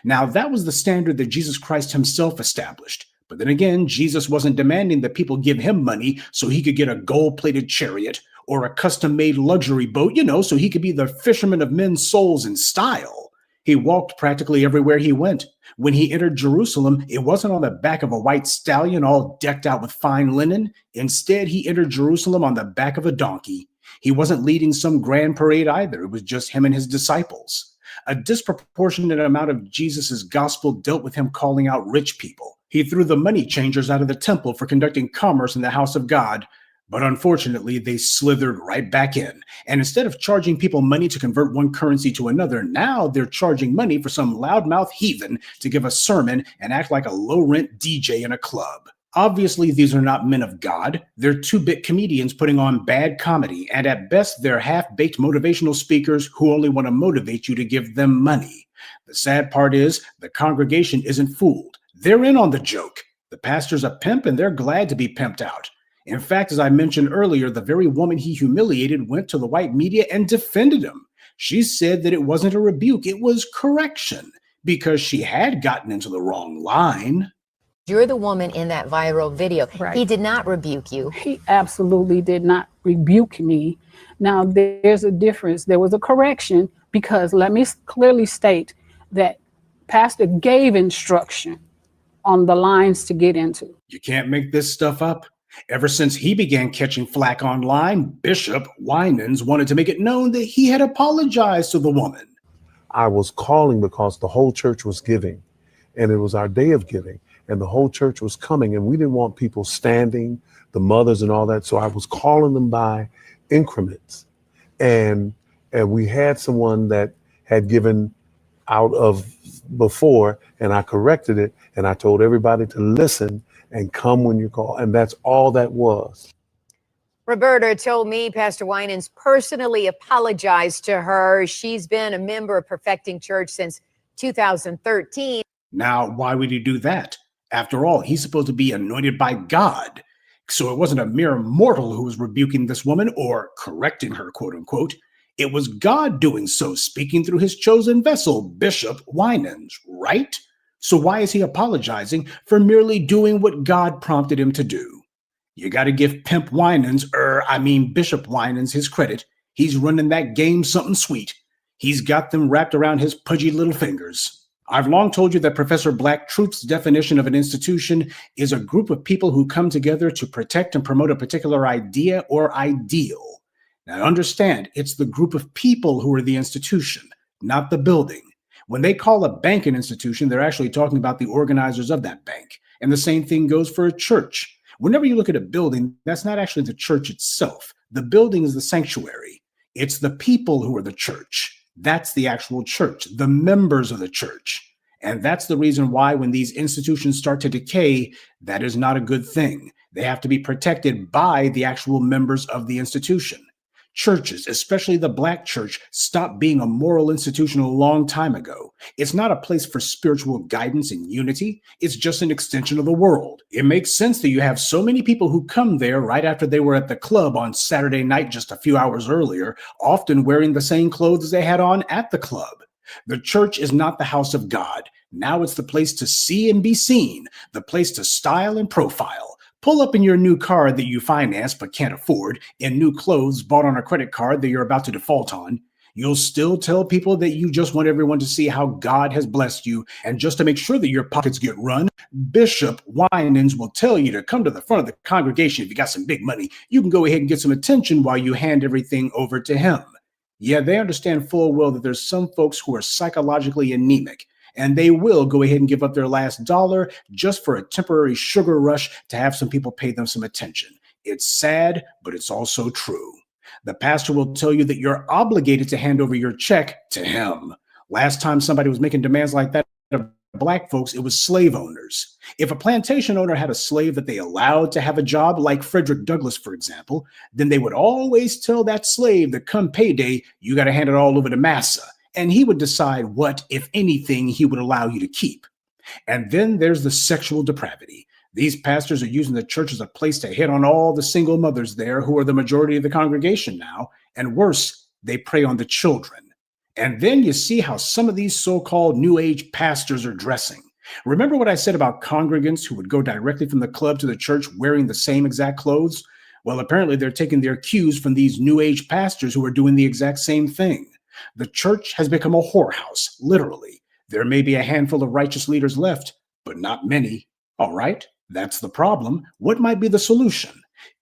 Now, that was the standard that Jesus Christ himself established. But then again, Jesus wasn't demanding that people give him money so he could get a gold-plated chariot or a custom-made luxury boat, so he could be the fisherman of men's souls in style. He walked practically everywhere he went. When he entered Jerusalem, it wasn't on the back of a white stallion all decked out with fine linen. Instead, he entered Jerusalem on the back of a donkey. He wasn't leading some grand parade either. It was just him and his disciples. A disproportionate amount of Jesus's gospel dealt with him calling out rich people. He threw the money changers out of the temple for conducting commerce in the house of God. But unfortunately, they slithered right back in. And instead of charging people money to convert one currency to another, now they're charging money for some loudmouth heathen to give a sermon and act like a low-rent DJ in a club. Obviously, these are not men of God. They're 2-bit comedians putting on bad comedy, and at best, they're half-baked motivational speakers who only want to motivate you to give them money. The sad part is, the congregation isn't fooled. They're in on the joke. The pastor's a pimp and they're glad to be pimped out. In fact, as I mentioned earlier, the very woman he humiliated went to the white media and defended him. She said that it wasn't a rebuke, it was correction, because she had gotten into the wrong line. You're the woman in that viral video. Right. He did not rebuke you. He absolutely did not rebuke me. Now, there's a difference. There was a correction because let me clearly state that Pastor gave instruction on the lines to get into. You can't make this stuff up. Ever since he began catching flack online, Bishop Winans wanted to make it known that he had apologized to the woman. I was calling because the whole church was giving, and it was our day of giving, and the whole church was coming, and we didn't want people standing, the mothers and all that, so I was calling them by increments. And we had someone that had given out of before, and I corrected it, and I told everybody to listen and come when you call, and that's all that was. Roberta told me Pastor Winans personally apologized to her. She's been a member of Perfecting Church since 2013. Now, why would he do that? After all, he's supposed to be anointed by God. So it wasn't a mere mortal who was rebuking this woman or correcting her, quote unquote. It was God doing so, speaking through his chosen vessel, Bishop Winans, right? So why is he apologizing for merely doing what God prompted him to do? You got to give Pimp Winans, Bishop Winans, his credit. He's running that game something sweet. He's got them wrapped around his pudgy little fingers. I've long told you that Professor Black Truth's definition of an institution is a group of people who come together to protect and promote a particular idea or ideal. Now understand, it's the group of people who are the institution, not the building. When they call a bank an institution, they're actually talking about the organizers of that bank. And the same thing goes for a church. Whenever you look at a building, that's not actually the church itself. The building is the sanctuary. It's the people who are the church. That's the actual church, the members of the church. And that's the reason why when these institutions start to decay, that is not a good thing. They have to be protected by the actual members of the institution. Churches, especially the Black church, stopped being a moral institution a long time ago. It's not a place for spiritual guidance and unity. It's just an extension of the world. It makes sense that you have so many people who come there right after they were at the club on Saturday night just a few hours earlier, often wearing the same clothes they had on at the club. The church is not the house of God. Now it's the place to see and be seen, the place to style and profile. Pull up in your new car that you finance but can't afford, in new clothes bought on a credit card that you're about to default on. You'll still tell people that you just want everyone to see how God has blessed you, and just to make sure that your pockets get run, Bishop Winans will tell you to come to the front of the congregation if you got some big money. You can go ahead and get some attention while you hand everything over to him. Yeah, they understand full well that there's some folks who are psychologically anemic, and they will go ahead and give up their last dollar just for a temporary sugar rush to have some people pay them some attention. It's sad, but it's also true. The pastor will tell you that you're obligated to hand over your check to him. Last time somebody was making demands like that of Black folks, it was slave owners. If a plantation owner had a slave that they allowed to have a job, like Frederick Douglass, for example, then they would always tell that slave that come payday, you got to hand it all over to massa. And he would decide what, if anything, he would allow you to keep. And then there's the sexual depravity. These pastors are using the church as a place to hit on all the single mothers there who are the majority of the congregation now. And worse, they prey on the children. And then you see how some of these so-called New Age pastors are dressing. Remember what I said about congregants who would go directly from the club to the church wearing the same exact clothes? Well, apparently they're taking their cues from these New Age pastors who are doing the exact same thing. The church has become a whorehouse, literally. There may be a handful of righteous leaders left, but not many. All right, that's the problem. What might be the solution?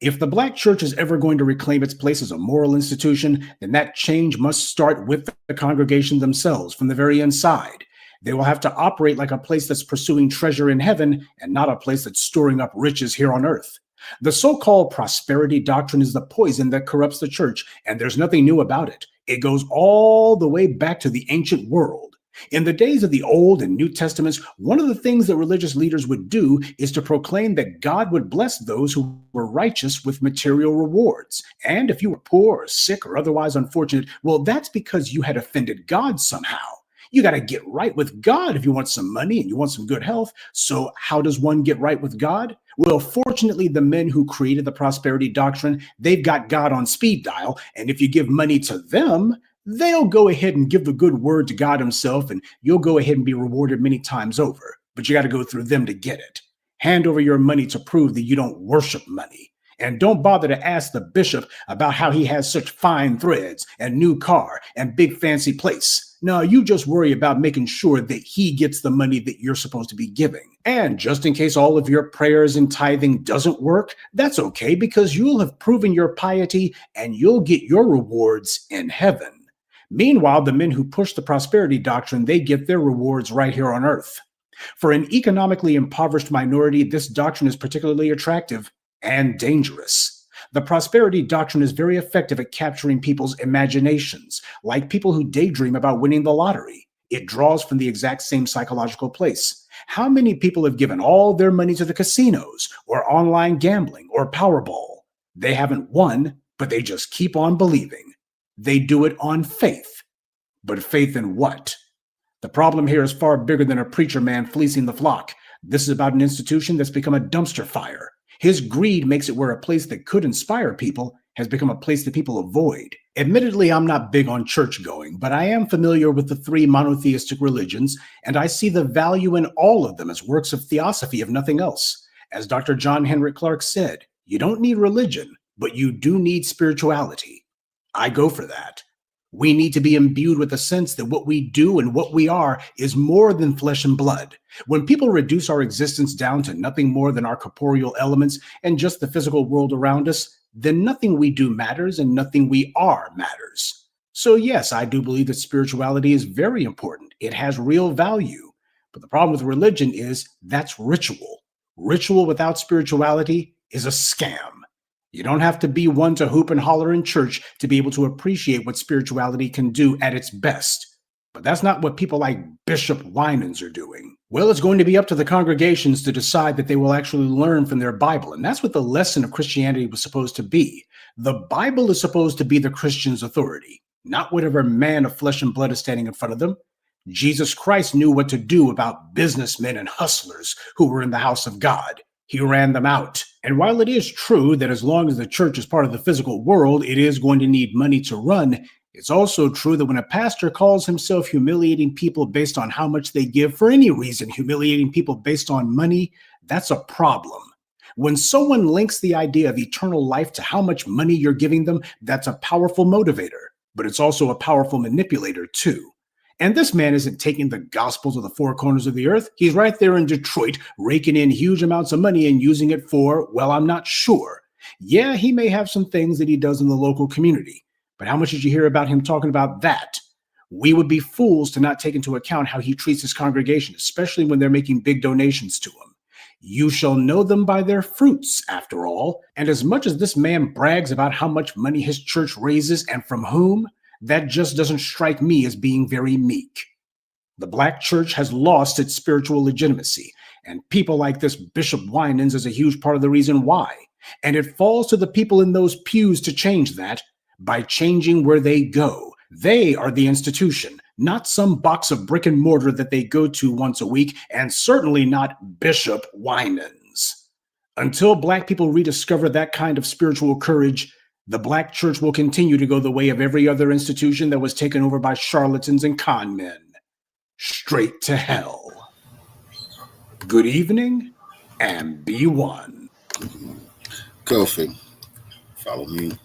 If the Black church is ever going to reclaim its place as a moral institution, then that change must start with the congregation themselves from the very inside. They will have to operate like a place that's pursuing treasure in heaven and not a place that's storing up riches here on earth. The so-called prosperity doctrine is the poison that corrupts the church, and there's nothing new about it. It goes all the way back to the ancient world. In the days of the Old and New Testaments, one of the things that religious leaders would do is to proclaim that God would bless those who were righteous with material rewards. And if you were poor or sick or otherwise unfortunate, well, that's because you had offended God somehow. You got to get right with God if you want some money and you want some good health. So how does one get right with God? Well, fortunately, the men who created the prosperity doctrine, they've got God on speed dial. And if you give money to them, they'll go ahead and give the good word to God himself, and you'll go ahead and be rewarded many times over. But you got to go through them to get it. Hand over your money to prove that you don't worship money. And don't bother to ask the bishop about how he has such fine threads and new car and big fancy place. No, you just worry about making sure that he gets the money that you're supposed to be giving. And just in case all of your prayers and tithing doesn't work, that's okay, because you'll have proven your piety and you'll get your rewards in heaven. Meanwhile, the men who push the prosperity doctrine, they get their rewards right here on earth. For an economically impoverished minority, this doctrine is particularly attractive and dangerous. The prosperity doctrine is very effective at capturing people's imaginations, like people who daydream about winning the lottery. It draws from the exact same psychological place. How many people have given all their money to the casinos or online gambling or Powerball? They haven't won, but they just keep on believing. They do it on faith. But faith in what? The problem here is far bigger than a preacher man fleecing the flock. This is about an institution that's become a dumpster fire. His greed makes it where a place that could inspire people has become a place that people avoid. Admittedly, I'm not big on church going, but I am familiar with the 3 monotheistic religions, and I see the value in all of them as works of theosophy, if nothing else. As Dr. John Henrik Clarke said, you don't need religion, but you do need spirituality. I go for that. We need to be imbued with a sense that what we do and what we are is more than flesh and blood. When people reduce our existence down to nothing more than our corporeal elements and just the physical world around us, then nothing we do matters and nothing we are matters. So yes, I do believe that spirituality is very important. It has real value. But the problem with religion is that's ritual. Ritual without spirituality is a scam. You don't have to be one to hoop and holler in church to be able to appreciate what spirituality can do at its best. But that's not what people like Bishop Winans are doing. Well, it's going to be up to the congregations to decide that they will actually learn from their Bible. And that's what the lesson of Christianity was supposed to be. The Bible is supposed to be the Christian's authority, not whatever man of flesh and blood is standing in front of them. Jesus Christ knew what to do about businessmen and hustlers who were in the house of God. He ran them out. And while it is true that as long as the church is part of the physical world, it is going to need money to run, it's also true that when a pastor calls himself humiliating people based on how much they give for any reason, humiliating people based on money, that's a problem. When someone links the idea of eternal life to how much money you're giving them, that's a powerful motivator, but it's also a powerful manipulator too. And this man isn't taking the gospel to the 4 corners of the earth. He's right there in Detroit, raking in huge amounts of money and using it for, well, I'm not sure. Yeah, he may have some things that he does in the local community, but how much did you hear about him talking about that? We would be fools to not take into account how he treats his congregation, especially when they're making big donations to him. You shall know them by their fruits, after all. And as much as this man brags about how much money his church raises and from whom, that just doesn't strike me as being very meek. The Black church has lost its spiritual legitimacy, and people like this Bishop Winans is a huge part of the reason why. And it falls to the people in those pews to change that by changing where they go. They are the institution, not some box of brick and mortar that they go to once a week, and certainly not Bishop Winans. Until Black people rediscover that kind of spiritual courage, the Black church will continue to go the way of every other institution that was taken over by charlatans and con men. Straight to hell. Good evening, and be one. Cultfigga. Follow me